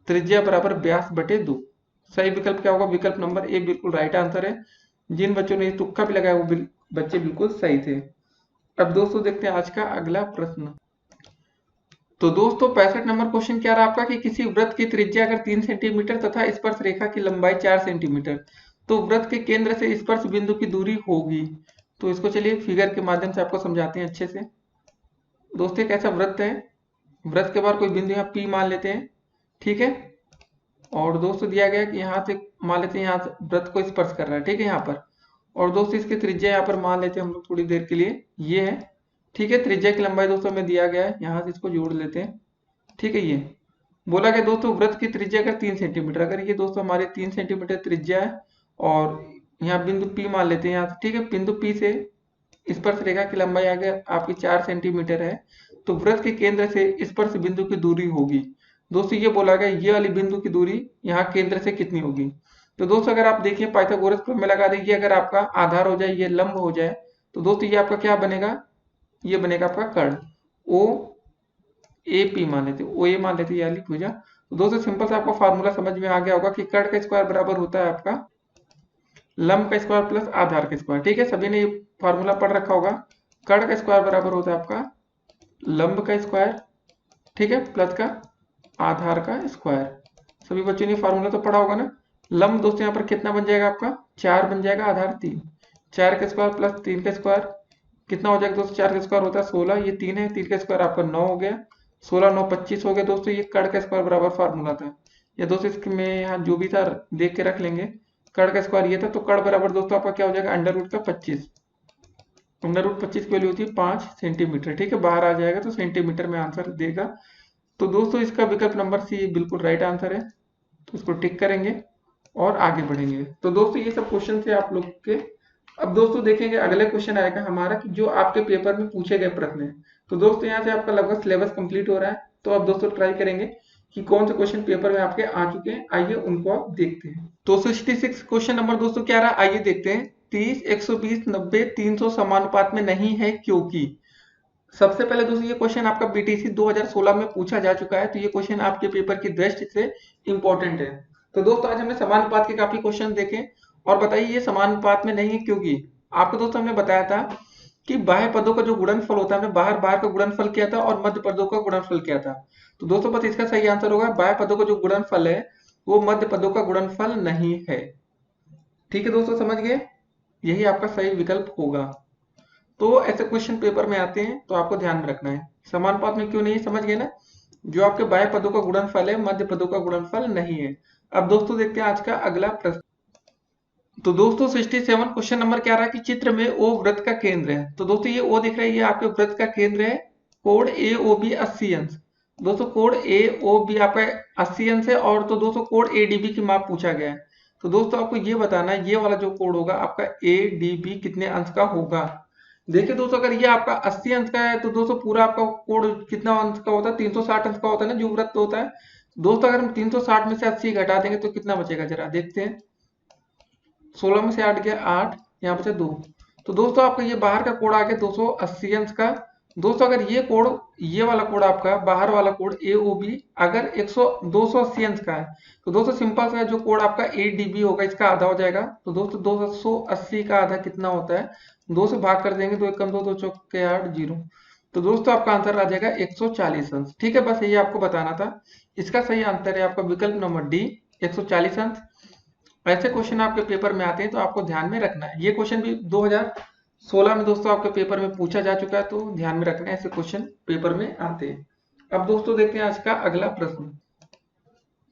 त्रिज्या बराबर व्यास बटे 2। सही विकल्प क्या होगा? विकल्प नंबर ए बिल्कुल राइट आंसर है। जिन बच्चों ने तुक्का भी लगाया वो बच्चे बिल्कुल सही थे। अब दोस्तों देखते हैं आज का अगला प्रश्न। तो दोस्तों 65 नंबर क्वेश्चन क्या रहा आपका कि किसी वृत्त की त्रिज्या अगर 3 सेंटीमीटर तथा स्पर्श रेखा की लंबाई 4 सेंटीमीटर, तो वृत्त के केंद्र से स्पर्श बिंदु की दूरी होगी। तो इसको चलिए फिगर के माध्यम से आपको समझाते हैं अच्छे से। दोस्तों एक ऐसा वृत्त है, वृत्त के बाहर कोई बिंदु यहाँ P मान लेते हैं। ठीक है, और दोस्तों दिया गया कि यहाँ से मान लेते हैं, यहाँ से वृत्त को स्पर्श कर रहा है। ठीक है यहाँ पर, और दोस्तों इसकी त्रिज्या यहाँ पर मान लेते हैं हम लोग थोड़ी देर के लिए, ये है। ठीक है, त्रिज्या की लंबाई दोस्तों हमें दिया गया है, यहाँ से इसको जोड़ लेते हैं। ठीक है, ये बोला गया दोस्तों वृत्त की त्रिज्या अगर 3 सेंटीमीटर, अगर ये दोस्तों हमारे 3 सेंटीमीटर त्रिज्या है, और यहाँ बिंदु P मान लेते हैं यहाँ से। ठीक है, बिंदु P से स्पर्श रेखा की लंबाई अगर आपकी 4 सेंटीमीटर है, तो वृत्त के केंद्र से स्पर्श बिंदु की दूरी होगी। दोस्तों ये बोला गया ये वाली बिंदु की दूरी यहाँ केंद्र से कितनी होगी। तो दोस्तों अगर आप देखिए पाइथागोरस प्रमेय लगा दें, अगर आपका आधार हो जाए, ये लंब हो जाए, तो दोस्तों ये आपका क्या बनेगा? ये बनेगा आपका कर्ण ओ ए पी मान लेते, ओ ए मान लेते, ये वाली भुजा। तो दोस्तों सिंपल से आपको फार्मूला समझ में आ गया होगा कि कर्ण का स्क्वायर बराबर होता है आपका लंब का स्क्वायर प्लस आधार का स्क्वायर। ठीक है, सभी ने ये फॉर्मूला पढ़ रखा होगा। कर्ण का स्क्वायर बराबर होता है आपका लंब का स्क्वायर, ठीक है, प्लस का आधार का स्क्वायर। सभी बच्चों ने फॉर्मूला तो पढ़ा होगा ना। लंब दोस्तों यहाँ पर कितना बन जाएगा आपका 4 बन जाएगा, आधार 3। 4 का स्क्वायर प्लस 3 का स्क्वायर कितना हो जाएगा दोस्तों, 4 का स्क्वायर होता है 16, ये 3 है, 3 का स्क्वायर आपका 9 हो गया, 16 9 25 हो गया दोस्तों। ये कर्ण का स्क्वायर बराबर फार्मूला था। या दोस्तों इसमें यहाँ जो भी था देख के रख लेंगे। कर्ण का स्क्वायर ये था, तो कर्ण बराबर दोस्तों आपका क्या हो जाएगा, अंडर रूट का 25। अंडर रूट 25 की वैल्यू होती है 5 सेंटीमीटर। ठीक है, बाहर आ जाएगा तो सेंटीमीटर में आंसर देगा। तो दोस्तों इसका विकल्प नंबर सी बिल्कुल राइट आंसर है। तो इसको टिक करेंगे और आगे बढ़ेंगे। तो दोस्तों ये सब क्वेश्चन थे आप लोग के। अब दोस्तों देखेंगे अगले क्वेश्चन आएगा हमारा कि जो आपके पेपर में पूछे गए प्रश्न है। तो दोस्तों यहाँ से आपका लगभग सिलेबस कंप्लीट हो रहा है। तो अब दोस्तों ट्राई करेंगे कि कौन से क्वेश्चन पेपर में आपके आ चुके हैं। आइए उनको आप देखते हैं। तो 66 क्वेश्चन नंबर दोस्तों क्या रहा, आइए देखते हैं। 30 120 90 300 समानुपात में नहीं है क्योंकि। सबसे पहले दोस्तों ये क्वेश्चन आपका बीटीसी 2016 में पूछा जा चुका है। तो ये क्वेश्चन आपके पेपर की दृष्टि से इंपॉर्टेंट है। तो दोस्तों आज हमने समानुपात के काफी क्वेश्चन देखे। और बताइए ये समानुपात में नहीं है क्योंकि। आपको दोस्तों हमने बताया था कि बाह्य पदों का जो गुणनफल होता है, हमने बाहर बाहर का गुणनफल किया था और मध्य पदों का गुणनफल किया था। तो दोस्तों बस इसका सही आंसर होगा बाह्य पदों का जो गुणनफल है वो मध्य पदों का गुणनफल नहीं है। ठीक है दोस्तों, समझ गए, यही आपका सही विकल्प होगा। तो ऐसे क्वेश्चन पेपर में आते हैं तो आपको ध्यान में रखना है। समानुपात में क्यों नहीं है, समझ गए ना। जो आपके बाह्य पदों का गुणनफल है मध्य पदों का गुणनफल नहीं है। अब दोस्तों देखते हैं आज का अगला प्रश्न। तो दोस्तों 67 क्वेश्चन नंबर क्या रहा है कि चित्र में ओ वृत्त का केंद्र है। तो दोस्तों ये ओ दिख रहा है, ये आपके वृत्त का केंद्र है। कोण ए ओ बी 80 अंश। दोस्तों कोण ए ओ बी आपका 80 अंश है। और तो दोस्तों कोण ए डी बी की माप पूछा गया है। तो दोस्तों आपको ये बताना है ये वाला जो कोण होगा आपका ए डी बी कितने अंश का होगा। देखिए दोस्तों अगर ये आपका 80 अंश का है तो दोस्तों पूरा आपका कोण कितना अंश का होता है, 360 अंश का होता है ना जो वृत्त होता है। दोस्तों अगर हम 360 में से 80 घटा देंगे तो कितना बचेगा, जरा देखते हैं। 16 में से 8 गया 8, यहाँ बचे 2। तो दोस्तों आपका ये बाहर का कोण आ गया 280 अंश का। दोस्तों अगर ये कोण, ये वाला कोण आपका बाहर वाला कोण ए ओ बी अगर 280 अंश का है तो दोस्तों सिंपल सा जो कोण आपका ए डी बी होगा इसका आधा हो जाएगा। तो दोस्तों 280 का आधा कितना होता है, 2 से भाग कर देंगे, 2 एक कम 2 2 चौके 8 0। तो दोस्तों आपका आंसर आ जाएगा 140 अंश। ठीक है, बस यही आपको बताना था। इसका सही आंसर है आपका विकल्प नंबर डी 140 अंश। ऐसे क्वेश्चन आपके पेपर में आते हैं तो आपको ध्यान में रखना है। ये क्वेश्चन भी 2016 में दोस्तों आपके पेपर में पूछा जा चुका है। तो ध्यान में रखना है, ऐसे क्वेश्चन पेपर में आते हैं। अब दोस्तों देखते हैं आज का अगला प्रश्न।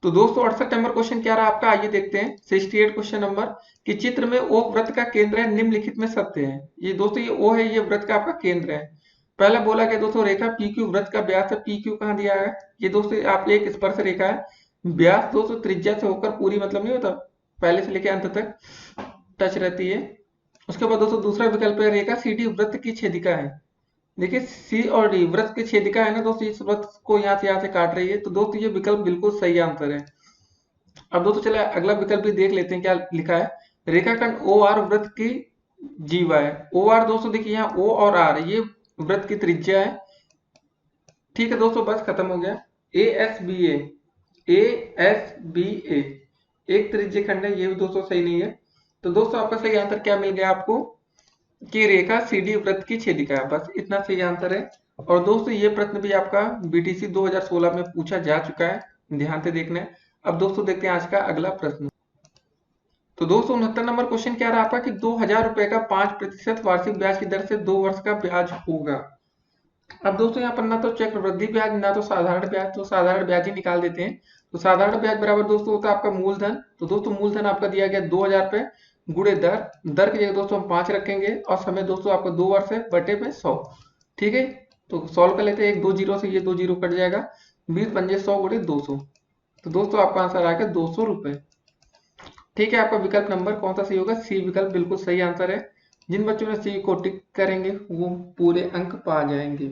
तो दोस्तों 68 नंबर क्वेश्चन क्या रहा आपका, आइए देखते हैं। 68 क्वेश्चन नंबर कि चित्र में ओ वृत्त का केंद्र है, निम्नलिखित में सत्य है। ये दोस्तों ये ओ है, ये वृत्त का आपका केंद्र है। पहला बोला गया दोस्तों रेखा पी क्यू वृत्त का व्यास है। पी क्यू कहाँ दिया है, ये दोस्तों आप एक स्पर्श रेखा है। व्यास दोस्तों त्रिज्या से होकर पूरी मतलब नहीं होता, पहले से लेकर अंत तक टच रहती है। उसके बाद दोस्तों दूसरा विकल्प है रेखा सी डी वृत्त की छेदिका है। देखिए सी और डी वृत्त की छेदिका है ना दोस्तों, इस वृत्त को यहाँ से काट रही है। तो दोस्तों ये विकल्प बिल्कुल सही आंसर है। अब दोस्तों चले अगला विकल्प भी देख लेते हैं क्या लिखा है। रेखाखंड ओ आर वृत्त की जीवा है। ओ आर दोस्तों देखिए यहाँ ओ और आर ये वृत्त की त्रिज्या है। ठीक है दोस्तों, बस खत्म हो गया। ए एस बी ए एक त्रिज्य खंड है, ये भी दोस्तों सही नहीं है। तो दोस्तों आपका सही आंसर क्या मिल गया आपको कि रेखा सीडी वृत्त की छेदिका है, बस इतना सही आंसर है। और दोस्तों ये प्रश्न भी आपका बीटीसी 2016 में पूछा जा चुका है, ध्यान से देखना है। अब दोस्तों देखते हैं आज का अगला प्रश्न। तो दोस्तों 69 नंबर क्वेश्चन क्या रहा आपका कि 2000 रुपए का 5% वार्षिक ब्याज की दर से 2 वर्ष का ब्याज होगा। अब दोस्तों यहाँ पर ना तो चक्रवृद्धि ब्याज ना तो साधारण ब्याज, तो साधारण ब्याज ही निकाल देते हैं। तो साधारण ब्याज बराबर दोस्तों होता है आपका मूलधन। तो दोस्तों मूलधन आपका दिया गया 2000 रुपए गुणे दर। दर की जगह दोस्तों हम 5 रखेंगे और समय दोस्तों आपका 2 वर्ष है बटे में 100। ठीक है, तो सॉल्व कर लेते हैं। एक 2 जीरो से ये 2 जीरो कट जाएगा, 20 पंजे 100 गुणे 200। तो दोस्तों आपका आंसर आ गया 200 रुपए। ठीक है, आपका विकल्प नंबर कौन सा सही होगा, सी विकल्प बिल्कुल सही आंसर है। जिन बच्चों ने सी को टिक करेंगे वो पूरे अंक पा जाएंगे।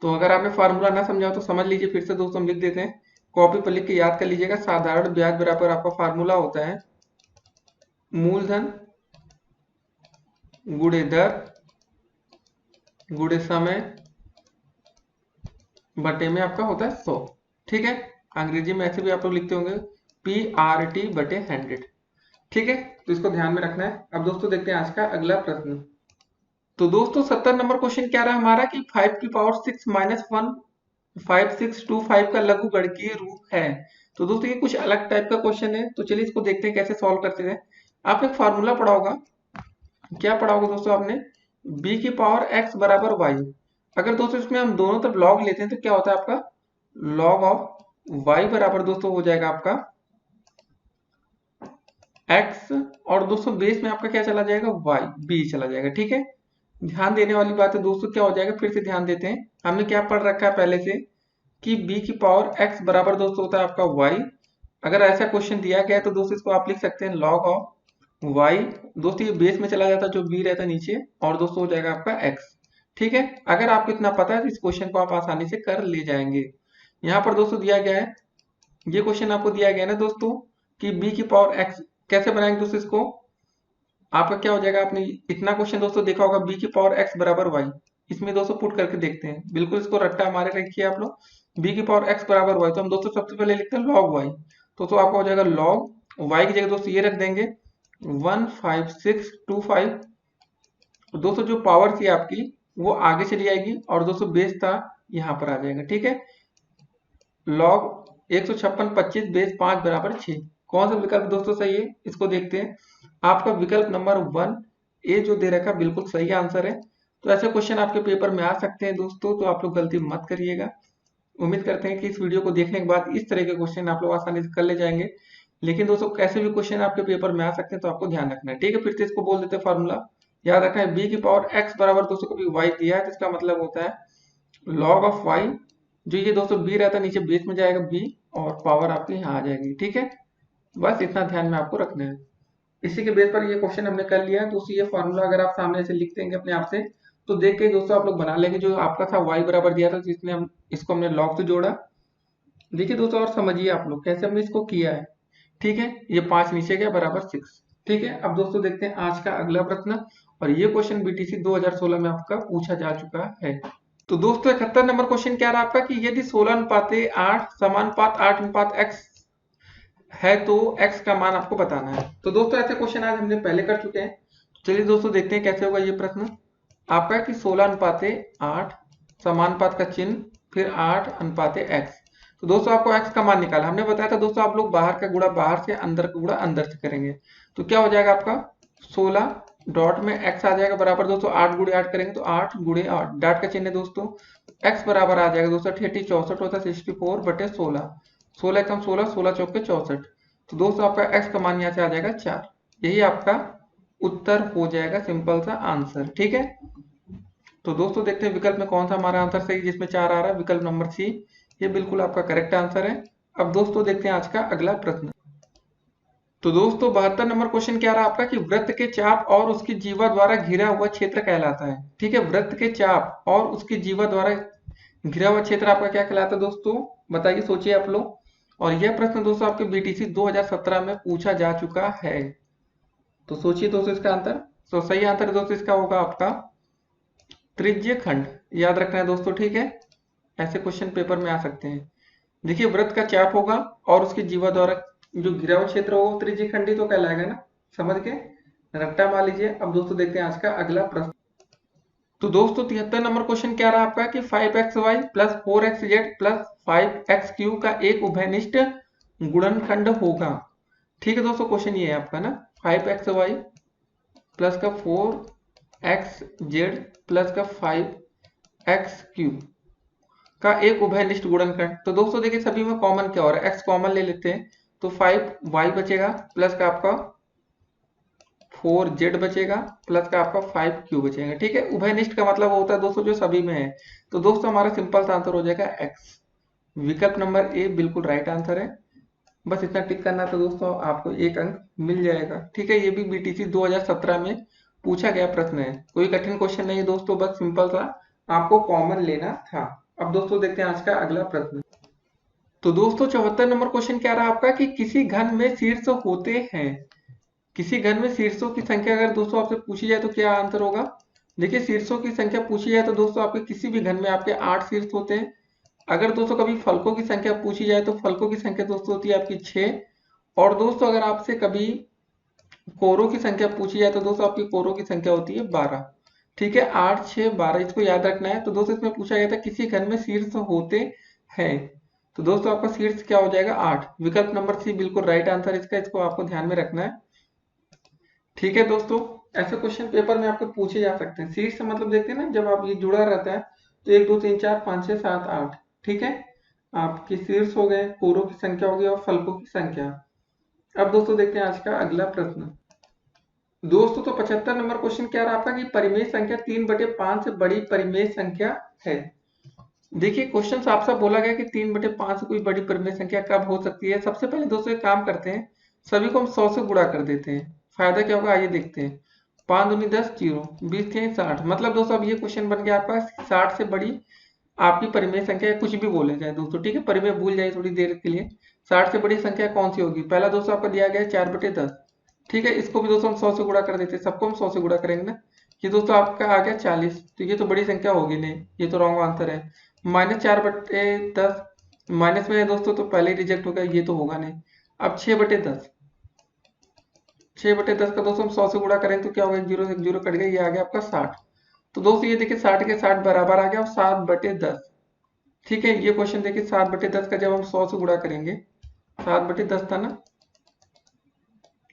तो अगर आपने फार्मूला ना समझा हो तो समझ लीजिए, फिर से दोस्तों हम लिख देते हैं, कॉपी पर लिख के याद कर लीजिएगा। साधारण ब्याज बराबर आपका फार्मूला होता है मूलधन गुणे दर गुणे समय बटे में आपका होता है 100। ठीक है, अंग्रेजी में ऐसे भी आप लोग लिखते होंगे PRT बटे 100। ठीक है, तो इसको ध्यान में रखना है। अब दोस्तों देखते हैं आज का अगला प्रश्न। तो दोस्तों 70 नंबर क्वेश्चन क्या रहा हमारा कि 5 की पावर 6 माइनस 1 5625 का लघुगणकीय रूप है। तो दोस्तों ये कुछ अलग टाइप का क्वेश्चन है, तो चलिए इसको देखते हैं कैसे सॉल्व करते हैं। आपने एक फार्मूला पढ़ा होगा, क्या पढ़ा होगा दोस्तों आपने, b की पावर x बराबर y। अगर दोस्तों इसमें हम दोनों तरफ log लेते हैं तो क्या होता है आपका, log ऑफ y बराबर दोस्तों हो जाएगा आपका x, और दोस्तों बेस में आपका क्या चला जाएगा, y, b चला जाएगा। ठीक है, ध्यान देने वाली बात है दोस्तों, क्या हो जाएगा, फिर से ध्यान देते हैं। हमने क्या पढ़ रखा है पहले से कि b की पावर x बराबर दोस्तों होता है आपका y। अगर ऐसा क्वेश्चन दिया गया है तो दोस्तों इसको आप लिख सकते हैं log ऑफ y। दोस्तों ये बेस में चला जाता है, जो b रहता है नीचे, और दोस्तों हो जाएगा आपका x। ठीक है, अगर आपको इतना पता है तो इस क्वेश्चन को आप आसानी से कर ले जाएंगे। यहाँ पर दोस्तों दिया गया है, ये क्वेश्चन आपको दिया गया है ना दोस्तों कि b की पावर x कैसे बनाएंगे दोस्तों इसको, आपका क्या हो जाएगा, आपने इतना क्वेश्चन दोस्तों देखा होगा b की पावर x बराबर y। इसमें दोस्तों पुट करके देखते हैं, बिल्कुल इसको रट्टा हमारे रखिए आप लोग, b की पावर x बराबर y। तो हम दोस्तों सबसे पहले लिखते हैं log y। तो आपका हो जाएगा log y की जगह दोस्तों ये रख देंगे 15625। दोस्तों जो पावर थी आपकी वो आगे चली आएगी, और दोस्तों बेस था यहाँ पर आ जाएगा। ठीक है, log 156 बेस 5 बराबर 6। कौन सा विकल्प दोस्तों सही है, इसको देखते हैं। आपका विकल्प नंबर 1 ए जो दे रखा बिल्कुल सही आंसर है। तो ऐसे क्वेश्चन आपके पेपर में आ सकते हैं दोस्तों, तो आप लोग गलती मत करिएगा। उम्मीद करते हैं कि इस वीडियो को देखने के बाद इस तरह के क्वेश्चन आप लोग आसानी से कर ले जाएंगे। लेकिन दोस्तों कैसे भी क्वेश्चन आपके पेपर में आ सकते हैं, तो आपको ध्यान रखना है। ठीक है, फिर से इसको बोल देते हैं फार्मूला, याद रखना है b की पावर x बराबर दोस्तों कभी y दिया है तो इसका मतलब होता है log ऑफ y। जो ये दोस्तों b रहता है नीचे बेस में जाएगा b, और पावर आपकी यहाँ आ जाएगी। ठीक है, बस इतना ध्यान में आपको रखना है। इसी के बेस पर ये क्वेश्चन हमने कर लिया है। दोस्तों ये फार्मूला अगर आप सामने से लिख देंगे अपने आप से, तो देख के दोस्तों आप लोग बना लेंगे। जो आपका था y बराबर दिया था, जिसने हम इसको हमने log से जोड़ा। देखिए दोस्तों और समझिए आप लोग कैसे हमने इसको किया है। ठीक है, ये 5 नीचे गया बराबर 6। ठीक है, अब दोस्तों देखते हैं आज का अगला प्रश्न, और ये क्वेश्चन बीटीसी 2016 में आपका पूछा जा चुका है। तो दोस्तों 71 नंबर क्वेश्चन क्या रहा आपका कि यदि 16:8 समानुपात 8:x है तो x का मान आपको बताना है। तो दोस्तों ऐसे क्वेश्चन आज हमने पहले कर चुके हैं। चलिए दोस्तों देखते हैं कैसे होगा ये प्रश्न आपका कि 16:8 समानुपात का चिन्ह, फिर 8:x। तो दोस्तों आपको x का मान निकाला। हमने बताया था दोस्तों आप लोग बाहर का गुणा बाहर से, अंदर का गुणा अंदर से करेंगे। तो क्या हो जाएगा आपका 16 डॉट में x आ जाएगा बराबर दोस्तों 8 गुणे 8 करेंगे तो 8 गुणे 8, डॉट का चिन्ह है दोस्तों, x बराबर आ जाएगा दोस्तों 64 होता है 64/16। 16 कम 16, 16 चौके 64। तो दोस्तों आपका x का मान यहाँ से आ जाएगा 4। यही आपका उत्तर हो जाएगा, सिंपल सा आंसर। ठीक है, तो दोस्तों देखते हैं विकल्प में कौन सा हमारा आंसर सही जिसमें 4 आ रहा है। विकल्प नंबर सी, ये बिल्कुल आपका करेक्ट आंसर है। अब दोस्तों देखते हैं आज का अगला प्रश्न। तो दोस्तों 72 नंबर क्वेश्चन क्या रहा आपका कि वृत्त के चाप और उसकी जीवा द्वारा घिरा हुआ क्षेत्र कहलाता है। ठीक है, वृत्त के चाप और उसकी जीवा द्वारा घिरा हुआ क्षेत्र आपका क्या कहलाता है दोस्तों, बताइए, सोचिए आप लोग। और यह प्रश्न दोस्तों आपके बीटीसी 2017 में पूछा जा चुका है। तो सोचिए दोस्तों इसका आंसर। तो सही आंसर दोस्तों इसका होगा आपका त्रिज्य खंड। याद रखना है दोस्तों। ठीक है, ऐसे क्वेश्चन पेपर में आ सकते हैं। देखिए वृत्त का चाप होगा और उसकी जीवा द्वारा जो घिरा हुआ क्षेत्र होगा त्रिज्य खंडी तो कहलाएगा ना, समझ के रट्टा मार लीजिए। अब दोस्तों देखते हैं आज का अगला प्रश्न। तो दोस्तों 73 नंबर क्वेश्चन क्या रहा आपका कि 5xy plus 4xz plus 5x3 का एक उभयनिष्ठ गुणनखंड होगा। ठीक है दोस्तों, क्वेश्चन ये है आपका ना, 5xy प्लस का 4xz प्लस का 5x3 का एक उभयनिष्ठ गुणनखंड। तो दोस्तों देखिए सभी में कॉमन क्या हो रहा है, x कॉमन ले लेते हैं तो 5y बचेगा प्लस का आपका 4z बचेगा प्लस का आपका 5q बचेगा। ठीक है, उभयनिष्ठ का मतलब होता है दोस्तों जो सभी में है। तो दोस्तों हमारा सिंपल सा आंसर हो जाएगा x। विकल्प नंबर ए बिल्कुल राइट आंसर है। बस इतना टिक करना था दोस्तों, आपको 1 अंक मिल जाएगा। ठीक है, ये भी बीटीसी 2017 में पूछा गया प्रश्न है, कोई कठिन क्वेश्चन नहीं है दोस्तों, बस सिंपल सा आपको कॉमन लेना था। अब दोस्तों देखते हैं आज का अगला प्रश्न। तो दोस्तों 74 नंबर क्वेश्चन क्या रहा आपका कि किसी घन में शीर्ष होते हैं। किसी घन में शीर्षों की संख्या अगर दोस्तों आपसे पूछी जाए तो क्या आंसर होगा। देखिए शीर्षों की संख्या पूछी जाए तो दोस्तों आपके किसी भी घन में आपके 8 शीर्ष होते हैं। अगर दोस्तों कभी फलकों की संख्या पूछी जाए तो फलकों की संख्या दोस्तों होती है आपकी 6। और दोस्तों अगर आपसे कभी कोरों की संख्या पूछी जाए तो दोस्तों आपकी कोरों की संख्या होती है 12। ठीक है, 8 6 12 इसको याद रखना है। तो दोस्तों इसमें पूछा गया था किसी घर में शीर्ष होते हैं, तो दोस्तों आपका शीर्ष क्या हो जाएगा 8। विकल्प नंबर सी बिल्कुल राइट आंसर इसका, इसको आपको ध्यान में रखना है। ठीक है दोस्तों, ऐसे क्वेश्चन पेपर में आपको पूछे जा सकते हैं। शीर्ष मतलब देखते हैं ना, जब आप ये जुड़ा रहता है तो 1 2 3 4 5 6 7 8। ठीक है, आपके शीर्ष हो गए, कोरों की संख्या होगी और फलकों की संख्या। अब दोस्तों देखते हैं आज का अगला प्रश्न। दोस्तों तो 75 नंबर क्वेश्चन क्या रहा आपका कि परिमेय संख्या 3/5 से बड़ी परिमेय संख्या है। देखिए क्वेश्चन साफ साफ बोला गया कि 3/5 से कोई बड़ी परिमेय संख्या कब हो सकती है। सबसे पहले दोस्तों एक काम करते हैं, सभी को हम 100 से गुणा कर देते हैं। फायदा क्या होगा आइए देखते हैं। 5 दूनी 10 0, 20 3 60। मतलब दोस्तों अब ये क्वेश्चन बन गया आपका 60 से बड़ी आपकी परिमेय संख्या, कुछ भी बोले जाए दोस्तों। ठीक है, परिमेय भूल जाए थोड़ी देर के लिए। 60 से बड़ी संख्या कौन सी होगी? पहला दोस्तों आपको दिया गया है 4/10। ठीक है, इसको भी दोस्तों हम 100 से गुणा कर देते हैं, सबको हम 100 से गुणा करेंगे ना। ये दोस्तों आपका आ गया 40, तो ये तो बड़ी संख्या होगी नहीं, ये तो रॉन्ग आंसर है। -4/10 माइनस में है दोस्तों, तो पहले ही रिजेक्ट हो गया, ये तो होगा नहीं। अब 6/10, 6/10 का दोस्तों हम 100 से गुणा करेंगे तो क्या होगा, 0 से 0 कट गया, ये आ गया आपका 60। तो दोस्तों ये देखिए 60 के 60 बराबर आ गया और 7/10। ठीक है, ये क्वेश्चन देखिए 7/10 का जब हम 100 से गुणा करेंगे, 7/10 था ना,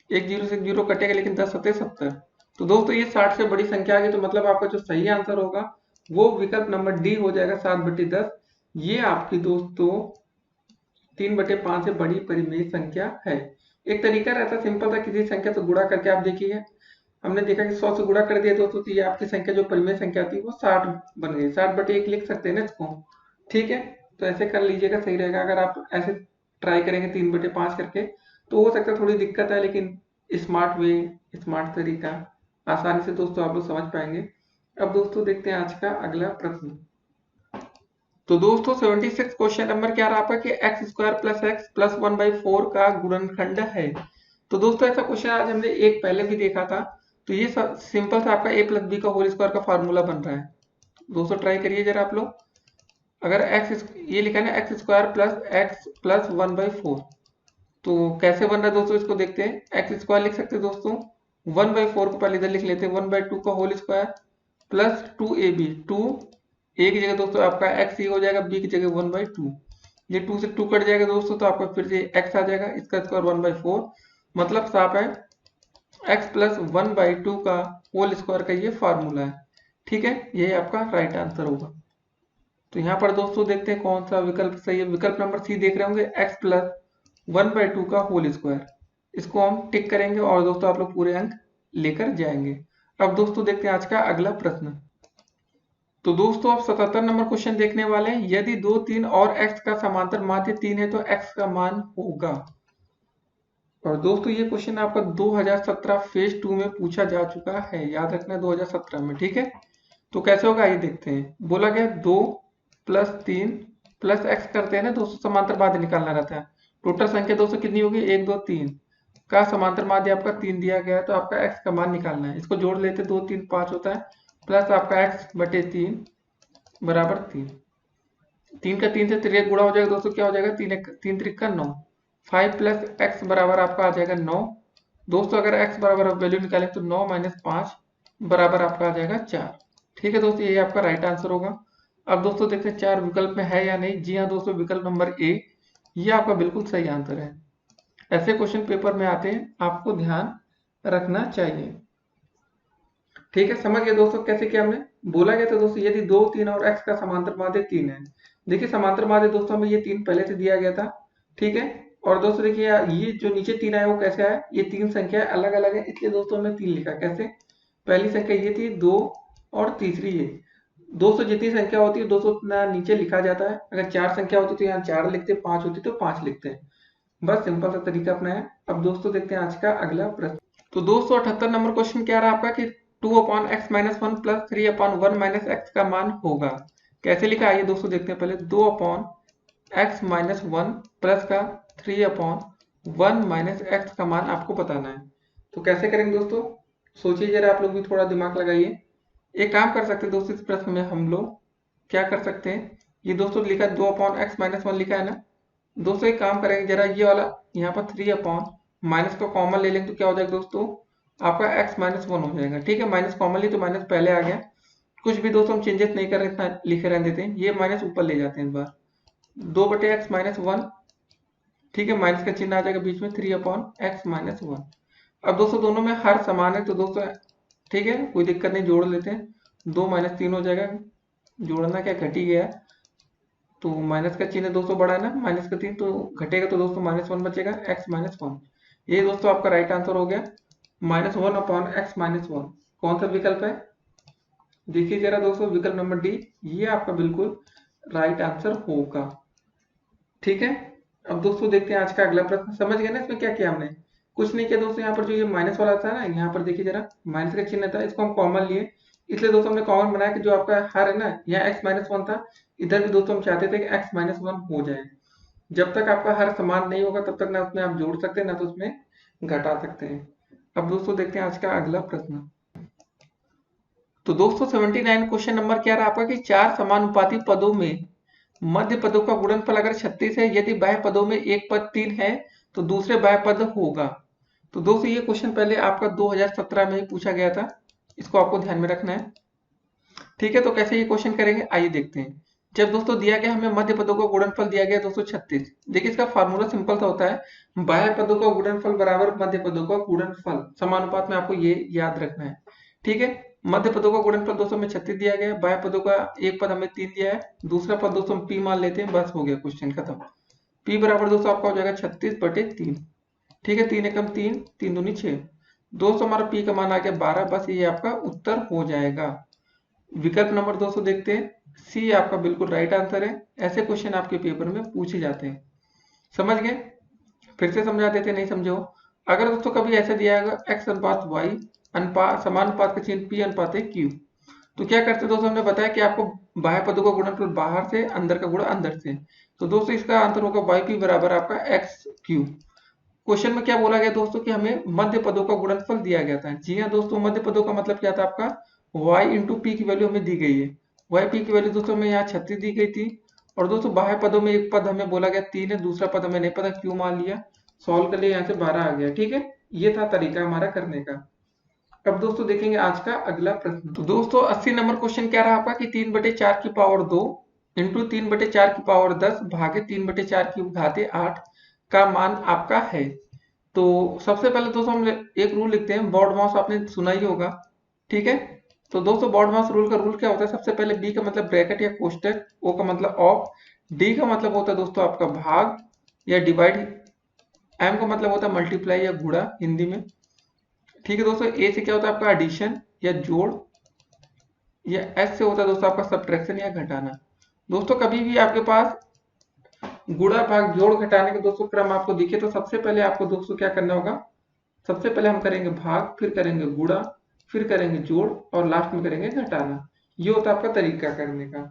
एक 0 से 0 कटेगा लेकिन 10 सत्ते 70। तो दोस्तों ये 60 से बड़ी संख्या आ गई, तो मतलब आपका जो सही आंसर होगा वो विकल्प नंबर डी हो जाएगा 7/10। ये आपकी दोस्तों 3/5 से बड़ी परिमेय संख्या है। एक तरीका रहता सिंपल था, किसी संख्या से गुणा करके आप देखिए, हमने देखा कि 100 से गुणा कर दिया दोस्तों, तो ये आपकी संख्या जो परिमेय संख्या थी वो 60 बन गई। 60/1 लिख सकते हैं ना इसको। ठीक है, तो ऐसे कर लीजिएगा, सही रहेगा। अगर आप ऐसे ट्राई करेंगे 3/5 करके तो हो सकता है थोड़ी दिक्कत है, लेकिन स्मार्ट वे, स्मार्ट तरीका, आसानी से दोस्तों आप लोग समझ पाएंगे। अब दोस्तों देखते हैं आज का अगला प्रश्न। तो दोस्तों 76 क्वेश्चन नंबर क्या रहा आपका कि x² + x + 1/4 का गुणनखंड है। तो दोस्तों ऐसा क्वेश्चन आज हमने एक पहले भी देखा था। तो ये सिंपल सा आपका a + b का होल स्क्वायर का फार्मूला बन रहा है। दोस्तों ट्राई करिए जरा आप लोग। अगर x ये लिखा है ना x² + x + 1/4, तो कैसे बन रहा है दोस्तों इसको देखते हैं। x² लिख सकते हैं दोस्तों, 1/4 को पहले इधर लिख लेते हैं, 1/2 का whole square plus 2ab। 2 a की जगह दोस्तों आपका x ही हो जाएगा, b की जगह 1/2। ये 2 से 2 कट जाएगा दोस्तों, तो आपका फिर से x आ जाएगा, इसका स्क्वायर 1/4। मतलब साफ है x + 1/2 का होल स्क्वायर का ये फार्मूला है। ठीक है, यही आपका राइट आंसर होगा। तो यहाँ पर दोस्तों देखते हैं कौन सा विकल्प सही है। विकल्प नंबर सी देख रहे होंगे, x + 1/2 का होल स्क्वायर। इसको हम टिक करेंगे और दोस्तों आप लोग पूरे अंक लेकर जाएंगे। अब दोस्तों देखते हैं आज का अगला प्रश्न। तो दोस्तों आप 77 नंबर क्वेश्चन देखने वाले हैं। यदि 2 3 और x का समांतर माध्य 3 है तो x का मान होगा। और दोस्तों ये क्वेश्चन आपका 2017 फेज 2 में पूछा जा चुका है, याद रखना 2017 में। ठीक है, तो कैसे होगा आइए देखते हैं। बोला गया 2 + 3 + x करते हैं ना दोस्तों, समांतर माध्य निकालना रहता है। टोटल संख्या दोस्तों कितनी होगी, 1 2 3 का समांतर माध्य आपका 3 दिया गया है, तो आपका x का मान निकालना है। इसको जोड़ लेते 2 3 5 होता है, प्लस आपका x/3 बराबर 3। 3 का 3 से तिरक गुणा हो जाएगा दोस्तों, क्या हो जाएगा 3 3 9। 5 + x बराबर आपका आ जाएगा 9। दोस्तों अगर x बराबर वैल्यू निकालें तो 9 - 5 बराबर आपका आ जाएगा 4। ठीक है दोस्तों, ये आपका राइट आंसर होगा। अब दोस्तों देखते हैं 4 विकल्प में है या नहीं। जी हाँ दोस्तों, विकल्प नंबर ए ये आपका बिल्कुल सही आंसर है। ऐसे क्वेश्चन पेपर में आते हैं, आपको ध्यान रखना चाहिए। ठीक है, समझ गए दोस्तों कैसे क्या हमने बोला गया था दोस्तों। यदि 2 3 और x का समांतर माध्य 3 है। देखिए समांतर माध्य दोस्तों हमें ये 3 पहले से दिया गया था। ठीक है, और दोस्तों देखिए ये जो नीचे 3 आया वो कैसे आया, ये 3 संख्या अलग अलग है, इसलिए दोस्तों हमने 3 लिखा। कैसे, पहली संख्या ये थी 2 और तीसरी ये। 200 जितनी संख्या होती है 200 उतना नीचे लिखा जाता है। अगर 4 संख्या होती तो यहाँ 4 लिखते, 5 होती तो 5 लिखते हैं। बस सिंपल सा तरीका अपना है। अब दोस्तों देखते हैं आज का अगला प्रश्न। तो दोस्तों 78 नंबर क्वेश्चन क्या रहा आपका कि 2/x - 1 + 3/1 - x का मान होगा। कैसे लिखा आइए दोस्तों देखते हैं। पहले 2/x - 1 प्लस का 3/1 - x का मान आपको बताना है। तो कैसे करेंगे दोस्तों, सोचिए जरा आप लोग भी, थोड़ा दिमाग लगाइए। एक काम कर सकते हैं दोस्तों, इस प्रश्न में हम लोग क्या कर सकते हैं, ये दोस्तों लिखा 2/x - 1 लिखा है ना दोस्तों। एक काम करेंगे जरा, ये वाला यहाँ पर 3 माइनस का कॉमन ले लेंगे तो क्या हो जाएगा दोस्तों, आपका x -1 हो जाएगा। ठीक है, माइनस कॉमन ली तो माइनस पहले आ गया। कुछ भी दोस्तों हम चेंजेस नहीं कर रहे, इतना लिखे रहने देते हैं। ये माइनस ऊपर ले जाते हैं इस बार, 2/x-1। ठीक है, माइनस का चिन्ह आ जाएगा बीच में, 3/x-1। अब दोस्तों दोनों में हर समान है तो दोस्तों ठीक है, कोई दिक्कत नहीं, जोड़ लेते हैं। 2 - 3 हो जाएगा, जोड़ना क्या, घट ही गया। तो माइनस का चिन्ह दोस्तों बड़ा है ना, माइनस का 3 तो घटेगा, तो दोस्तों -1 बचेगा, x-1। ये दोस्तों आपका राइट आंसर हो गया, -1/x-1। कौन सा विकल्प है, देखिए जरा दोस्तों, विकल्प नंबर डी, ये आपका बिल्कुल राइट आंसर होगा। ठीक है, अब दोस्तों देखते हैं आज का अगला प्रश्न। समझ गए ना इसमें क्या किया हमने, कुछ नहीं किया दोस्तों। यहाँ पर जो ये माइनस वाला था ना, यहाँ पर देखिए जरा, माइनस का चिन्ह था, इसको हम कॉमन लिए, इसलिए दोस्तों हमने कॉमन बनाया कि जो आपका हर है ना, यहाँ x-1 था, इधर भी दोस्तों हम चाहते थे कि x-1 हो जाए। जब तक आपका हर समान नहीं होगा तब तक ना उसमें आप जोड़ सकते हैं ना तो उसमें घटा सकते हैं। अब दोस्तों देखते हैं आज का अगला प्रश्न। तो दोस्तों 79 क्वेश्चन नंबर क्या रहा आपका कि चार समानुपाती पदों में मध्य पदों का गुणनफल अगर 36 है, यदि बाह्य पदों में एक पद 3 है तो दूसरे बाह्य पद होगा। तो दोस्तों ये क्वेश्चन पहले आपका 2017 में ही पूछा गया था, इसको आपको ध्यान में रखना है। ठीक है, तो कैसे ये क्वेश्चन करेंगे आइए देखते हैं। जब दोस्तों दिया गया हमें मध्य पदों का गुणनफल दिया गया दोस्तों 36। देखिए इसका फार्मूला सिंपल सा होता है, बाह्य पदों का गुणनफल बराबर मध्य पदों का गुणनफल, समानुपात में आपको ये याद रखना है। ठीक है, मध्य पदों का गुणनफल दोस्तों में 36 दिया गया है, बाह्य पदों का एक पद हमें 3 दिया है, दूसरा पद दोस्तों हम p मान लेते हैं, बस हो गया क्वेश्चन खत्म। p बराबर दोस्तों आपका हो जाएगा 36/3। ठीक है, 3 एकम 3, 3 दूनी 6, दोस्तों हमारा p का मान आ गया 12, बस ये आपका उत्तर हो जाएगा। विकल्प नंबर 200 देखते हैं, सी आपका बिल्कुल राइट आंसर है। ऐसे क्वेश्चन आपके पेपर में पूछे जाते हैं। समझ गए, फिर से समझा देते, नहीं समझे हो। अगर दोस्तों कभी ऐसा दिया है x अनुपात y अनुपात समानुपात का चिन्ह p अनुपात q, तो क्या करते हैं दोस्तों, हमने बताया कि आपको बाह्य पदों का गुणनफल बाहर से, अंदर का गुणा अंदर से, तो दोस्तों इसका आंसर होगा yp बराबर आपका xq। क्वेश्चन में क्या बोला गया दोस्तों कि हमें मध्य पदों का गुणनफल दिया गया था। जी हाँ दोस्तों, मध्य पदों का मतलब क्या था आपका, y इंटू पी की वैल्यू हमें दी गई है। y p की वैल्यू दोस्तों हमें यहाँ 36 दी गई थी, और दोस्तों बाह्य पदों में एक पद हमें बोला गया 3 है, दूसरा पद हमें नहीं पता, क्यों मान लिया, सॉल्व कर लिया, यहाँ से 12 आ गया। ठीक है, ये था तरीका हमारा करने का। अब दोस्तों देखेंगे आज का अगला प्रश्न। तो दोस्तों 80 नंबर क्वेश्चन क्या रहा आपका कि 3/4 की पावर 2 इंटू 3/4 की पावर 10 भागे 3/4 की घाते 8 का मान आपका है। तो सबसे पहले दोस्तों हम एक रूल लिखते हैं, बॉड मास आपने सुना ही होगा। ठीक है, तो दोस्तों बॉड मास रूल का रूल क्या होता है, सबसे पहले बी का मतलब ब्रैकेट या कोष्टक, ओ का मतलब ऑफ, डी का मतलब होता है दोस्तों आपका भाग या डिवाइड, एम का मतलब होता है मल्टीप्लाई या गुणा हिंदी में। ठीक है दोस्तों, ए से क्या होता है आपका एडिशन या जोड़, या एस से होता है दोस्तों आपका सब्ट्रैक्शन या घटाना। दोस्तों कभी भी आपके पास गुणा भाग जोड़ घटाने के दोस्तों क्रम आपको दिखे तो सबसे पहले आपको दोस्तों क्या करना होगा, सबसे पहले हम करेंगे भाग, फिर करेंगे गुणा, फिर करेंगे जोड़, और लास्ट में करेंगे घटाना। ये होता है आपका तरीका करने का।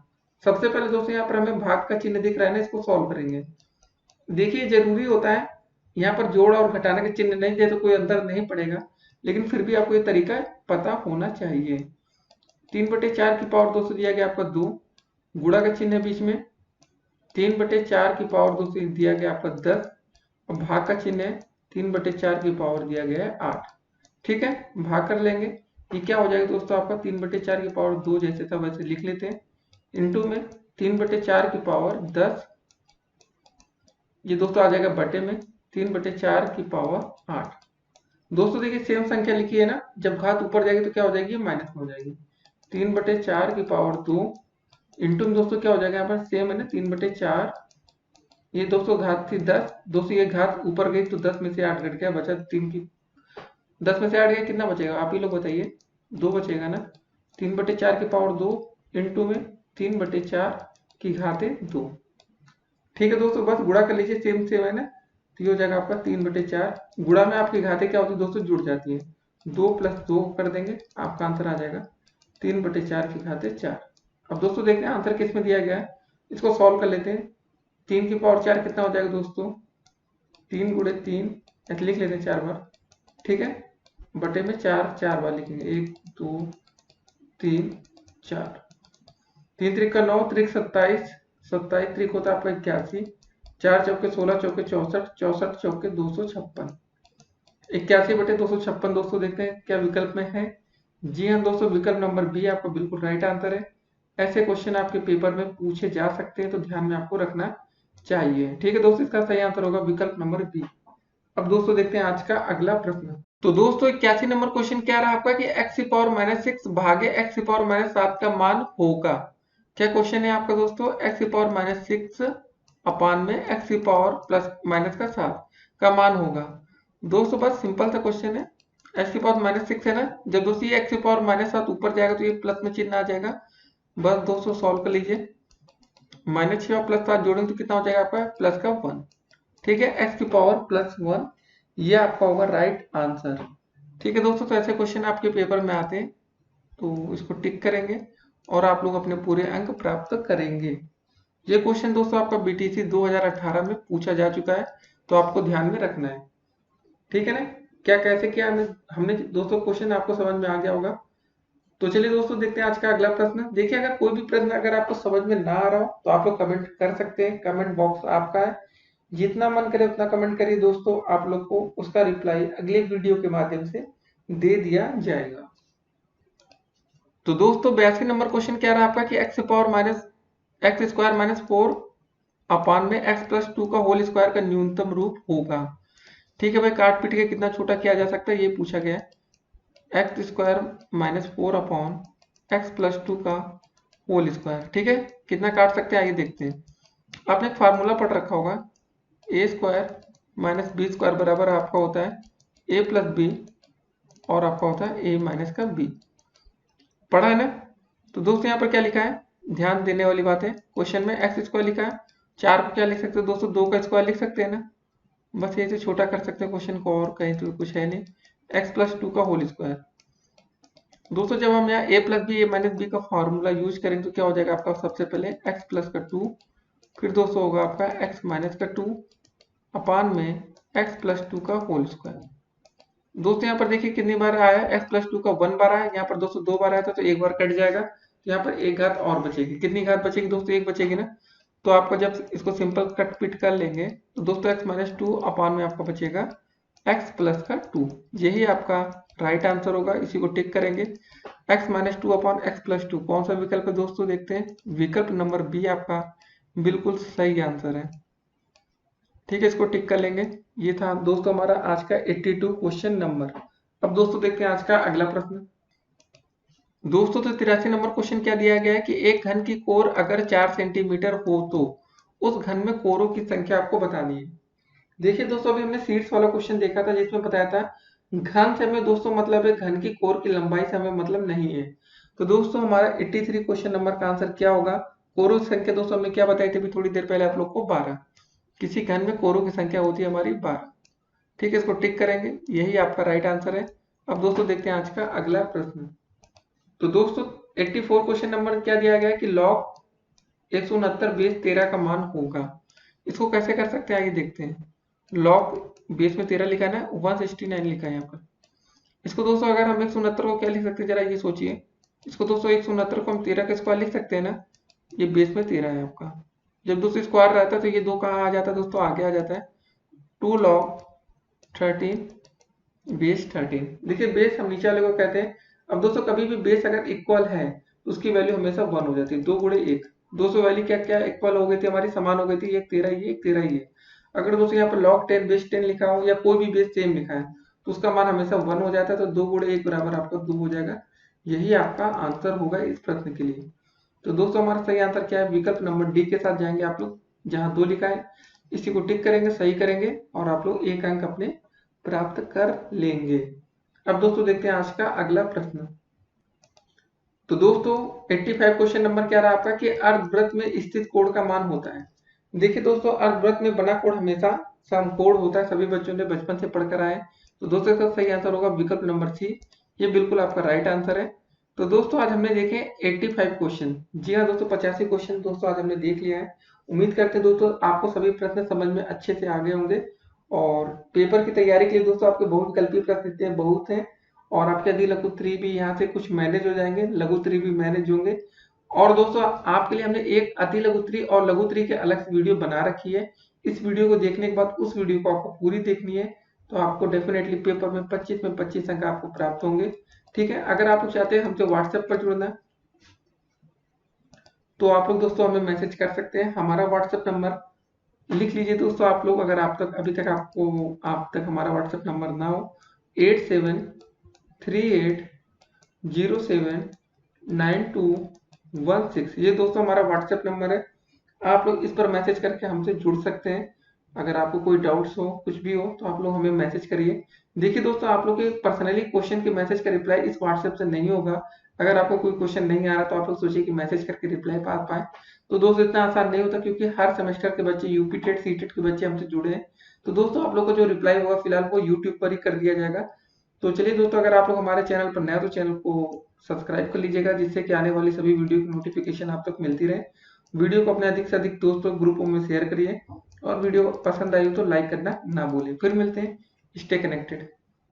सबसे पहले दोस्तों यहाँ पर हमें भाग का चिन्ह दिख रहा है ना, इसको सॉल्व करेंगे। देखिए जरूरी होता है, यहाँ पर जोड़ और घटाने के चिन्ह नहीं दे तो कोई अंतर नहीं पड़ेगा, लेकिन फिर भी आपको ये तरीका पता होना चाहिए। 3/4 की पावर 2 से दिया गया आपका 2, गुणा का चिन्ह है बीच में, 3/4 की पावर 2 से दिया गया आपका 10, और भाग का चिन्ह है 3/4 की पावर दिया गया है 8। ठीक है, भाग कर लेंगे, ये क्या हो जाएगा दोस्तों आपका 3/4 की पावर 2 जैसे था वैसे लिख लेते हैं, इंटू में 3/4 की पावर 10, ये दोस्तों आ जाएगा बटे में 3/4 की पावर 8। दोस्तों देखिए सेम संख्या लिखी है ना, जब घात ऊपर जाएगी तो क्या हो जाएगी, माइनस में हो जाएगी। 3/4 की पावर 2 इंटू में दोस्तों क्या हो जाएगा, यहाँ पर सेम है ना 3/4, ये दोस्तों घात थी 10, दोस्तों ये घात ऊपर गई तो 10 में से 8 घट गया, बचा 3 की, 10 में से 8 गया, कितना बचेगा आप ही लोग बताइए, 2 बचेगा ना। 3/4 की पावर 2 इंटू में 3/4 की घाते 2। ठीक है दोस्तों, बस गुणा कर लीजिए, सेम सेम है ना, तो ये हो जाएगा आपका 3/4। गुणा में आपकी घाते क्या होती है दोस्तों, जुड़ जाती है, 2 + 2 कर देंगे, आपका आंसर आ जाएगा 3/4 की घाते 4। अब दोस्तों देखते हैं आंसर किस में दिया गया है, इसको सॉल्व कर लेते हैं। 3 की पावर 4 कितना हो जाएगा दोस्तों, 3 × 3 ऐसे लिख लेते हैं 4 बार। ठीक है, बटे में 4 4 बार लिखेंगे, 1 2 3 4, 3 त्रिक का 9, त्रिक 27, 27 त्रिक होता है आपका 81, 4 चौके 16 चौके 64, 64 चौके 256, 81/256 दोस्तों देखते हैं क्या विकल्प में है। जी हाँ दोस्तों, विकल्प नंबर बी आपका बिल्कुल राइट आंसर है। ऐसे क्वेश्चन आपके पेपर में पूछे जा सकते हैं, तो ध्यान में आपको रखना चाहिए। ठीक है दोस्तों, इसका सही आंसर होगा विकल्प नंबर बी। अब दोस्तों देखते हैं आज का अगला प्रश्न। तो दोस्तों 81 नंबर क्वेश्चन क्या रहा आपका कि x⁻6 भागे x⁻7 का मान होगा। क्या क्वेश्चन है आपका दोस्तों, x⁻6 अपान में x⁻+−7 का मान होगा। दोस्तों बस सिंपल सा क्वेश्चन है, x⁻6 है ना, जब दोस्तों ये x⁻7 ऊपर जाएगा तो ये प्लस में चिन्ह आ जाएगा। बस दोस्तों सॉल्व कर लीजिए, -6 और +7 जोड़ेंगे तो कितना हो जाएगा आपका प्लस का 1। ठीक है, x⁻+1 ये आपका होगा राइट आंसर। ठीक है दोस्तों, तो ऐसे क्वेश्चन आपके पेपर में आते हैं, तो इसको टिक करेंगे और आप लोग अपने पूरे अंक प्राप्त करेंगे। ये क्वेश्चन दोस्तों आपका बीटीसी 2018 में पूछा जा चुका है, तो आपको ध्यान में रखना है। ठीक है ना, क्या कैसे किया हमने दोस्तों, क्वेश्चन आपको समझ में आ गया होगा। तो चलिए दोस्तों देखते हैं आज का अगला प्रश्न। देखिए, अगर कोई भी प्रश्न अगर आपको समझ में ना आ रहा हो तो आप लोग कमेंट कर सकते हैं, कमेंट बॉक्स आपका है, जितना मन करे उतना कमेंट करिए दोस्तों, आप लोग को उसका रिप्लाई अगले वीडियो के माध्यम से दे दिया जाएगा। तो दोस्तों 82 नंबर क्वेश्चन क्या रहा आपका कि x⁻(x²-4) अपान में x+2 का होल स्क्वायर का न्यूनतम रूप होगा। ठीक है भाई, काट पीट के कितना छोटा किया जा सकता है ये पूछा गया है। x² -4 अपॉन x+2 का होल स्क्वायर। ठीक है, कितना काट सकते हैं आइए देखते हैं। आपने एक फार्मूला पढ़ रखा होगा, a² - b² बराबर आपका होता है a + b और आपका होता है a - का b। पढ़ा है ना। तो दोस्तों यहाँ पर क्या लिखा है, ध्यान देने वाली बात है, क्वेश्चन में x² लिखा है, 4 को क्या लिख सकते हैं दोस्तों, 2 का स्क्वायर लिख सकते हैं ना, बस यही से छोटा कर सकते हैं क्वेश्चन को, और कहीं तो कुछ है नहीं। x+2 का होल स्क्वायर। दोस्तों जब हम यहाँ a + b a - b का फॉर्मूला यूज करेंगे तो क्या हो जाएगा आपका, सबसे पहले x + का 2, फिर दोस्तों होगा आपका x - का 2 अपान में x+2 का होल स्क्वायर। दोस्तों यहाँ पर देखिए कितनी बार आया है, x+2 का 1 बार आया, यहाँ पर दोस्तों 2 बार आया था तो 1 बार कट जाएगा, तो यहाँ पर एक घात और बचेगी। कितनी घात बचेगी दोस्तों, 1 बचेगी ना। तो आपका जब इसको सिंपल कट पिट कर लेंगे तो दोस्तों x-2 अपान में आपका बचेगा x + का 2, यही आपका राइट आंसर होगा। इसी को टिक करेंगे, x-2 अपान x+2 कौन सा विकल्प है दोस्तों, देखते हैं। विकल्प नंबर बी आपका बिल्कुल सही आंसर है। ठीक है, इसको टिक कर लेंगे। ये था दोस्तों हमारा आज का 82 क्वेश्चन नंबर। अब दोस्तों देखते हैं आज का अगला प्रश्न। दोस्तों तो 83 नंबर क्वेश्चन क्या दिया गया है कि एक घन की कोर अगर 4 सेंटीमीटर हो तो उस घन में कोरों की संख्या आपको बतानी है। देखिए दोस्तों, अभी हमने शीट्स वाला क्वेश्चन देखा था जिसमें बताया था घन से हमें दोस्तों मतलब है घन की कोर की लंबाई से हमें मतलब नहीं है। तो दोस्तों हमारा 83 क्वेश्चन नंबर का आंसर क्या होगा, कोरों की संख्या दोस्तों हमने क्या बताई थी अभी थोड़ी देर पहले आप लोग को, 12। किसी घन में कोरों की संख्या होती है हमारी 12। ठीक है, इसको टिक करेंगे, यही आपका राइट आंसर है। अब दोस्तों देखते हैं आज का अगला प्रश्न। तो दोस्तों 84 क्वेश्चन नंबर क्या दिया गया है कि log 169 बेस 13 का मान होगा। इसको कैसे कर सकते हैं आइए देखते हैं। log बेस में 13 लिखा है ना, 169 लिखा है यहाँ पर। इसको दोस्तों अगर हम 169 को क्या लिख सकते हैं जरा ये सोचिए। इसको दोस्तों 169 को हम 13 का स्क्वायर लिख सकते हैं ना, ये बेस में 13 है आपका। जब दोस्तों स्क्वायर रहता है तो ये 2 कहाँ आ जाता है दोस्तों, आगे आ जाता है। 2 log 13 बेस 13। देखिए बेस हम नीचे वाले को कहते हैं। अब दोस्तों कभी भी बेस अगर इक्वल है तो उसकी वैल्यू हमेशा 1 हो जाती है। 2 गुणे 1, 200 वैल्यू क्या क्या इक्वल हो गई थी हमारी, समान हो गई थी, एक 13 ये एक 13 ये। अगर दोस्तों यहाँ पर log 10 बेस 10 लिखा हो या कोई भी बेस सेम लिखा है तो उसका मान हमेशा 1 हो जाता है। तो 2 गुणे 1 बराबर आपका 2 हो जाएगा। यही आपका आंसर होगा इस प्रश्न के लिए। तो दोस्तों हमारा सही आंसर क्या है, विकल्प नंबर डी के साथ जाएंगे आप लोग, जहां 2 लिखा है इसी को टिक करेंगे, सही करेंगे और आप लोग 1 अंक अपने प्राप्त कर लेंगे। अब दोस्तों देखते हैं आज का अगला प्रश्न। तो दोस्तों 85 क्वेश्चन नंबर क्या रहा आपका कि अर्धवृत्त में स्थित कोण का मान होता है। देखिए दोस्तों अर्धवृत्त में बना कोण हमेशा समकोण होता है, सभी बच्चों ने बचपन से पढ़कर आए। तो दोस्तों इसका सही आंसर होगा विकल्प नंबर सी, ये बिल्कुल आपका राइट आंसर है। तो दोस्तों आज हमने देखे 85 क्वेश्चन। जी हाँ दोस्तों 85 क्वेश्चन दोस्तों आज हमने देख लिया है। उम्मीद करते हैं दोस्तों आपको सभी प्रश्न समझ में अच्छे से आ गए होंगे। और पेपर की तैयारी के लिए दोस्तों आपके बहुविकल्पीय प्रश्न बहुत हैं, और आपके अधि लघु उत्तरीय भी यहाँ से कुछ मैनेज हो जाएंगे, लघु उत्तरीय भी मैनेज होंगे। और दोस्तों आपके लिए हमने एक अति लघु उत्तरीय और लघु उत्तरीय के अलग से वीडियो बना रखी है। इस वीडियो को देखने के बाद उस वीडियो को आपको पूरी देखनी है, तो आपको डेफिनेटली पेपर में 25 अंक आपको प्राप्त होंगे। ठीक है, अगर आप लोग चाहते हैं हमसे व्हाट्सएप पर जुड़ना, तो आप लोग दोस्तों हमें मैसेज कर सकते हैं। हमारा व्हाट्सएप नंबर लिख लीजिए दोस्तों आप लोग, अगर आप तक अभी तक आप तक हमारा व्हाट्सएप नंबर ना हो, 8738079216। ये दोस्तों हमारा व्हाट्सएप नंबर है। आप लोग इस पर मैसेज करके हमसे जुड़ सकते हैं। अगर आपको कोई डाउट्स हो, कुछ भी हो, तो आप लोग हमें मैसेज करिए। देखिए दोस्तों, आप लोग के पर्सनली क्वेश्चन के मैसेज का रिप्लाई इस व्हाट्सएप से नहीं होगा। अगर आपको कोई क्वेश्चन नहीं आ रहा तो आप लोग सोचिए कि मैसेज करके रिप्लाई पा पाए, तो दोस्तों इतना आसान नहीं होता, क्योंकि हर सेमेस्टर के बच्चे, यूपी टेट, सी टेट के बच्चे हमसे जुड़े हैं। तो दोस्तों आप लोग को जो रिप्लाई होगा फिलहाल वो यूट्यूब पर ही कर दिया जाएगा। तो चलिए दोस्तों, अगर आप लोग हमारे चैनल पर नए हो तो चैनल को सब्सक्राइब कर लीजिएगा, जिससे कि आने वाली सभी वीडियो की नोटिफिकेशन आप तक मिलती रहे। वीडियो को अपने अधिक से अधिक दोस्तों ग्रुपों में शेयर करिए, और वीडियो पसंद आई हो तो लाइक करना ना भूलें। फिर मिलते हैं, स्टे कनेक्टेड।